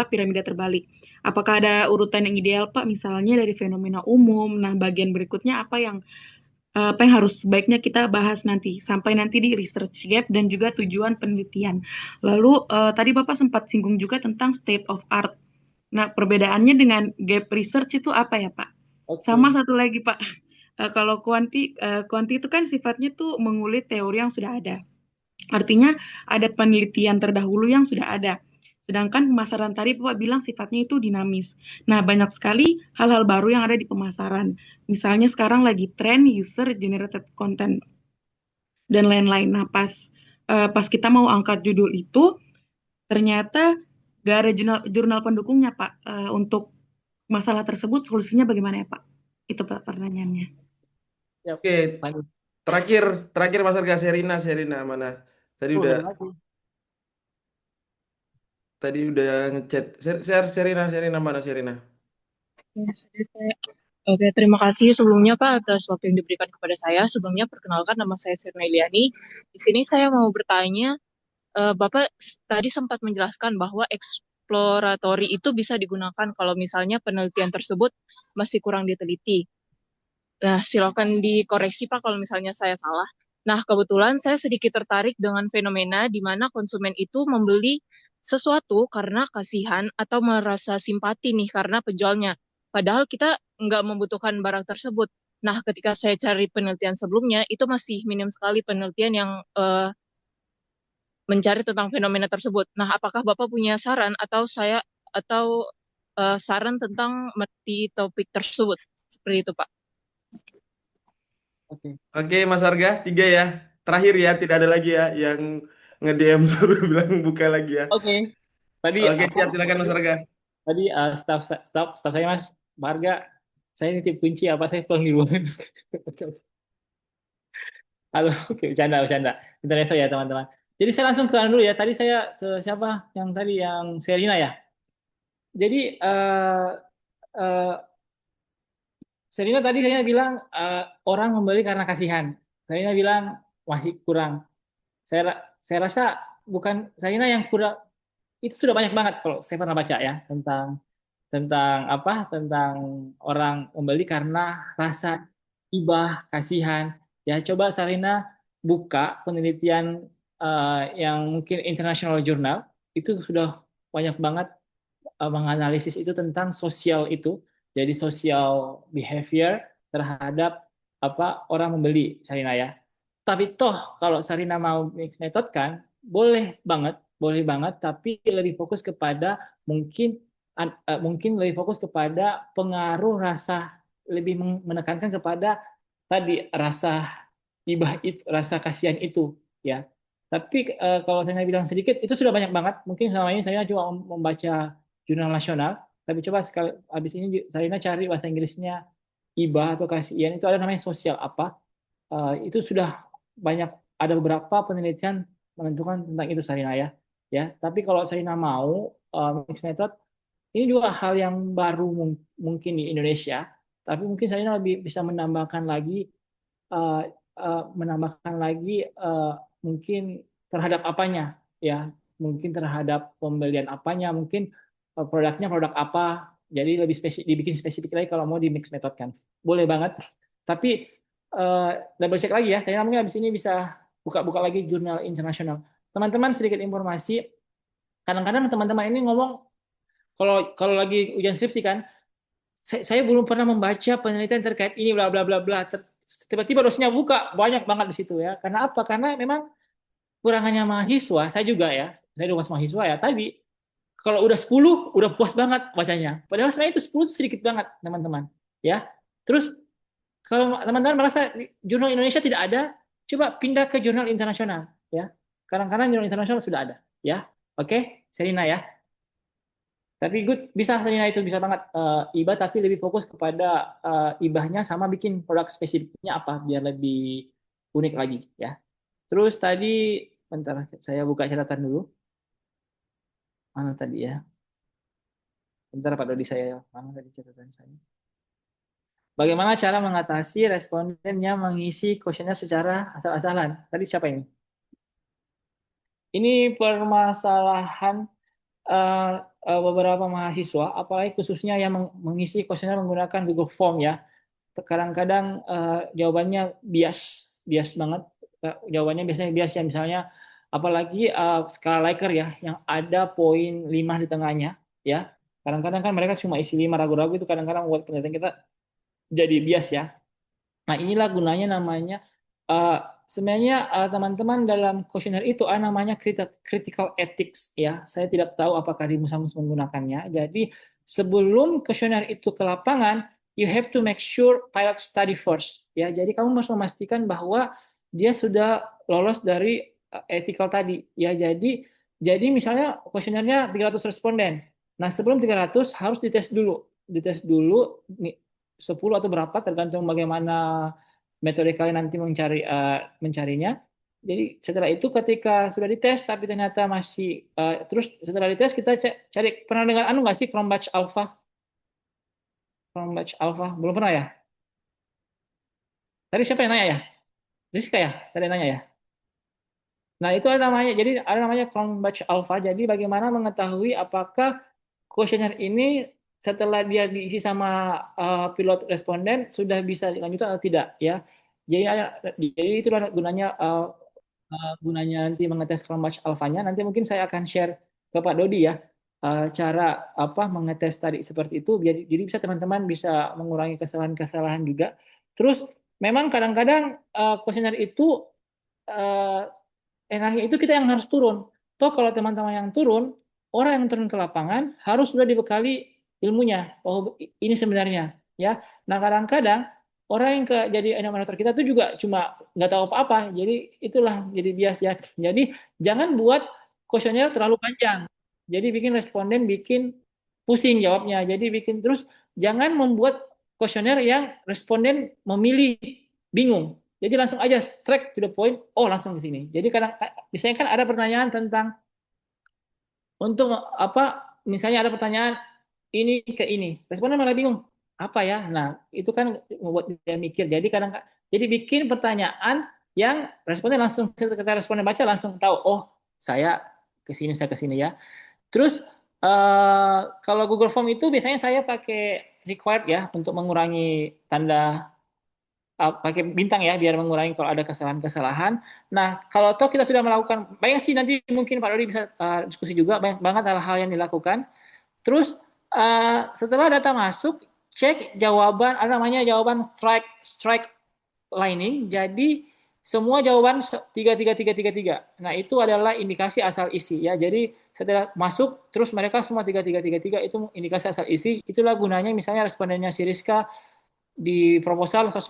piramida terbalik. Apakah ada urutan yang ideal Pak, misalnya dari fenomena umum? Nah, bagian berikutnya apa yang harus sebaiknya kita bahas nanti, sampai nanti di research gap dan juga tujuan penelitian. Lalu tadi Bapak sempat singgung juga tentang state of art. Nah, perbedaannya dengan gap research itu apa ya Pak? Sama Oke. satu lagi Pak, kalau kuanti itu kan sifatnya tuh mengulik teori yang sudah ada. Artinya ada penelitian terdahulu yang sudah ada. Sedangkan pemasaran tadi Bapak bilang sifatnya itu dinamis. Nah, banyak sekali hal-hal baru yang ada di pemasaran. Misalnya sekarang lagi tren user generated content dan lain-lain. Nah, pas kita mau angkat judul itu, ternyata gak ada jurnal pendukungnya, Pak. Untuk masalah tersebut, solusinya bagaimana ya, Pak? Itu Pak pertanyaannya. Ya, Oke, lanjut. terakhir Mas Arga, Serina mana? Tadi Oh, udah ada lagi. tadi udah ngechat. Serina mana Serina? Oke, terima kasih sebelumnya Pak atas waktu yang diberikan kepada saya. Sebelumnya perkenalkan nama saya Sirna Iliani. Di sini saya mau bertanya, Bapak tadi sempat menjelaskan bahwa eksploratory itu bisa digunakan kalau misalnya penelitian tersebut masih kurang diteliti. Nah, silakan dikoreksi Pak kalau misalnya saya salah. Nah, kebetulan saya sedikit tertarik dengan fenomena di mana konsumen itu membeli sesuatu karena kasihan atau merasa simpati nih karena penjualnya. Padahal kita nggak membutuhkan barang tersebut. Nah, ketika saya cari penelitian sebelumnya, itu masih minim sekali penelitian yang mencari tentang fenomena tersebut. Nah, apakah Bapak punya saran atau saran tentang mengerti topik tersebut? Seperti itu, Pak. Oke. Oke, Mas Arga, 3 ya. Terakhir ya, tidak ada lagi ya yang nge-DM suruh bilang buka lagi ya. Oke. Tadi Oke, apa? siap, silakan Mas Arga. Tadi staff saya Mas Marga, saya nitip kunci apa saya pulang di luar. Halo, oke, bercanda. Internet ya teman-teman. Jadi saya langsung ke dulu ya. Tadi saya ke siapa? Yang tadi yang Serina ya. Jadi eh, Serina tadi saya bilang orang membeli karena kasihan. Serina bilang masih kurang. Saya rasa bukan Serina yang kurang, itu sudah banyak banget kalau saya pernah baca ya tentang tentang apa? Tentang orang membeli karena rasa ibah, kasihan. Ya, coba Sarina buka penelitian yang mungkin international journal itu sudah banyak banget menganalisis itu tentang sosial itu. Jadi social behavior terhadap apa orang membeli Sarina ya. Tapi toh kalau Sarina mau mix method kan boleh banget, tapi lebih fokus kepada mungkin mungkin lebih fokus kepada pengaruh rasa, lebih menekankan kepada tadi rasa ibah itu, rasa kasihan itu ya. Tapi kalau saya bilang sedikit itu sudah banyak banget. Mungkin selama ini saya cuma membaca jurnal nasional, tapi coba sekali habis ini Sarina cari bahasa Inggrisnya ibah atau kasihan itu ada namanya sosial apa. Itu sudah banyak, ada beberapa penelitian menentukan tentang itu Sarina ya. Ya, tapi kalau Sarina mau mixed method ini juga hal yang baru mungkin di Indonesia, tapi mungkin Sarina lebih bisa uh, menambahkan lagi mungkin terhadap apanya ya, mungkin terhadap pembelian apanya, mungkin produknya produk apa, jadi lebih dibikin spesifik lagi kalau mau di mix method kan boleh banget. Tapi double check lagi ya, saya namanya habis ini bisa buka-buka lagi jurnal internasional. Teman-teman, sedikit informasi, kadang-kadang teman-teman ini ngomong kalau kalau lagi ujian skripsi kan, saya belum pernah membaca penelitian terkait ini bla bla bla bla. Tiba-tiba dosennya buka banyak banget di situ ya. Karena apa? Karena memang kurangannya mahasiswa, saya juga ya. Saya juga mahasiswa ya. Tadi kalau udah 10 udah puas banget bacanya. Padahal sebenarnya itu 10 itu sedikit banget, teman-teman. Ya. Terus kalau teman-teman merasa jurnal Indonesia tidak ada, coba pindah ke jurnal internasional ya. Kadang-kadang jurnal internasional sudah ada ya. Oke, Serina ya. Tapi good, bisa Serina itu bisa banget ibah, tapi lebih fokus kepada ibahnya sama bikin produk spesifiknya apa biar lebih unik lagi ya. Terus tadi bentar saya buka catatan dulu. Mana tadi ya? Bentar Pak Dodi, saya mana tadi catatan saya? Bagaimana cara mengatasi responden yang mengisi kuesioner secara asal-asalan? Tadi siapa ini? Ini permasalahan beberapa mahasiswa, apalagi khususnya yang mengisi kuesioner menggunakan Google Form ya. Kadang-kadang jawabannya bias banget. Jawabannya biasanya bias ya, misalnya apalagi skala Likert ya, yang ada poin 5 di tengahnya ya. Kadang-kadang kan mereka cuma isi 5 ragu-ragu, itu kadang-kadang buat penelitian kita jadi bias ya. Nah, inilah gunanya namanya sebenarnya teman-teman dalam kuesioner itu ada namanya critical ethics ya. Saya tidak tahu apakah di Musamus menggunakannya. Jadi sebelum kuesioner itu ke lapangan, you have to make sure pilot study first ya. Jadi kamu harus memastikan bahwa dia sudah lolos dari ethical tadi ya. Jadi misalnya kuesionernya 300 responden. Nah, sebelum 300 harus dites dulu. Dites dulu 10 atau berapa tergantung bagaimana metode kalian nanti mencarinya. Jadi setelah itu ketika sudah dites tapi ternyata masih terus setelah dites kita cari, pernah dengar nggak sih Cronbach Alpha? Cronbach Alpha belum pernah ya? Tadi siapa yang nanya ya? Rizka ya? Tadi nanya ya? Nah, itu ada namanya, jadi ada namanya Cronbach Alpha. Jadi bagaimana mengetahui apakah kuesioner ini setelah dia diisi sama pilot responden sudah bisa dilanjutkan atau tidak ya. Jadi itulah gunanya nanti mengetes Cronbach Alpha-nya. Nanti mungkin saya akan share ke Pak Dodi ya cara apa mengetes tadi seperti itu. Jadi bisa teman-teman bisa mengurangi kesalahan-kesalahan juga. Terus memang kadang-kadang kuesioner itu enaknya itu kita yang harus turun. Toh kalau teman-teman yang turun, orang yang turun ke lapangan harus sudah dibekali ilmunya. Oh, ini sebenarnya ya. Nah, kadang-kadang orang yang jadi animator kita tuh juga cuma nggak tahu apa-apa. Jadi itulah jadi bias ya. Jadi jangan buat kuesioner terlalu panjang. Jadi bikin responden bikin pusing jawabnya. Jadi bikin terus jangan membuat kuesioner yang responden memilih bingung. Jadi langsung aja straight to the point, oh langsung ke sini. Jadi kadang misalnya kan ada pertanyaan tentang untuk apa, misalnya ada pertanyaan ini ke ini, responden malah bingung apa ya. Nah itu kan membuat dia mikir. Jadi bikin pertanyaan yang responden langsung ketika responden baca langsung tahu, oh saya ke sini ya. Terus kalau Google Form itu biasanya saya pakai required ya untuk mengurangi tanda pakai bintang ya biar mengurangi kalau ada kesalahan-kesalahan. Nah, kalau toh kita sudah melakukan banyak sih, nanti mungkin Pak Dodi bisa diskusi juga, banyak banget hal-hal yang dilakukan. Terus setelah data masuk, cek jawaban, ada namanya jawaban strike lining. Jadi semua jawaban 3. Nah, itu adalah indikasi asal isi ya. Jadi setelah masuk terus mereka semua 3 itu indikasi asal isi. Itulah gunanya misalnya respondennya si Rizka di proposal 150.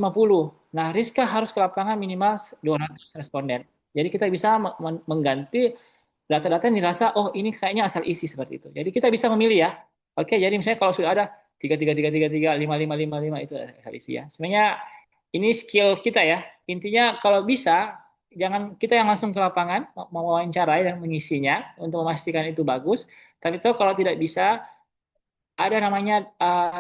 Nah, Rizka harus ke lapangan minimal 200 responden. Jadi kita bisa mengganti data-data yang dirasa, oh ini kayaknya asal isi seperti itu. Jadi kita bisa memilih ya. Oke, jadi misalnya kalau sudah ada 3, 5, 5, 5, 5 itu asal isi ya. Sebenarnya ini skill kita ya. Intinya kalau bisa, jangan kita yang langsung ke lapangan mewawancarai dan mengisinya untuk memastikan itu bagus. Tapi itu kalau tidak bisa, ada namanya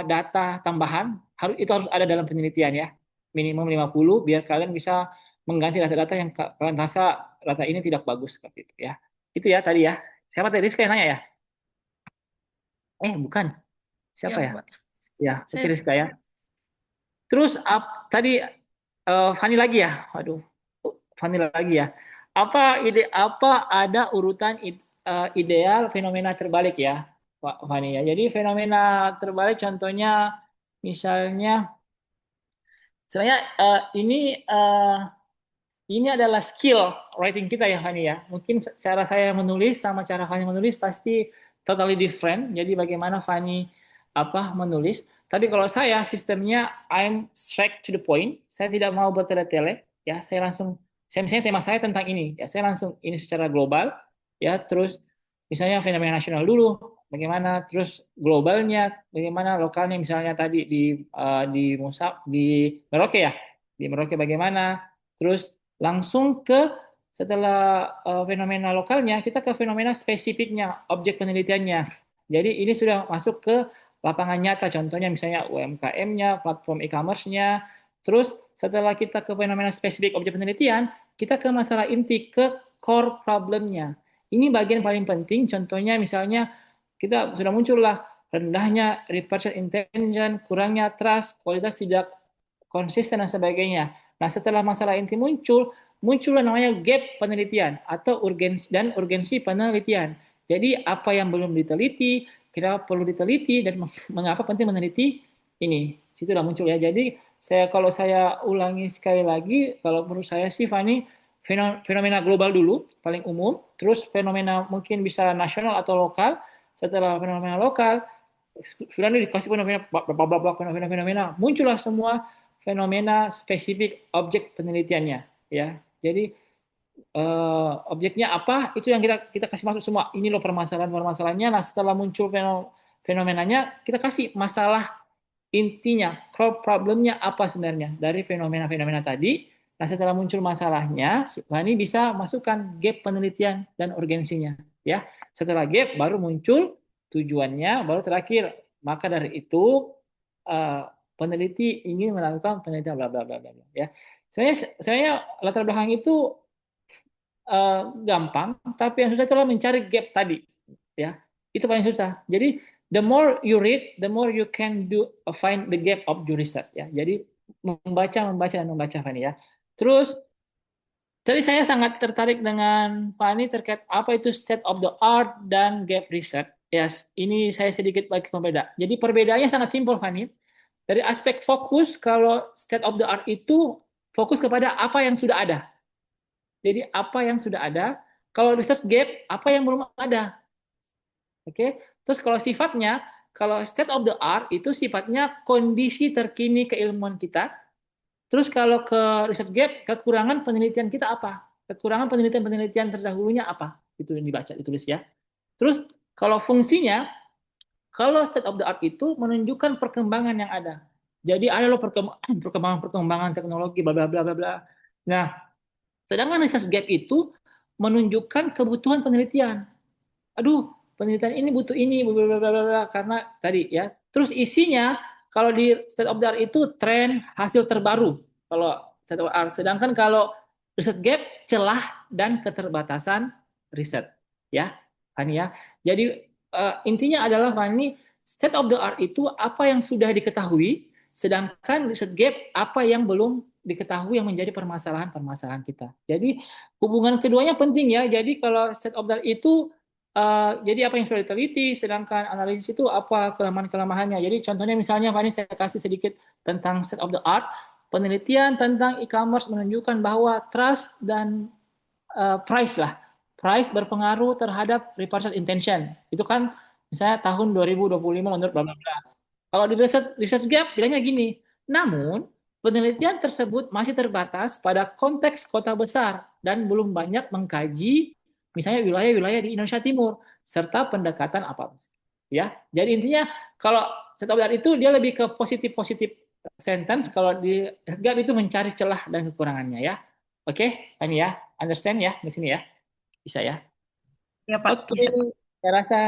data tambahan, itu harus ada dalam penelitian ya, minimum 50 biar kalian bisa mengganti data-data yang kalian rasa data ini tidak bagus seperti itu ya. Itu ya tadi ya. Siapa tadi Rizka yang nanya ya? Bukan. Siapa ya? Ya, Putri Rizka ya. Terus tadi Fani lagi ya. Waduh. Fani lagi ya. Apa ada urutan ideal fenomena terbalik ya, Pak Fani ya. Jadi fenomena terbalik contohnya misalnya sebenarnya ini adalah skill writing kita ya Fani ya. Mungkin cara saya menulis sama cara Fani menulis pasti totally different. Jadi bagaimana Fani menulis. Tapi kalau saya sistemnya I'm straight to the point. Saya tidak mau bertele-tele ya. Saya misalnya tema saya tentang ini ya. Saya langsung ini secara global ya. Terus misalnya fenomena nasional dulu, bagaimana, terus globalnya, bagaimana, lokalnya misalnya tadi di Merauke ya. Di Merauke bagaimana, terus langsung ke setelah fenomena lokalnya kita ke fenomena spesifiknya, objek penelitiannya. Jadi ini sudah masuk ke lapangan nyata, contohnya misalnya UMKM-nya, platform e-commerce-nya. Terus setelah kita ke fenomena spesifik objek penelitian, kita ke masalah inti, ke core problem-nya. Ini bagian paling penting, contohnya misalnya kita sudah muncul lah rendahnya research intention, kurangnya trust, kualitas tidak konsisten dan sebagainya. Nah, setelah masalah inti muncullah namanya gap penelitian atau urgensi penelitian. Jadi apa yang belum diteliti, kita perlu diteliti dan mengapa penting meneliti ini. Situ sudah muncul ya. Jadi kalau saya ulangi sekali lagi, kalau menurut saya sih Fani, fenomena global dulu paling umum, terus fenomena mungkin bisa nasional atau lokal. Setelah fenomena lokal, sudah dikasih fenomena, muncullah semua fenomena spesifik objek penelitiannya, ya. Jadi objeknya apa, itu yang kita kasih masuk semua. Ini loh permasalahannya. Nah, setelah muncul fenomenanya, kita kasih masalah intinya, core problemnya apa sebenarnya dari fenomena-fenomena tadi. Nah, setelah muncul masalahnya, Fani bisa masukkan gap penelitian dan urgensinya, ya. Setelah gap baru muncul tujuannya, baru terakhir. Maka dari itu peneliti ingin melakukan penelitian bla bla bla bla, ya. Sebenarnya latar belakang itu gampang, tapi yang susah itulah mencari gap tadi, ya. Itu paling susah. Jadi the more you read, the more you can find the gap of your research, ya. Jadi membaca Fani, ya. Terus tadi saya sangat tertarik dengan Fani terkait apa itu state of the art dan gap research. Yes, ini saya sedikit bagi pembeda. Jadi perbedaannya sangat simpel, Fani. Dari aspek fokus, kalau state of the art itu fokus kepada apa yang sudah ada. Jadi apa yang sudah ada, kalau research gap, apa yang belum ada. Oke. Terus kalau sifatnya, kalau state of the art itu sifatnya kondisi terkini keilmuan kita. Terus kalau ke research gap, kekurangan penelitian kita apa? Kekurangan penelitian terdahulunya apa? Itu yang dibaca, ditulis, ya. Terus kalau fungsinya, kalau state of the art itu menunjukkan perkembangan yang ada. Jadi ada loh perkembangan teknologi, bla bla bla bla bla. Nah, sedangkan research gap itu menunjukkan kebutuhan penelitian. Aduh, penelitian ini butuh ini, bla bla bla bla, karena tadi, ya. Terus isinya kalau di state of the art itu tren, hasil terbaru. Kalau state of the art, sedangkan kalau research gap celah dan keterbatasan riset, ya, Fani, ya. Jadi intinya adalah Fani, state of the art itu apa yang sudah diketahui, sedangkan research gap apa yang belum diketahui yang menjadi permasalahan kita. Jadi hubungan keduanya penting, ya. Jadi kalau state of the art itu jadi apa yang sudah diteliti, sedangkan analisis itu apa kelemahan-kelemahannya. Jadi contohnya misalnya Fani, saya kasih sedikit tentang state of the art. Penelitian tentang e-commerce menunjukkan bahwa trust dan price berpengaruh terhadap repurchase intention. Itu kan misalnya tahun 2025 menurut bla bla bla. Kalau di research gap bilangnya gini, namun penelitian tersebut masih terbatas pada konteks kota besar dan belum banyak mengkaji misalnya wilayah-wilayah di Indonesia Timur serta pendekatan apa, ya. Jadi intinya kalau state of the art itu dia lebih ke positif sentence, kalau di gap itu mencari celah dan kekurangannya, ya. Oke, ini ya, understand ya di sini, ya. Bisa, ya. Ya, Pak. Oke, saya rasa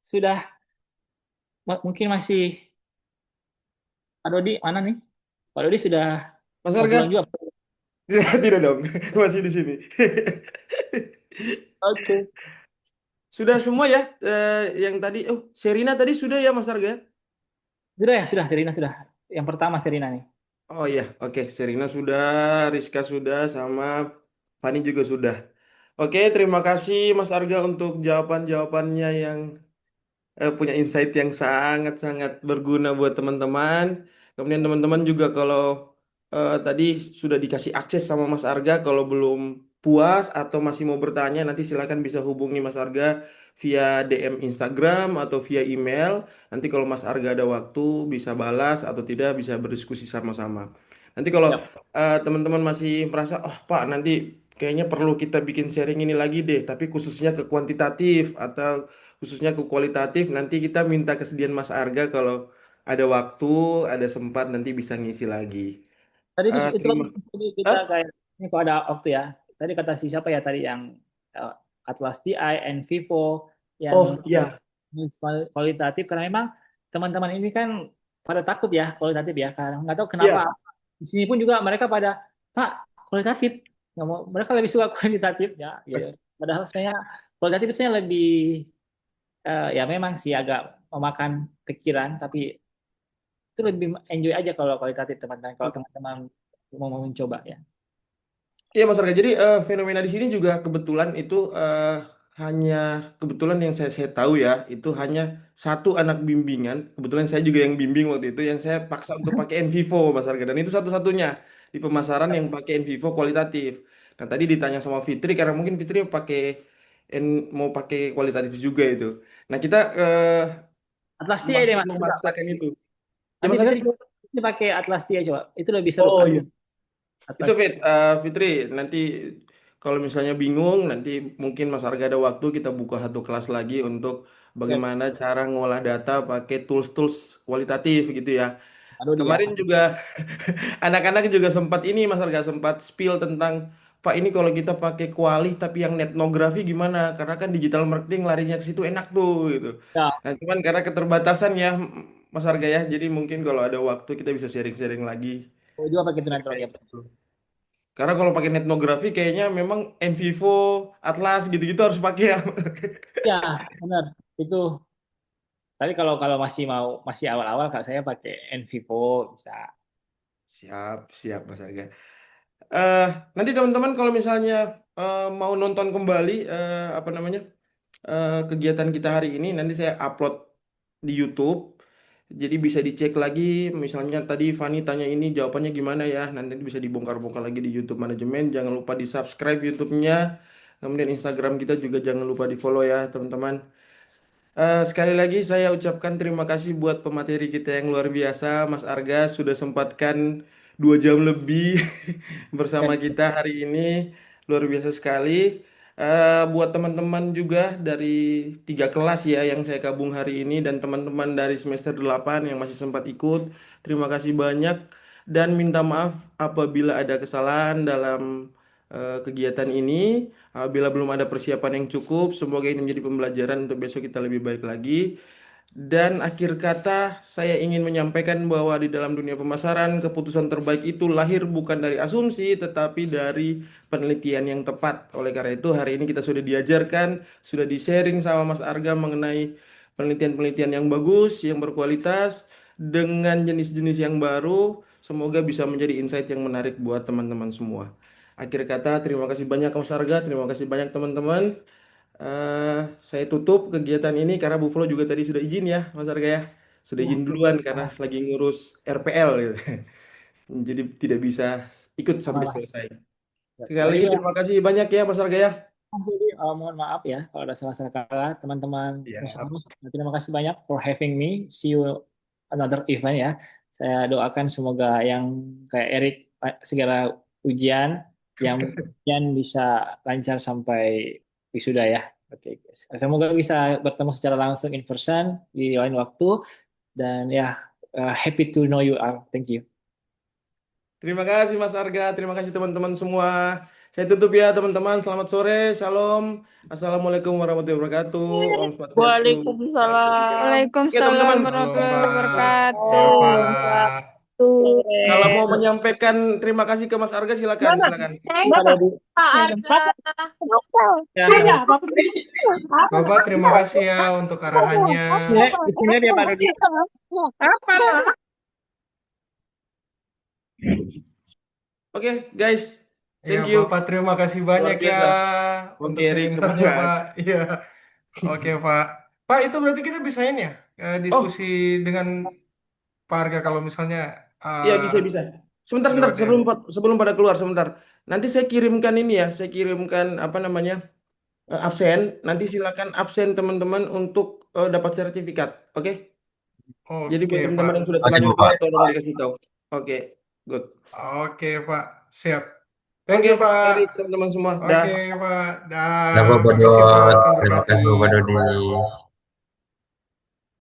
sudah. Mungkin masih Pak Dodi mana nih? Pak Dodi sudah Mas mau pulang Arga? juga. Tidak dong, masih di sini. Oke. Sudah semua ya, yang tadi. Oh, Serina tadi sudah ya, Mas Arga? Sudah ya, sudah. Serina sudah. Yang pertama Serina nih. Oh iya, oke. Serina sudah, Rizka sudah, sama Fani juga sudah. Oke, terima kasih Mas Arga untuk jawaban-jawabannya yang punya insight yang sangat-sangat berguna buat teman-teman. Kemudian teman-teman juga kalau tadi sudah dikasih akses sama Mas Arga, kalau belum puas atau masih mau bertanya, nanti silakan bisa hubungi Mas Arga via DM Instagram atau via email. Nanti kalau Mas Arga ada waktu bisa balas atau tidak bisa berdiskusi sama-sama. Nanti kalau Siap. teman-teman masih merasa, oh Pak, nanti kayaknya perlu kita bikin sharing ini lagi deh, tapi khususnya ke kuantitatif atau khususnya ke kualitatif, nanti kita minta kesediaan Mas Arga kalau ada waktu, ada sempat nanti bisa ngisi lagi. Tadi itu kan Terima. tadi kita Hah? kayak ini kalau ada waktu, ya. Tadi kata siapa ya tadi yang Atlas TI and Vivo yang Oh iya, kualitatif, karena memang teman-teman ini kan pada takut ya kualitatif ya, karena nggak tahu Iya, kenapa. Di sini pun juga mereka pada Pak kualitatif, nggak mau, mereka lebih suka kualitatif ya, gitu. Padahal sebenarnya kualitatif sebenarnya lebih ya memang sih agak memakan pikiran, tapi itu lebih enjoy aja kalau kualitatif teman-teman. Kalau teman-teman mau mencoba ya. iya Mas Arga. Jadi fenomena di sini juga kebetulan itu hanya kebetulan yang saya tahu ya itu hanya satu anak bimbingan. Kebetulan saya juga yang bimbing waktu itu yang saya paksa untuk pakai Envivo Mas Arga dan itu satu-satunya di pemasaran yang pakai Envivo kualitatif. Nah tadi ditanya sama Fitri karena mungkin Fitri pakai mau pakai kualitatif juga itu. Nah kita Atlas TI deh Mas, coba memaksakan itu. Ya nanti Mas Arga? Fitri pakai Atlas TI coba, itu lebih seru Oh iya. Atlas. Itu Fitri, nanti kalau misalnya bingung, nanti mungkin Mas Arga ada waktu kita buka satu kelas lagi untuk bagaimana cara ngolah data pakai tools-tools kualitatif gitu ya. Aduh dia. Kemarin juga anak-anak juga sempat ini Mas Arga sempat spill tentang Pak ini kalau kita pakai kualih tapi yang etnografi gimana? Karena kan digital marketing larinya ke situ enak tuh gitu. Ya, Nah, cuman karena keterbatasan ya Mas Arga ya, jadi mungkin kalau ada waktu kita bisa sharing-sharing lagi. saya juga pakai tunanetra ya. Karena kalau pakai etnografi kayaknya memang Envivo, Atlas gitu-gitu harus pakai ya. Ya, benar. Itu. Tapi kalau kalau masih awal-awal kak saya pakai Envivo bisa. Siap, siap Mas Arga. Eh, Nanti teman-teman kalau misalnya mau nonton kembali apa namanya kegiatan kita hari ini, nanti saya upload di YouTube. Jadi bisa dicek lagi, misalnya tadi Fani tanya ini jawabannya gimana ya, nanti bisa dibongkar-bongkar lagi di YouTube manajemen. Jangan lupa di subscribe YouTube-nya, kemudian Instagram kita juga jangan lupa di follow ya teman-teman. Sekali lagi saya ucapkan terima kasih buat pemateri kita yang luar biasa, Mas Arga sudah sempatkan 2 jam lebih bersama kita hari ini, luar biasa sekali. Buat teman-teman juga dari 3 kelas ya yang saya gabung hari ini dan teman-teman dari semester 8 yang masih sempat ikut, terima kasih banyak dan minta maaf apabila ada kesalahan dalam kegiatan ini. Bila belum ada persiapan yang cukup, semoga ini menjadi pembelajaran untuk besok kita lebih baik lagi. Dan akhir kata, saya ingin menyampaikan bahwa di dalam dunia pemasaran, keputusan terbaik itu lahir bukan dari asumsi, tetapi dari penelitian yang tepat. Oleh karena itu, hari ini kita sudah diajarkan, sudah di-sharing sama Mas Arga mengenai penelitian-penelitian yang bagus, yang berkualitas, dengan jenis-jenis yang baru. Semoga bisa menjadi insight yang menarik buat teman-teman semua. Akhir kata, terima kasih banyak Mas Arga, terima kasih banyak teman-teman. Saya tutup kegiatan ini karena Bu Flo juga tadi sudah izin ya, Mas Arga ya. Sudah izin duluan karena lagi ngurus RPL gitu. Jadi tidak bisa ikut sampai selesai. Sekali lagi terima kasih banyak ya Mas Arga ya. Jadi mohon maaf ya kalau ada salah-salah kata teman-teman. Siap. Terima kasih banyak for having me. See you another event ya. Saya doakan semoga yang kayak Erik segala ujian yang bisa lancar sampai wisuda ya. Oke, guys. Semoga bisa bertemu secara langsung in person di lain waktu dan ya happy to know you all. Thank you. Terima kasih Mas Arga, terima kasih teman-teman semua. Saya tutup ya teman-teman. Selamat sore, shalom. Assalamualaikum warahmatullahi wabarakatuh. Om Swastiastu. Waalaikumsalam. Oke Waalaikumsalam teman-teman. warahmatullahi Ya, wabarakatuh. Pak. Kalau mau menyampaikan terima kasih ke Mas Arga silakan, silakan. Bapak terima kasih ya untuk arahannya. Di sini dia Pak Rudi. Oke, guys. Ya, Thank you. Bapak terima kasih banyak Luar ya biasa. untuk Oke, Rik, seminarnya, semangat. Pak. Iya. Oke, Pak. Pak, itu berarti kita bisa ini ya, diskusi dengan Pak Arga kalau misalnya Iya, bisa. Sebentar, lewat sebelum pada keluar sebentar. Nanti saya kirimkan ini ya, saya kirimkan apa namanya? Absen. Nanti silakan absen teman-teman untuk dapat sertifikat. Oke? Jadi buat Oke, teman-teman Pak. yang sudah Oke, terlanjur Pak. bayar tolong dikasih tahu. Oke, good. Oke, Pak. Siap. Thank Oke, you, Pak. mari teman-teman semua. Dah. Oke, Pak. Dah. Dah, Bapak Makasih, Pak. Dot. Tuhan Terima berkati. kasih, Bapak Dodi.